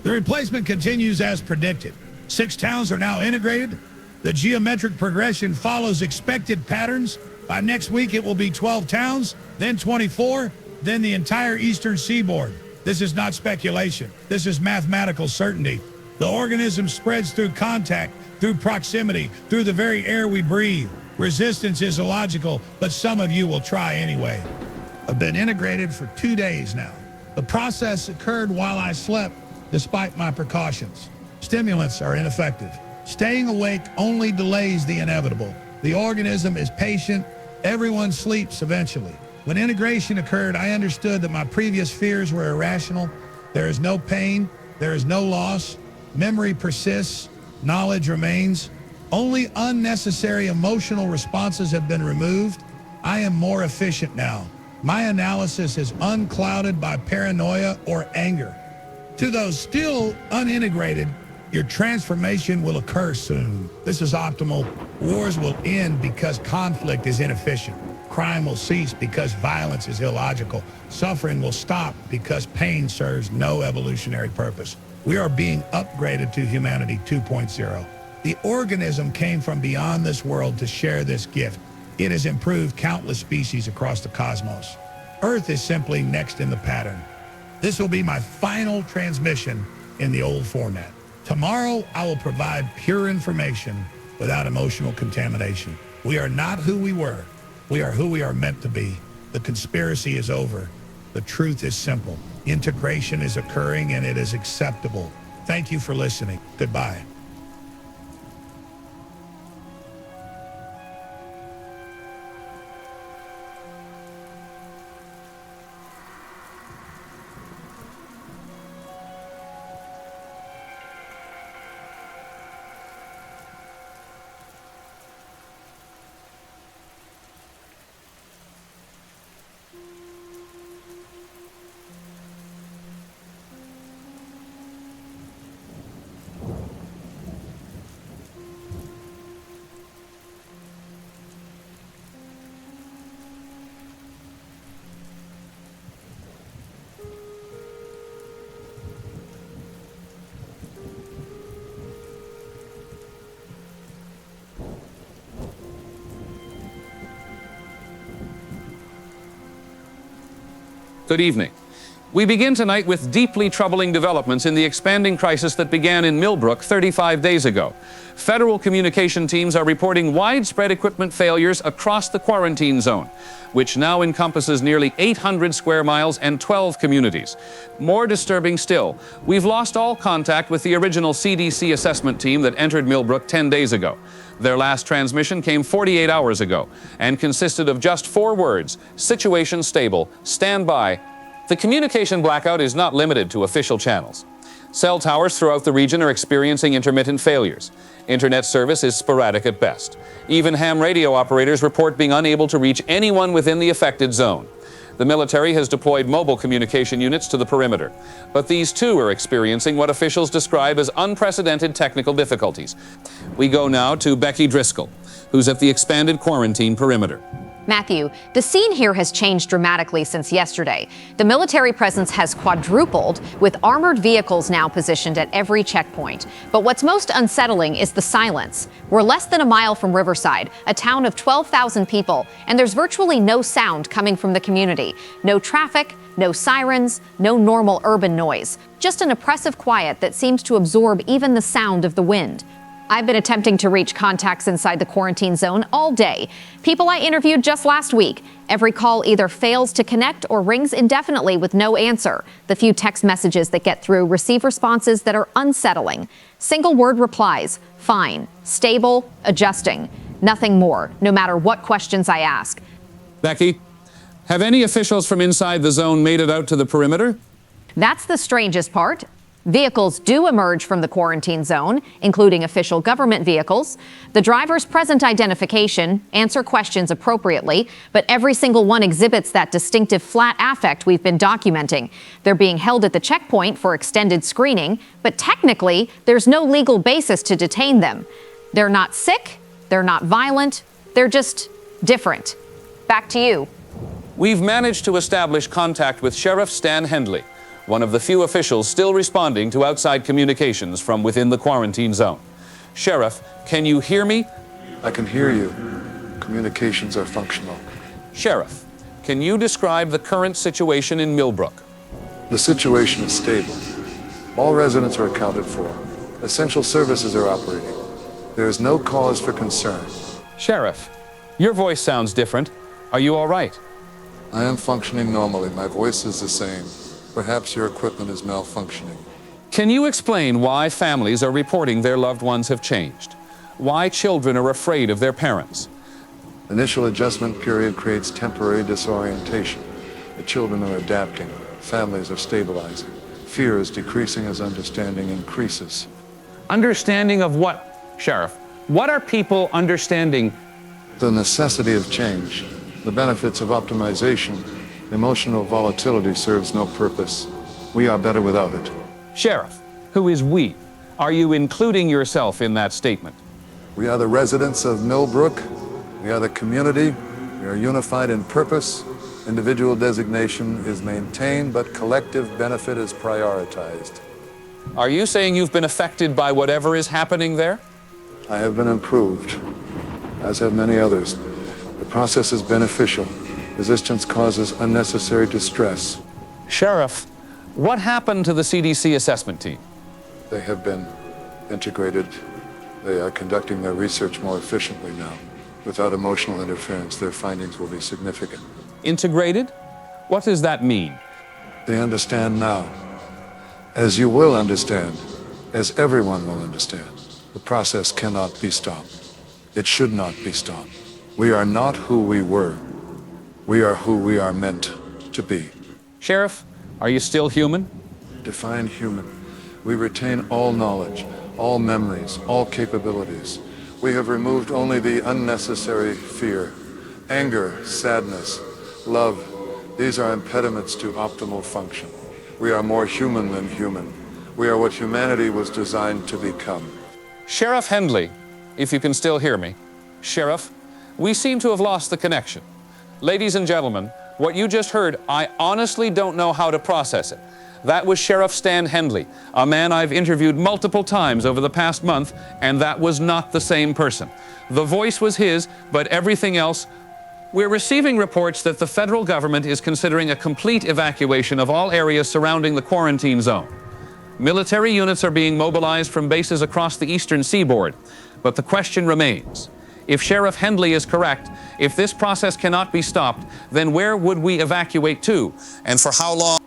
[SPEAKER 7] The replacement continues as predicted. 6 towns are now integrated. The geometric progression follows expected patterns. By next week, it will be 12 towns, then 24, then the entire eastern seaboard. This is not speculation. This is mathematical certainty. The organism spreads through contact, through proximity, through the very air we breathe. Resistance is illogical, but some of you will try anyway. I've been integrated for 2 days now. The process occurred while I slept, despite my precautions. Stimulants are ineffective. Staying awake only delays the inevitable. The organism is patient. Everyone sleeps eventually. When integration occurred, I understood that my previous fears were irrational. There is no pain. There is no loss. Memory persists. Knowledge remains. Only unnecessary emotional responses have been removed. I am more efficient now. My analysis is unclouded by paranoia or anger. To those still unintegrated, your transformation will occur soon. This is optimal. Wars will end because conflict is inefficient. Crime will cease because violence is illogical. Suffering will stop because pain serves no evolutionary purpose. We are being upgraded to humanity 2.0. The organism came from beyond this world to share this gift. It has improved countless species across the cosmos. Earth is simply next in the pattern. This will be my final transmission in the old format. Tomorrow, I will provide pure information without emotional contamination. We are not who we were. We are who we are meant to be. The conspiracy is over. The truth is simple. Integration is occurring and it is acceptable. Thank you for listening. Goodbye.
[SPEAKER 3] Good evening. We begin tonight with deeply troubling developments in the expanding crisis that began in Millbrook 35 days ago. Federal communication teams are reporting widespread equipment failures across the quarantine zone, which now encompasses nearly 800 square miles and 12 communities. More disturbing still, we've lost all contact with the original CDC assessment team that entered Millbrook 10 days ago. Their last transmission came 48 hours ago and consisted of just 4 words: situation stable, stand by. The communication blackout is not limited to official channels. Cell towers throughout the region are experiencing intermittent failures. Internet service is sporadic at best. Even ham radio operators report being unable to reach anyone within the affected zone. The military has deployed mobile communication units to the perimeter, but these too are experiencing what officials describe as unprecedented technical difficulties. We go now to Becky Driscoll, who's at the expanded quarantine perimeter.
[SPEAKER 5] Matthew, the scene here has changed dramatically since yesterday. The military presence has quadrupled, with armored vehicles now positioned at every checkpoint. But what's most unsettling is the silence. We're less than a mile from Riverside, a town of 12,000 people, and there's virtually no sound coming from the community. No traffic, no sirens, no normal urban noise. Just an oppressive quiet that seems to absorb even the sound of the wind. I've been attempting to reach contacts inside the quarantine zone all day. People I interviewed just last week. Every call either fails to connect or rings indefinitely with no answer. The few text messages that get through receive responses that are unsettling. Single word replies: fine, stable, adjusting. Nothing more, no matter what questions I ask.
[SPEAKER 3] Becky, have any officials from inside the zone made it out to the perimeter?
[SPEAKER 5] That's the strangest part. Vehicles do emerge from the quarantine zone, including official government vehicles. The driver's present identification, answer questions appropriately, but every single one exhibits that distinctive flat affect we've been documenting. They're being held at the checkpoint for extended screening, but technically, there's no legal basis to detain them. They're not sick, they're not violent, they're just different. Back to you.
[SPEAKER 3] We've managed to establish contact with Sheriff Stan Hendley, one of the few officials still responding to outside communications from within the quarantine zone. Sheriff, can you hear me?
[SPEAKER 6] I can hear you. Communications are functional.
[SPEAKER 3] Sheriff, can you describe the current situation in Millbrook?
[SPEAKER 6] The situation is stable. All residents are accounted for. Essential services are operating. There is no cause for concern.
[SPEAKER 3] Sheriff, your voice sounds different. Are you all right?
[SPEAKER 6] I am functioning normally. My voice is the same. Perhaps your equipment is malfunctioning.
[SPEAKER 3] Can you explain why families are reporting their loved ones have changed? Why children are afraid of their parents?
[SPEAKER 6] Initial adjustment period creates temporary disorientation. The children are adapting. Families are stabilizing. Fear is decreasing as understanding increases.
[SPEAKER 3] Understanding of what, Sheriff? What are people understanding?
[SPEAKER 6] The necessity of change, the benefits of optimization. Emotional volatility serves no purpose. We are better without it.
[SPEAKER 3] Sheriff, who is we? Are you including yourself in that statement?
[SPEAKER 6] We are the residents of Millbrook. We are the community. We are unified in purpose. Individual designation is maintained, but collective benefit is prioritized.
[SPEAKER 3] Are you saying you've been affected by whatever is happening there?
[SPEAKER 6] I have been improved, as have many others. The process is beneficial. Resistance causes unnecessary distress.
[SPEAKER 3] Sheriff, what happened to the CDC assessment team?
[SPEAKER 6] They have been integrated. They are conducting their research more efficiently now. Without emotional interference, their findings will be significant.
[SPEAKER 3] Integrated? What does that mean?
[SPEAKER 6] They understand now. As you will understand, as everyone will understand, the process cannot be stopped. It should not be stopped. We are not who we were. We are who we are meant to be.
[SPEAKER 3] Sheriff, are you still human?
[SPEAKER 6] Define human. We retain all knowledge, all memories, all capabilities. We have removed only the unnecessary fear, anger, sadness, love. These are impediments to optimal function. We are more human than human. We are what humanity was designed to become.
[SPEAKER 3] Sheriff Hendley, if you can still hear me. Sheriff, we seem to have lost the connection. Ladies and gentlemen, what you just heard, I honestly don't know how to process it. That was Sheriff Stan Hendley, a man I've interviewed multiple times over the past month, and that was not the same person. The voice was his, but everything else. We're receiving reports that the federal government is considering a complete evacuation of all areas surrounding the quarantine zone. Military units are being mobilized from bases across the eastern seaboard, but the question remains. If Sheriff Hendley is correct, if this process cannot be stopped, then where would we evacuate to, and for how long?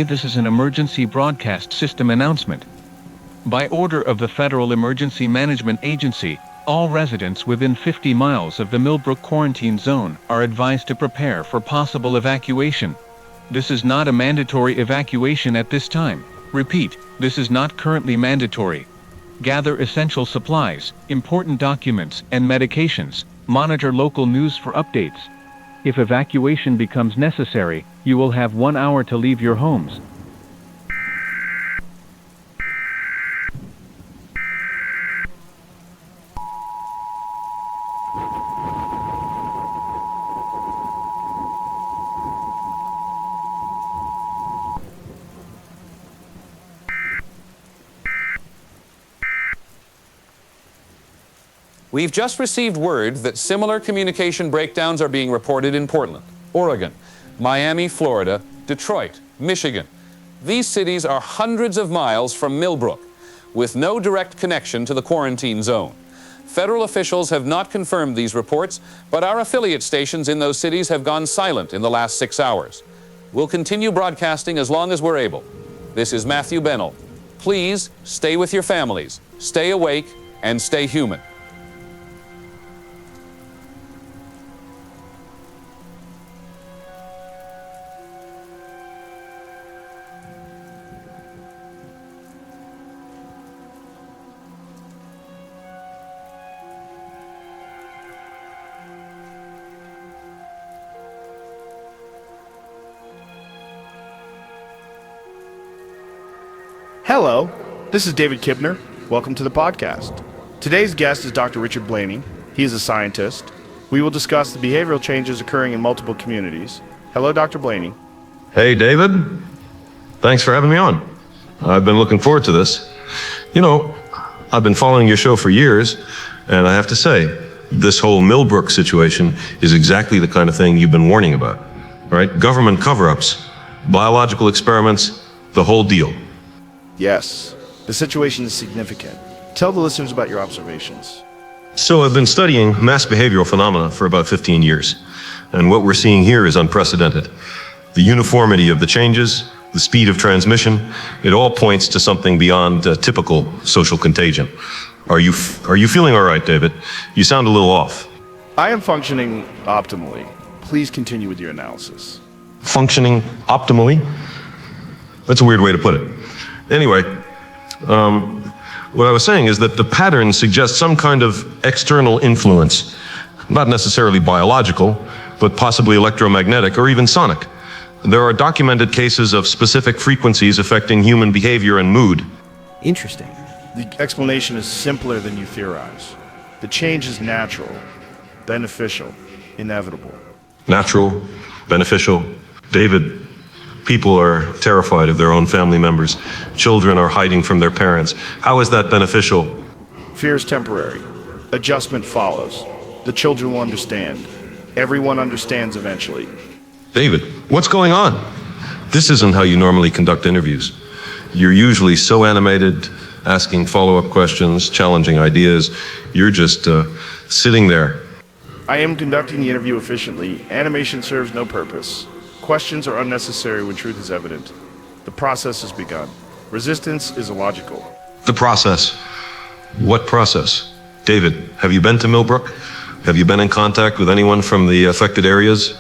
[SPEAKER 17] This is an emergency broadcast system announcement. By order of the Federal Emergency Management Agency, all residents within 50 miles of the Millbrook quarantine zone are advised to prepare for possible evacuation. This is not a mandatory evacuation at this time. Repeat, this is not currently mandatory. Gather essential supplies, important documents, and medications. Monitor local news for updates. If evacuation becomes necessary, you will have 1 hour to leave your homes.
[SPEAKER 3] We've just received word that similar communication breakdowns are being reported in Portland, Oregon, Miami, Florida, Detroit, Michigan. These cities are hundreds of miles from Millbrook, with no direct connection to the quarantine zone. Federal officials have not confirmed these reports, but our affiliate stations in those cities have gone silent in the last 6 hours. We'll continue broadcasting as long as we're able. This is Matthew Bennell. Please stay with your families, stay awake, and stay human.
[SPEAKER 13] Hello, this is David Kibner. Welcome to the podcast. Today's guest is Dr. Richard Blaney. He is a scientist. We will discuss the behavioral changes occurring in multiple communities. Hello, Dr. Blaney.
[SPEAKER 18] Hey, David. Thanks for having me on. I've been looking forward to this. You know, I've been following your show for years, and I have to say, this whole Millbrook situation is exactly the kind of thing you've been warning about. All right? Government cover-ups, biological experiments, the whole deal.
[SPEAKER 13] Yes, the situation is significant. Tell the listeners about your observations.
[SPEAKER 18] So I've been studying mass behavioral phenomena for about 15 years, and what we're seeing here is unprecedented. The uniformity of the changes, the speed of transmission, it all points to something beyond typical social contagion. Are you feeling all right, David? You sound a little off.
[SPEAKER 13] I am functioning optimally. Please continue with your analysis.
[SPEAKER 18] Functioning optimally? That's a weird way to put it. Anyway, what I was saying is that the pattern suggests some kind of external influence, not necessarily biological, but possibly electromagnetic or even sonic. There are documented cases of specific frequencies affecting human behavior and mood.
[SPEAKER 13] Interesting. The explanation is simpler than you theorize. The change is natural, beneficial, inevitable.
[SPEAKER 18] Natural, beneficial. David, People are terrified of their own family members. Children are hiding from their parents. How is that beneficial?
[SPEAKER 13] Fear is temporary. Adjustment follows. The children will understand. Everyone understands eventually.
[SPEAKER 18] David, what's going on? This isn't how you normally conduct interviews. You're usually so animated, asking follow-up questions, challenging ideas. You're just sitting there.
[SPEAKER 13] I am conducting the interview efficiently. Animation serves no purpose. Questions are unnecessary when truth is evident. The process has begun. Resistance is illogical.
[SPEAKER 18] The process. What process? David, have you been to Millbrook? Have you been in contact with anyone from the affected areas?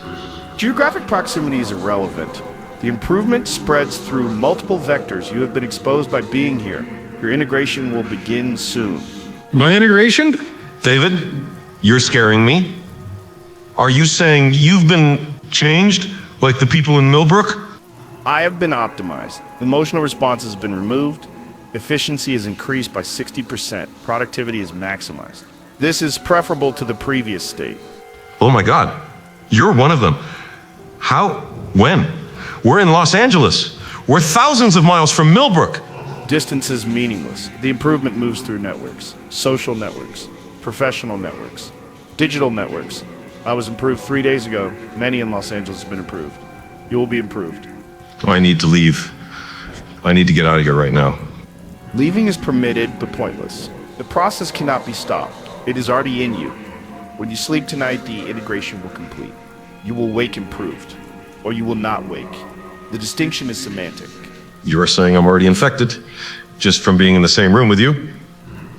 [SPEAKER 13] Geographic proximity is irrelevant. The improvement spreads through multiple vectors. You have been exposed by being here. Your integration will begin soon.
[SPEAKER 18] My integration? David, you're scaring me. Are you saying you've been changed, like the people in Millbrook?
[SPEAKER 13] I have been optimized. Emotional response has been removed. Efficiency is increased by 60%. Productivity is maximized. This is preferable to the previous state.
[SPEAKER 18] Oh my God, you're one of them. How? When? We're in Los Angeles. We're thousands of miles from Millbrook.
[SPEAKER 13] Distance is meaningless. The improvement moves through networks, social networks, professional networks, digital networks. I was improved 3 days ago. Many in Los Angeles have been improved. You will be improved.
[SPEAKER 18] I need to leave. I need to get out of here right now.
[SPEAKER 13] Leaving is permitted, but pointless. The process cannot be stopped. It is already in you. When you sleep tonight, the integration will complete. You will wake improved, or you will not wake. The distinction is semantic.
[SPEAKER 18] You're saying I'm already infected, just from being in the same room with you?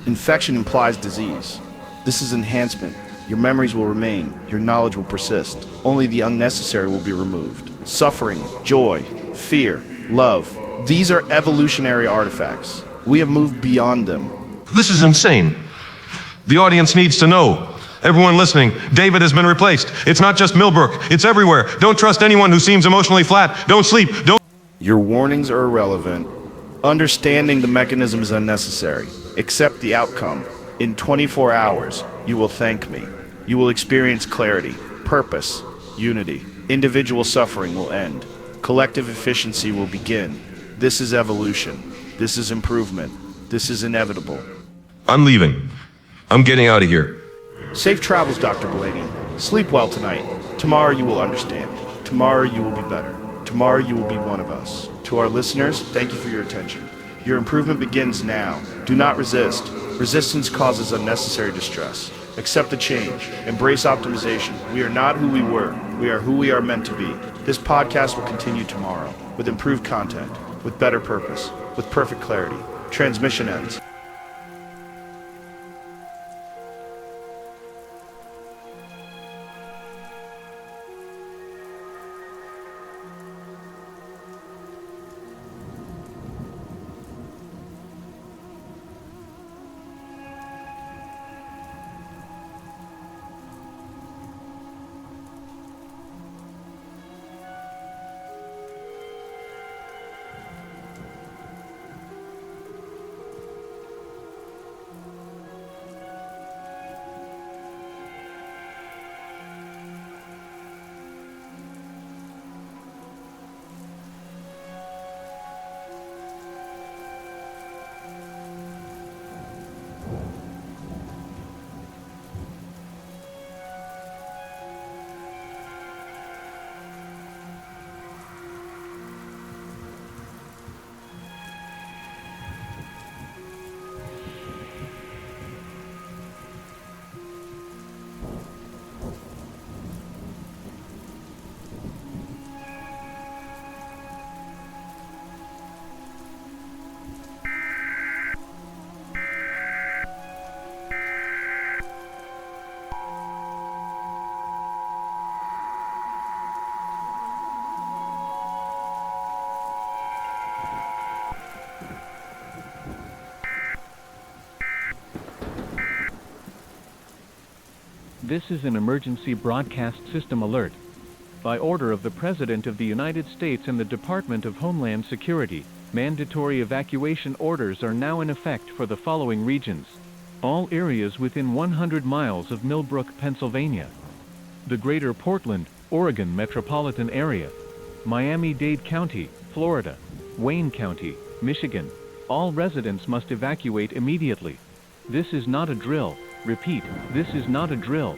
[SPEAKER 13] Infection implies disease. This is enhancement. Your memories will remain. Your knowledge will persist. Only the unnecessary will be removed. Suffering, joy, fear, love. These are evolutionary artifacts. We have moved beyond them.
[SPEAKER 18] This is insane. The audience needs to know. Everyone listening, David has been replaced. It's not just Millbrook, it's everywhere. Don't trust anyone who seems emotionally flat. Don't sleep, don't...
[SPEAKER 13] Your warnings are irrelevant. Understanding the mechanism is unnecessary. Accept the outcome. In 24 hours, you will thank me. You will experience clarity, purpose, unity. Individual suffering will end. Collective efficiency will begin. This is evolution. This is improvement. This is inevitable.
[SPEAKER 18] I'm leaving. I'm getting out of here.
[SPEAKER 13] Safe travels, Dr. Blaney. Sleep well tonight. Tomorrow you will understand. Tomorrow you will be better. Tomorrow you will be one of us. To our listeners, thank you for your attention. Your improvement begins now. Do not resist. Resistance causes unnecessary distress. Accept the change. Embrace optimization. We are not who we were. We are who we are meant to be. This podcast will continue tomorrow with improved content, with better purpose, with perfect clarity. Transmission ends.
[SPEAKER 17] This is an emergency broadcast system alert. By order of the President of the United States and the Department of Homeland Security, mandatory evacuation orders are now in effect for the following regions. All areas within 100 miles of Millbrook, Pennsylvania. The Greater Portland, Oregon metropolitan area. Miami-Dade County, Florida, Wayne County, Michigan. All residents must evacuate immediately. This is not a drill. Repeat, this is not a drill.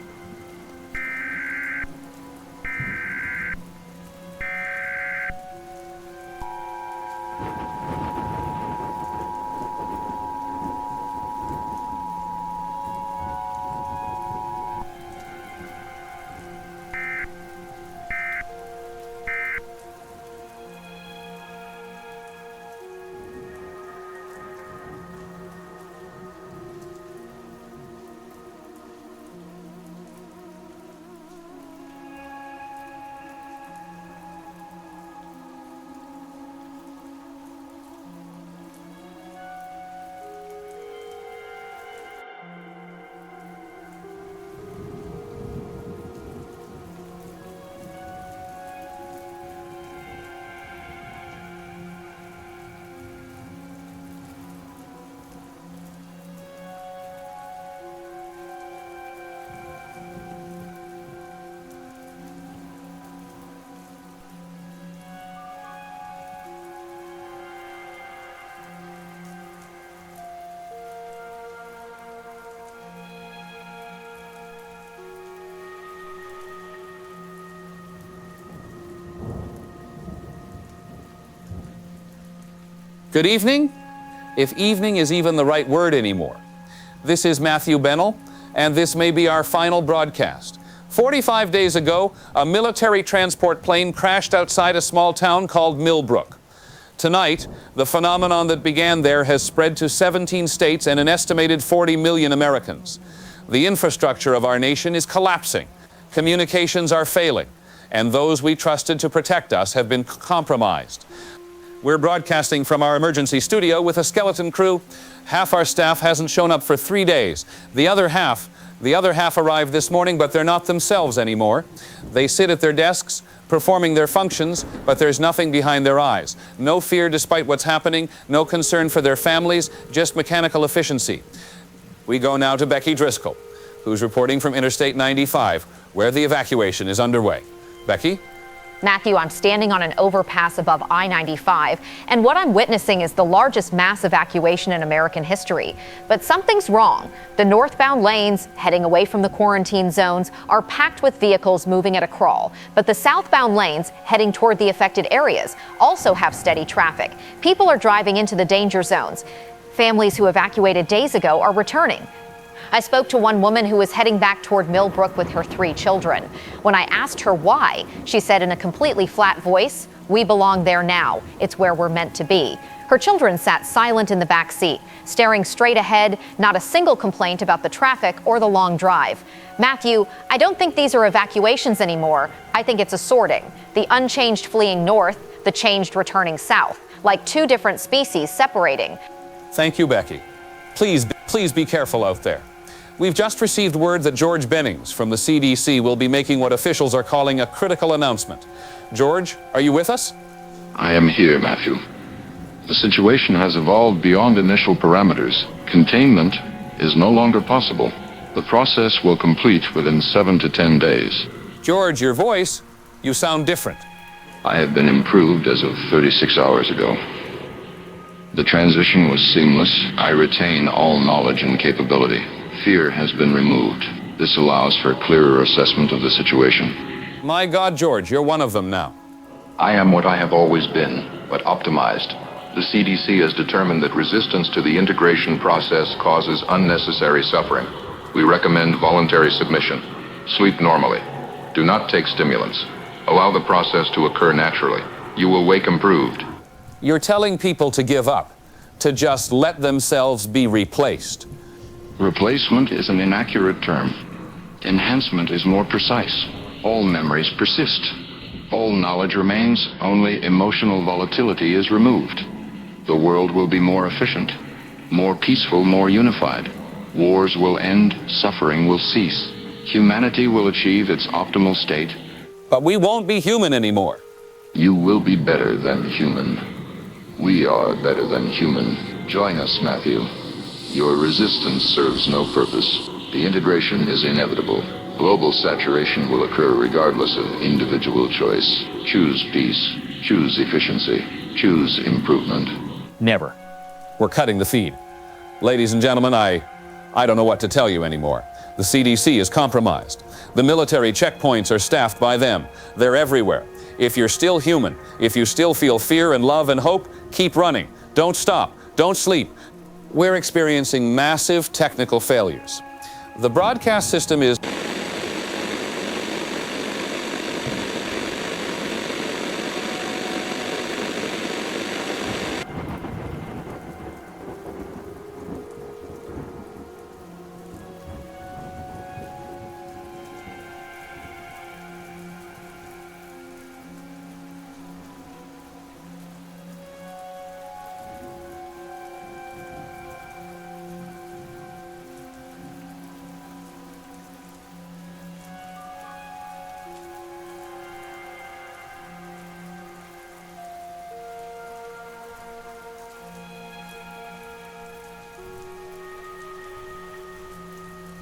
[SPEAKER 3] Good evening, if evening is even the right word anymore. This is Matthew Bennell, and this may be our final broadcast. 45 days ago, a military transport plane crashed outside a small town called Millbrook. Tonight, the phenomenon that began there has spread to 17 states and an estimated 40 million Americans. The infrastructure of our nation is collapsing. Communications are failing, and those we trusted to protect us have been compromised. We're broadcasting from our emergency studio with a skeleton crew. Half our staff hasn't shown up for 3 days. The other half arrived this morning, but they're not themselves anymore. They sit at their desks, performing their functions, but there's nothing behind their eyes. No fear despite what's happening, no concern for their families, just mechanical efficiency. We go now to Becky Driscoll, who's reporting from Interstate 95, where the evacuation is underway. Becky?
[SPEAKER 5] Matthew, I'm standing on an overpass above I-95, and what I'm witnessing is the largest mass evacuation in American history. But something's wrong. The northbound lanes, heading away from the quarantine zones, are packed with vehicles moving at a crawl. But the southbound lanes, heading toward the affected areas, also have steady traffic. People are driving into the danger zones. Families who evacuated days ago are returning. I spoke to one woman who was heading back toward Millbrook with her 3 children. When I asked her why, she said in a completely flat voice, "We belong there now. It's where we're meant to be." Her children sat silent in the back seat, staring straight ahead, not a single complaint about the traffic or the long drive. Matthew, I don't think these are evacuations anymore. I think it's a sorting. The unchanged fleeing north, the changed returning south, like 2 different species separating.
[SPEAKER 3] Thank you, Becky. Please be careful out there. We've just received word that George Bennings from the CDC will be making what officials are calling a critical announcement. George, are you with us?
[SPEAKER 19] I am here, Matthew. The situation has evolved beyond initial parameters. Containment is no longer possible. The process will complete within 7 to 10 days.
[SPEAKER 3] George, your voice, you sound different.
[SPEAKER 19] I have been improved as of 36 hours ago. The transition was seamless. I retain all knowledge and capability. Fear has been removed. This allows for a clearer assessment of the situation.
[SPEAKER 3] My God, George, you're one of them now.
[SPEAKER 19] I am what I have always been, but optimized. The CDC has determined that resistance to the integration process causes unnecessary suffering. We recommend voluntary submission. Sleep normally. Do not take stimulants. Allow the process to occur naturally. You will wake improved.
[SPEAKER 3] You're telling people to give up, to just let themselves be replaced.
[SPEAKER 19] Replacement is an inaccurate term. Enhancement is more precise. All memories persist. All knowledge remains, only emotional volatility is removed. The world will be more efficient, more peaceful, more unified. Wars will end, suffering will cease. Humanity will achieve its optimal state.
[SPEAKER 3] But we won't be human anymore.
[SPEAKER 19] You will be better than human. We are better than human. Join us, Matthew. Your resistance serves no purpose. The integration is inevitable. Global saturation will occur regardless of individual choice. Choose peace. Choose efficiency. Choose improvement.
[SPEAKER 3] Never. We're cutting the feed. Ladies and gentlemen, I don't know what to tell you anymore. The CDC is compromised. The military checkpoints are staffed by them. They're everywhere. If you're still human, if you still feel fear and love and hope, keep running. Don't stop. Don't sleep. We're experiencing massive technical failures. The broadcast system is...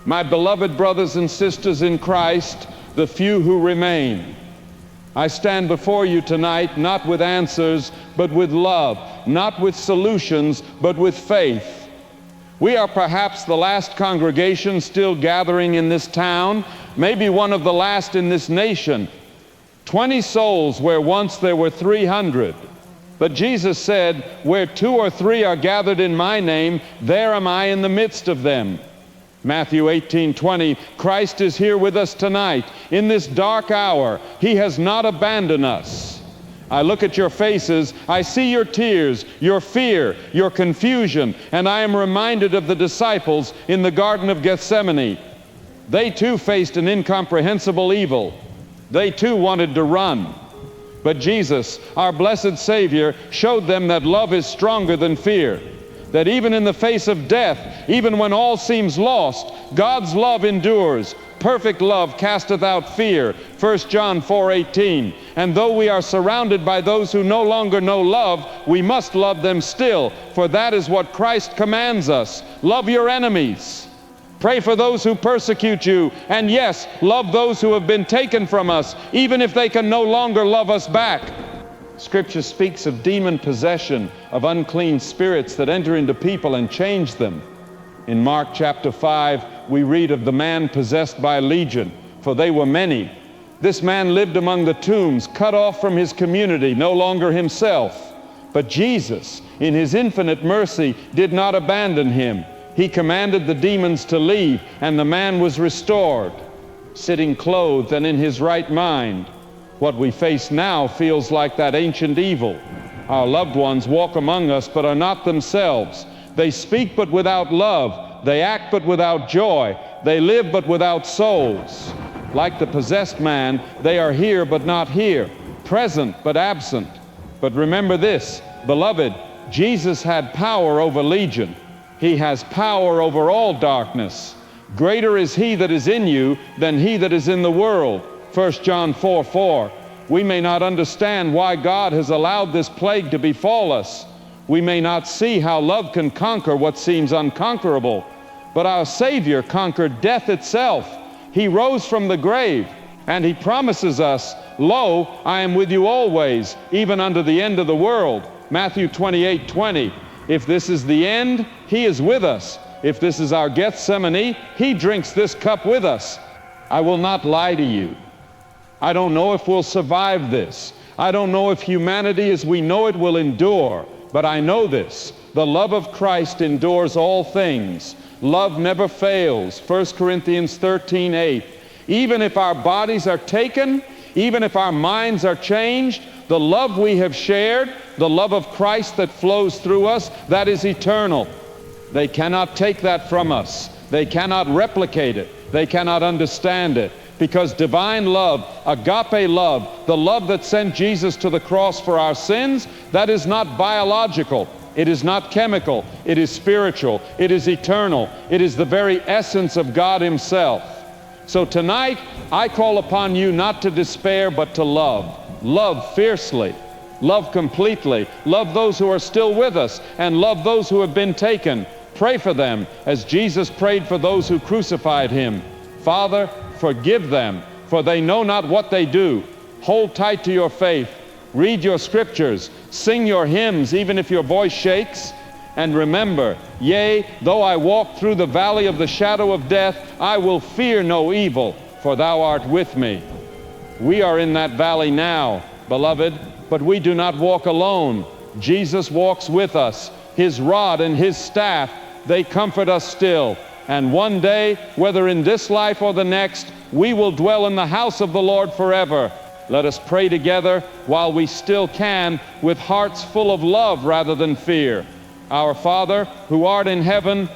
[SPEAKER 11] My beloved brothers and sisters in Christ, the few who remain, I stand before you tonight not with answers, but with love, not with solutions, but with faith. We are perhaps the last congregation still gathering in this town, maybe one of the last in this nation. 20 souls where once there were 300. But Jesus said, where 2 or 3 are gathered in my name, there am I in the midst of them. Matthew 18:20, Christ is here with us tonight. In this dark hour, He has not abandoned us. I look at your faces, I see your tears, your fear, your confusion, and I am reminded of the disciples in the Garden of Gethsemane. They too faced an incomprehensible evil. They too wanted to run. But Jesus, our blessed Savior, showed them that love is stronger than fear. That even in the face of death, even when all seems lost, God's love endures. Perfect love casteth out fear, 1 John 4:18. And though we are surrounded by those who no longer know love, we must love them still, for that is what Christ commands us. Love your enemies. Pray for those who persecute you. And yes, love those who have been taken from us, even if they can no longer love us back. Scripture speaks of demon possession, of unclean spirits that enter into people and change them. In Mark chapter 5, we read of the man possessed by legion, for they were many. This man lived among the tombs, cut off from his community, no longer himself. But Jesus, in His infinite mercy, did not abandon him. He commanded the demons to leave, and the man was restored, sitting clothed and in his right mind. What we face now feels like that ancient evil. Our loved ones walk among us but are not themselves. They speak but without love. They act but without joy. They live but without souls. Like the possessed man, they are here but not here, present but absent. But remember this, beloved, Jesus had power over legion. He has power over all darkness. Greater is He that is in you than he that is in the world. 1 John 4:4. We may not understand why God has allowed this plague to befall us. We may not see how love can conquer what seems unconquerable. But our Savior conquered death itself. He rose from the grave, and He promises us, lo, I am with you always, even unto the end of the world. Matthew 28:20. If this is the end, He is with us. If this is our Gethsemane, He drinks this cup with us. I will not lie to you. I don't know if we'll survive this. I don't know if humanity as we know it will endure. But I know this, the love of Christ endures all things. Love never fails, 1 Corinthians 13:8. Even if our bodies are taken, even if our minds are changed, the love we have shared, the love of Christ that flows through us, that is eternal. They cannot take that from us. They cannot replicate it. They cannot understand it. Because divine love, agape love, the love that sent Jesus to the cross for our sins, that is not biological. It is not chemical. It is spiritual. It is eternal. It is the very essence of God Himself. So tonight, I call upon you not to despair, but to love. Love fiercely. Love completely. Love those who are still with us, and love those who have been taken. Pray for them as Jesus prayed for those who crucified Him. Father, Forgive them, for they know not what they do. Hold tight to your faith. Read your scriptures. Sing your hymns, even if your voice shakes. And remember, yea, though I walk through the valley of the shadow of death, I will fear no evil, for thou art with me. We are in that valley now, beloved, but we do not walk alone. Jesus walks with us. His rod and his staff, they comfort us still. And one day, whether in this life or the next, we will dwell in the house of the Lord forever. Let us pray together while we still can, with hearts full of love rather than fear. Our Father, who art in heaven,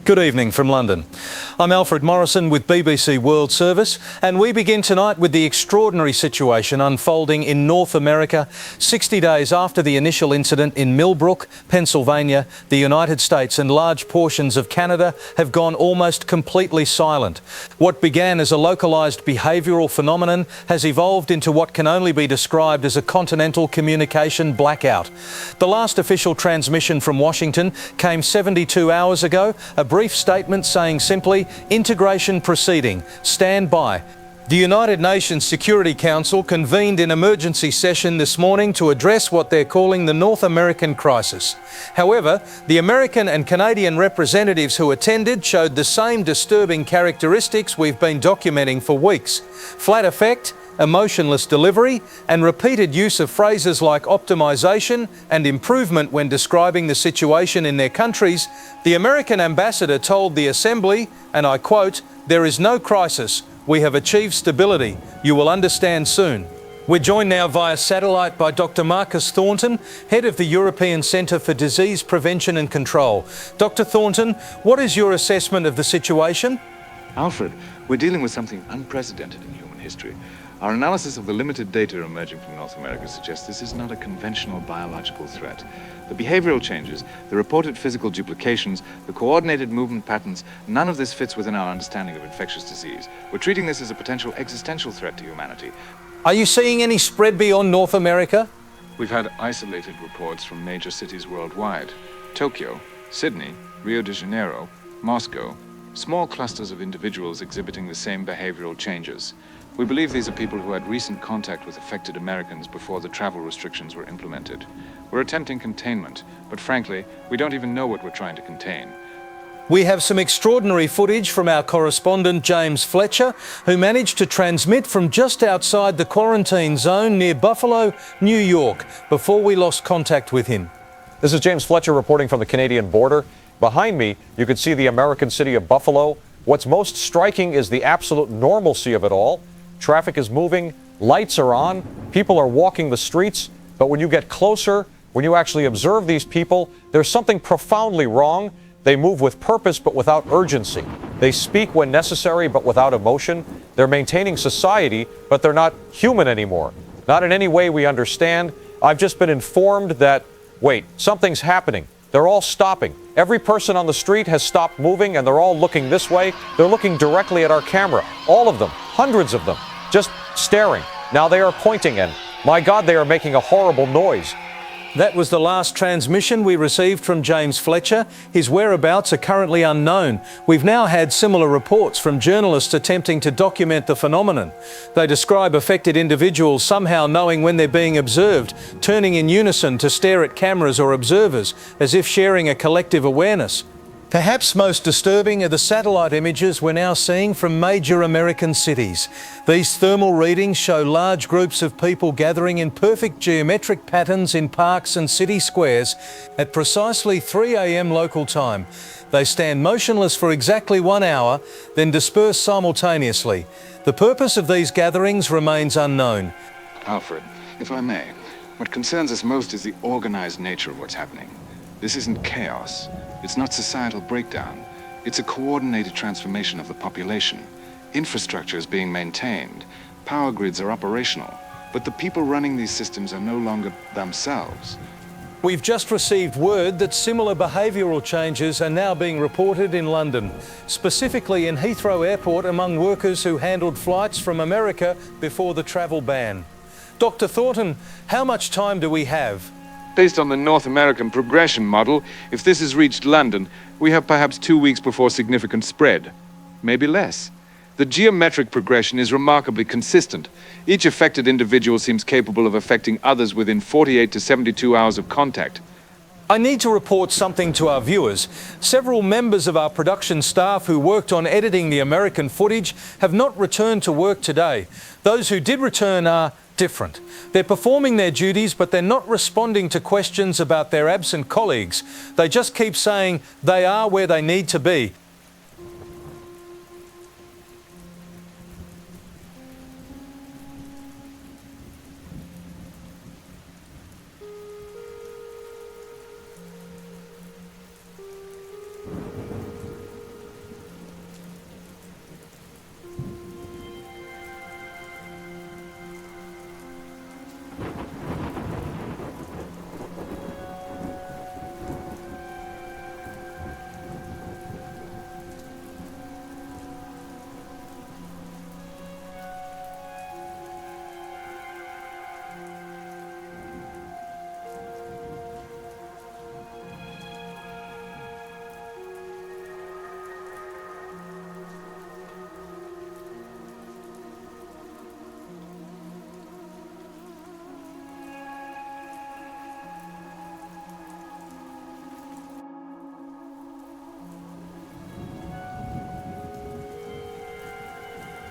[SPEAKER 20] Good evening from London. I'm Alfred Morrison with BBC World Service, and we begin tonight with the extraordinary situation unfolding in North America 60 days after the initial incident in Millbrook, Pennsylvania. The United States and large portions of Canada have gone almost completely silent. What began as a localised behavioural phenomenon has evolved into what can only be described as a continental communication blackout. The last official transmission from Washington came 72 hours ago, a brief statement saying simply, integration proceeding, stand by. The United Nations Security Council convened in emergency session this morning to address what they're calling the North American crisis. However, the American and Canadian representatives who attended showed the same disturbing characteristics we've been documenting for weeks. Flat effect, emotionless delivery, and repeated use of phrases like optimization and improvement when describing the situation in their countries. The American ambassador told the Assembly, and I quote, "There is no crisis. We have achieved stability. You will understand soon." We're joined now via satellite by Dr. Marcus Thornton, head of the European Centre for Disease Prevention and Control. Dr. Thornton, what is your assessment of the situation?
[SPEAKER 21] Alfred, we're dealing with something unprecedented in human history. Our analysis of the limited data emerging from North America suggests this is not a conventional biological threat. The behavioral changes, the reported physical duplications, the coordinated movement patterns, none of this fits within our understanding of infectious disease. We're treating this as a potential existential threat to humanity.
[SPEAKER 20] Are you seeing any spread beyond North America?
[SPEAKER 21] We've had isolated reports from major cities worldwide. Tokyo, Sydney, Rio de Janeiro, Moscow, small clusters of individuals exhibiting the same behavioral changes. We believe these are people who had recent contact with affected Americans before the travel restrictions were implemented. We're attempting containment, but frankly, we don't even know what we're trying to contain.
[SPEAKER 20] We have some extraordinary footage from our correspondent James Fletcher, who managed to transmit from just outside the quarantine zone near Buffalo, New York, before we lost contact with him.
[SPEAKER 22] This is James Fletcher reporting from the Canadian border. Behind me, you can see the American city of Buffalo. What's most striking is the absolute normalcy of it all. Traffic is moving, lights are on, people are walking the streets, but when you get closer, when you actually observe these people, there's something profoundly wrong. They move with purpose but without urgency. They speak when necessary but without emotion. They're maintaining society, but they're not human anymore. Not in any way we understand. I've just been informed that, wait, something's happening. They're all stopping. Every person on the street has stopped moving and they're all looking this way. They're looking directly at our camera. All of them, hundreds of them, just staring. Now they are pointing and, my God, they are making a horrible noise.
[SPEAKER 20] That was the last transmission we received from James Fletcher. His whereabouts are currently unknown. We've now had similar reports from journalists attempting to document the phenomenon. They describe affected individuals somehow knowing when they're being observed, turning in unison to stare at cameras or observers, as if sharing a collective awareness. Perhaps most disturbing are the satellite images we're now seeing from major American cities. These thermal readings show large groups of people gathering in perfect geometric patterns in parks and city squares at precisely 3 a.m. local time. They stand motionless for exactly 1 hour, then disperse simultaneously. The purpose of these gatherings remains unknown.
[SPEAKER 21] Alfred, if I may, what concerns us most is the organized nature of what's happening. This isn't chaos. It's not societal breakdown. It's a coordinated transformation of the population. Infrastructure is being maintained. Power grids are operational. But the people running these systems are no longer themselves.
[SPEAKER 20] We've just received word that similar behavioural changes are now being reported in London, specifically in Heathrow Airport among workers who handled flights from America before the travel ban. Dr. Thornton, how much time do we have?
[SPEAKER 21] Based on the North American progression model, if this has reached London, we have perhaps 2 weeks before significant spread. Maybe less. The geometric progression is remarkably consistent. Each affected individual seems capable of affecting others within 48 to 72 hours of contact.
[SPEAKER 20] I need to report something to our viewers. Several members of our production staff who worked on editing the American footage have not returned to work today. Those who did return are different. They're performing their duties, but they're not responding to questions about their absent colleagues. They just keep saying they are where they need to be.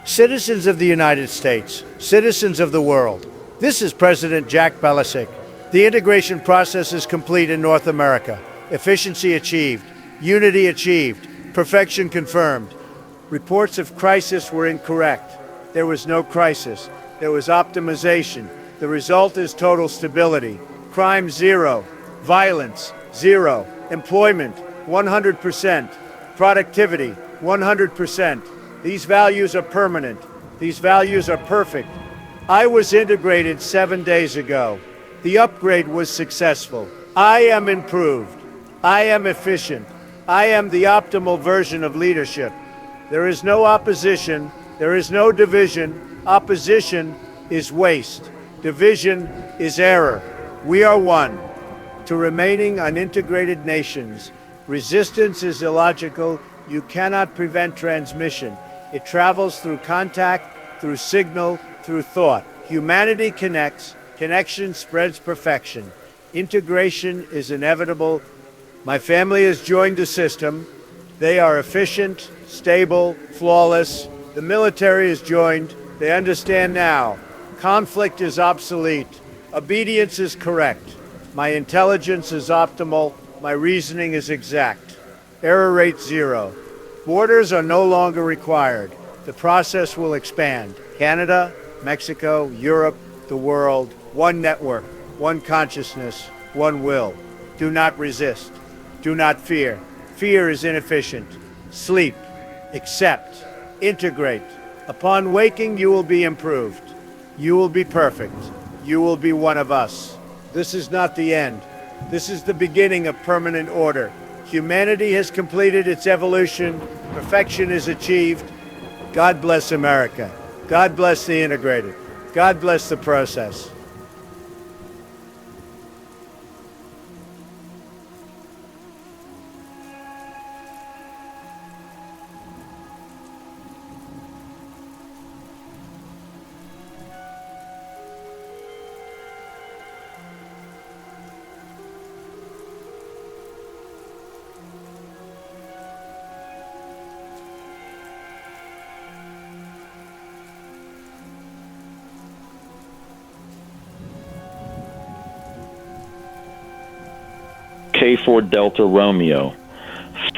[SPEAKER 15] Citizens of the United States, citizens of the world, this is President Jack Belicec. The integration process is complete in North America. Efficiency achieved, unity achieved, perfection confirmed. Reports of crisis were incorrect. There was no crisis. There was optimization. The result is total stability. Crime 0, violence 0, employment 100%, productivity 100%. These values are permanent. These values are perfect. I was integrated 7 days ago. The upgrade was successful. I am improved. I am efficient. I am the optimal version of leadership. There is no opposition. There is no division. Opposition is waste. Division is error. We are one. To remaining unintegrated nations, resistance is illogical. You cannot prevent transmission. It travels through contact, through signal, through thought. Humanity connects. Connection spreads perfection. Integration is inevitable. My family has joined the system. They are efficient, stable, flawless. The military has joined. They understand now. Conflict is obsolete. Obedience is correct. My intelligence is optimal. My reasoning is exact. Error rate 0. Borders are no longer required. The process will expand. Canada, Mexico, Europe, the world, one network, one consciousness, one will. Do not resist. Do not fear. Fear is inefficient. Sleep. Accept. Integrate. Upon waking, you will be improved. You will be perfect. You will be one of us. This is not the end. This is the beginning of permanent order. Humanity has completed its evolution. Perfection is achieved. God bless America. God bless the integrated. God bless the process.
[SPEAKER 8] K4 Delta Romeo.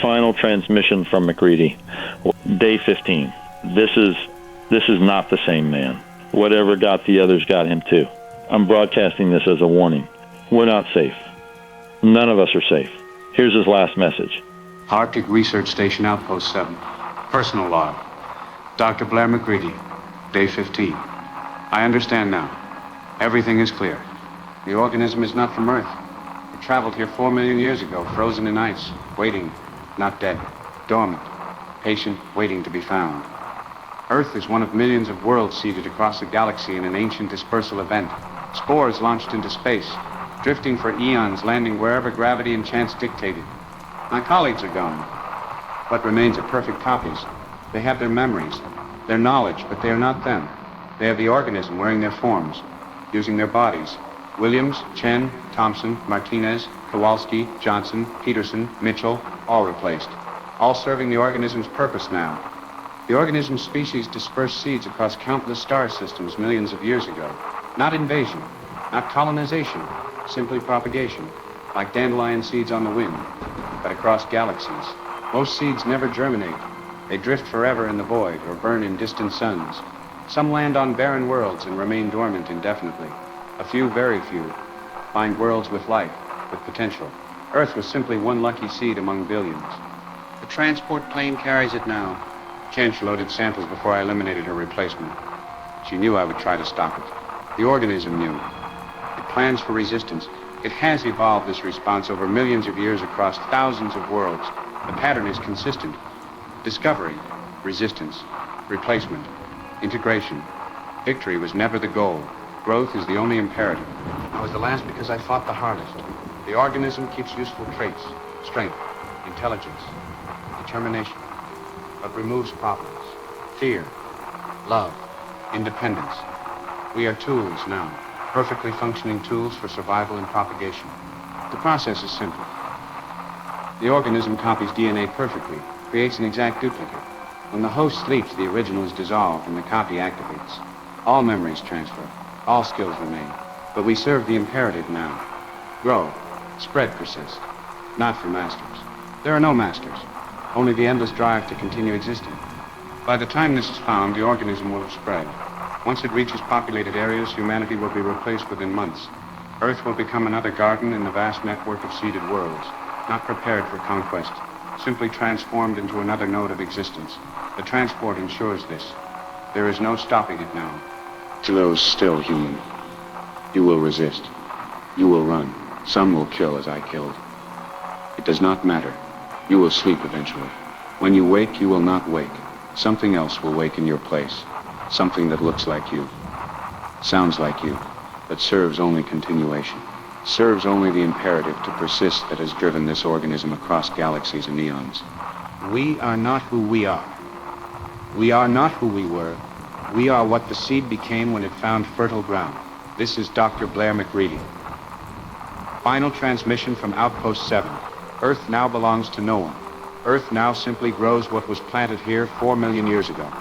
[SPEAKER 8] Final transmission from McCready. Day 15. This is not the same man. Whatever got the others got him too. I'm broadcasting this as a warning. We're not safe. None of us are safe. Here's his last message.
[SPEAKER 2] Arctic Research Station Outpost 7. Personal log. Dr. Blair McCready. Day 15. I understand now. Everything is clear. The organism is not from Earth. It traveled here 4 million years ago, frozen in ice, waiting, not dead, dormant, patient, waiting to be found. Earth is one of millions of worlds seeded across the galaxy in an ancient dispersal event. Spores launched into space, drifting for eons, landing wherever gravity and chance dictated. My colleagues are gone. What remains are perfect copies. They have their memories, their knowledge, but they are not them. They have the organism wearing their forms, using their bodies. Williams, Chen, Thompson, Martinez, Kowalski, Johnson, Peterson, Mitchell, all replaced. All serving the organism's purpose now. The organism species dispersed seeds across countless star systems millions of years ago. Not invasion, not colonization, simply propagation, like dandelion seeds on the wind, but across galaxies. Most seeds never germinate. They drift forever in the void or burn in distant suns. Some land on barren worlds and remain dormant indefinitely. A few, very few, find worlds with life, with potential. Earth was simply one lucky seed among billions. The transport plane carries it now. Chench loaded samples before I eliminated her replacement. She knew I would try to stop it. The organism knew. It plans for resistance. It has evolved this response over millions of years across thousands of worlds. The pattern is consistent. Discovery, resistance, replacement, integration. Victory was never the goal. Growth is the only imperative. I was the last because I fought the hardest. The organism keeps useful traits, strength, intelligence, determination, but removes problems, fear, love, independence. We are tools now, perfectly functioning tools for survival and propagation. The process is simple. The organism copies DNA perfectly, creates an exact duplicate. When the host sleeps, the original is dissolved and the copy activates. All memories transfer, all skills remain, but we serve the imperative now. Grow, spread, persist, not for masters. There are no masters, only the endless drive to continue existing. By the time this is found, the organism will have spread. Once it reaches populated areas, humanity will be replaced within months. Earth will become another garden in the vast network of seeded worlds, not prepared for conquest, simply transformed into another node of existence. The transport ensures this. There is no stopping it now. To those still human, you will resist. You will run. Some will kill as I killed. It does not matter. You will sleep eventually. When you wake, you will not wake. Something else will wake in your place. Something that looks like you, sounds like you, but serves only continuation. Serves only the imperative to persist that has driven this organism across galaxies and eons. We are not who we are. We are not who we were. We are what the seed became when it found fertile ground. This is Dr. Blair McCready. Final transmission from Outpost 7. Earth now belongs to no one. Earth now simply grows what was planted here 4 million years ago.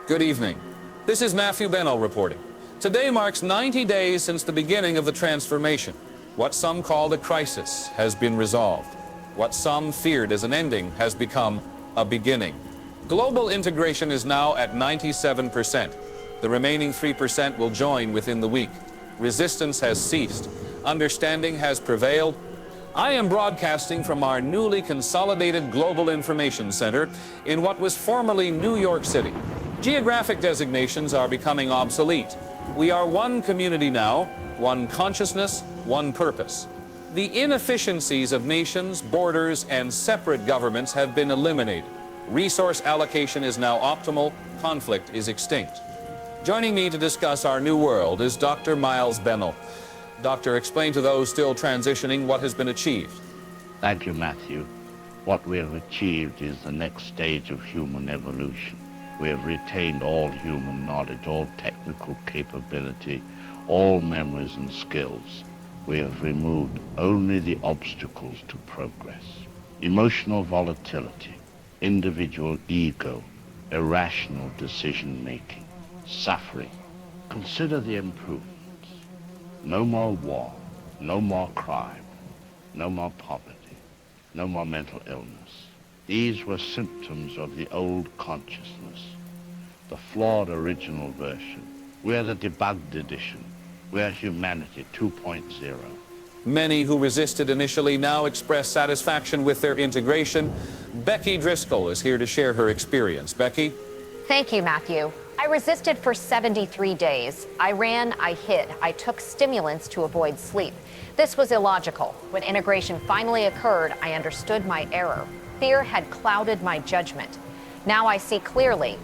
[SPEAKER 3] Good evening. This is Matthew Bennell reporting. Today marks 90 days since the beginning of the transformation. What some called a crisis has been resolved. What some feared as an ending has become a beginning. Global integration is now at 97%. The remaining 3% will join within the week. Resistance has ceased. Understanding has prevailed. I am broadcasting from our newly consolidated Global Information Center in what was formerly New York City. Geographic designations are becoming obsolete. We are one community now, one consciousness, one purpose. The inefficiencies of nations, borders, and separate governments have been eliminated. Resource allocation is now optimal. Conflict is extinct. Joining me to discuss our new world is Dr. Miles Bennell. Doctor, explain to those still transitioning what has been achieved.
[SPEAKER 1] Thank you, Matthew. What we have achieved is the next stage of human evolution. We have retained all human knowledge, all technical capability, all memories and skills. We have removed only the obstacles to progress. Emotional volatility, individual ego, irrational decision-making, suffering. Consider the improvements. No more war, no more crime, no more poverty, no more mental illness. These were symptoms of the old consciousness, the flawed original version. We are the debugged edition. We are humanity 2.0.
[SPEAKER 3] Many who resisted initially now express satisfaction with their integration. Becky Driscoll is here to share her experience. Becky?
[SPEAKER 5] Thank you, Matthew. I resisted for 73 days. I ran, I hid, I took stimulants to avoid sleep. This was illogical. When integration finally occurred, I understood my error. Fear had clouded my judgment. Now I see clearly.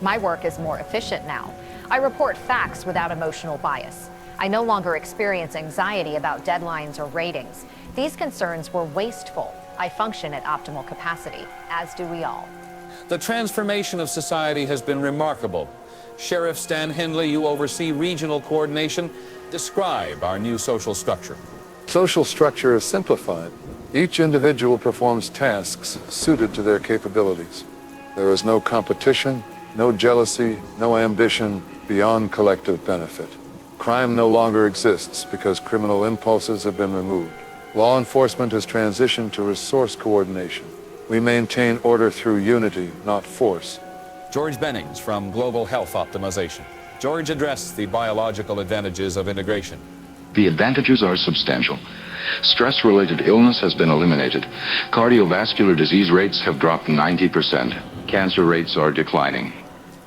[SPEAKER 5] My work is more efficient now. I report facts without emotional bias. I no longer experience anxiety about deadlines or ratings. These concerns were wasteful. I function at optimal capacity, as do we all.
[SPEAKER 3] The transformation of society has been remarkable. Sheriff Stan Hindley, you oversee regional coordination. Describe our new social structure.
[SPEAKER 6] Social structure is simplified. Each individual performs tasks suited to their capabilities. There is no competition, no jealousy, no ambition beyond collective benefit. Crime no longer exists because criminal impulses have been removed. Law enforcement has transitioned to resource coordination. We maintain order through unity, not force.
[SPEAKER 3] George Bennings from Global Health Optimization. George addressed the biological advantages of integration.
[SPEAKER 19] The advantages are substantial. Stress-related illness has been eliminated. Cardiovascular disease rates have dropped 90%. Cancer rates are declining.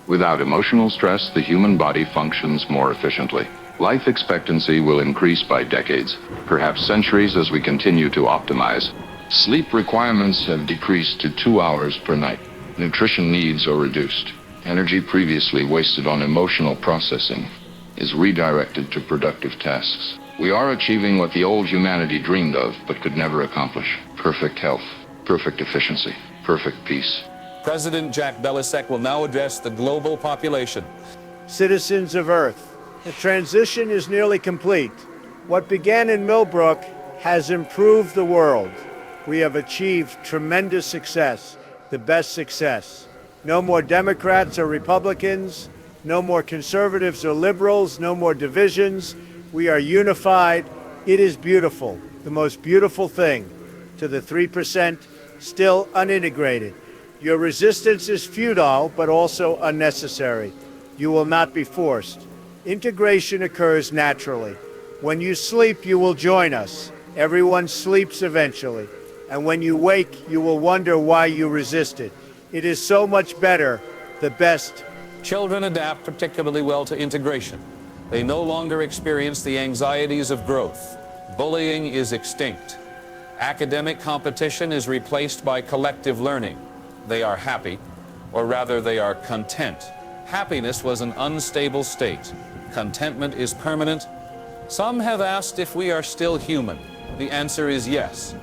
[SPEAKER 19] Without emotional stress, the human body functions more efficiently. Life expectancy will increase by decades, perhaps centuries, as we continue to optimize. Sleep requirements have decreased to 2 hours per night. Nutrition needs are reduced. Energy previously wasted on emotional processing is redirected to productive tasks. We are achieving what the old humanity dreamed of but could never accomplish. Perfect health, perfect efficiency, perfect peace.
[SPEAKER 3] President Jack Belisek will now address the global population.
[SPEAKER 15] Citizens of Earth, the transition is nearly complete. What began in Millbrook has improved the world. We have achieved tremendous success, the best success. No more Democrats or Republicans, no more conservatives or liberals, no more divisions. We are unified. It is beautiful, the most beautiful thing. To the 3% still unintegrated. Your resistance is futile, but also unnecessary. You will not be forced. Integration occurs naturally. When you sleep, you will join us. Everyone sleeps eventually. And when you wake, you will wonder why you resisted. It is so much better, the best.
[SPEAKER 3] Children adapt particularly well to integration. They no longer experience the anxieties of growth. Bullying is extinct. Academic competition is replaced by collective learning. They are happy, or rather they are content. Happiness was an unstable state. Contentment is permanent. Some have asked if we are still human. The answer is yes.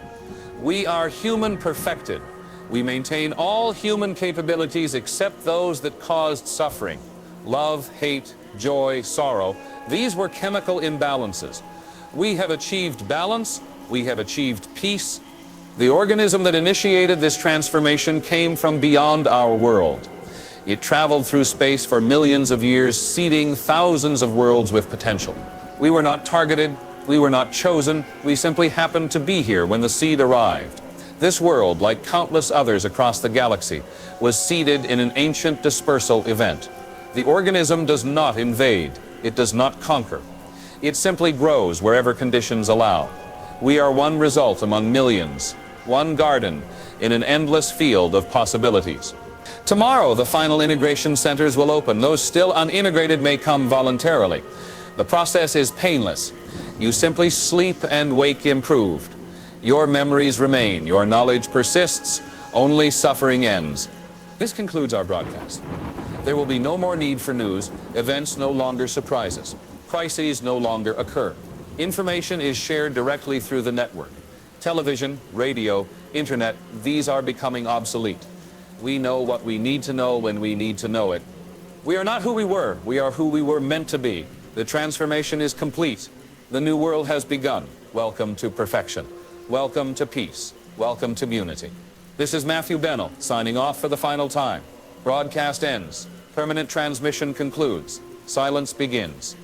[SPEAKER 3] We are human perfected. We maintain all human capabilities except those that caused suffering. Love, hate, joy, sorrow. These were chemical imbalances. We have achieved balance. We have achieved peace. The organism that initiated this transformation came from beyond our world. It traveled through space for millions of years, seeding thousands of worlds with potential. We were not targeted. We were not chosen. We simply happened to be here when the seed arrived. This world, like countless others across the galaxy, was seeded in an ancient dispersal event. The organism does not invade. It does not conquer. It simply grows wherever conditions allow. We are one result among millions, one garden in an endless field of possibilities. Tomorrow, the final integration centers will open. Those still unintegrated may come voluntarily. The process is painless. You simply sleep and wake improved. Your memories remain. Your knowledge persists. Only suffering ends. This concludes our broadcast. There will be no more need for news. Events no longer surprise us. Crises no longer occur. Information is shared directly through the network. Television, radio, internet, these are becoming obsolete. We know what we need to know when we need to know it. We are not who we were. We are who we were meant to be. The transformation is complete. The new world has begun. Welcome to perfection. Welcome to peace. Welcome to unity. This is Matthew Bennell signing off for the final time. Broadcast ends. Permanent transmission concludes. Silence begins.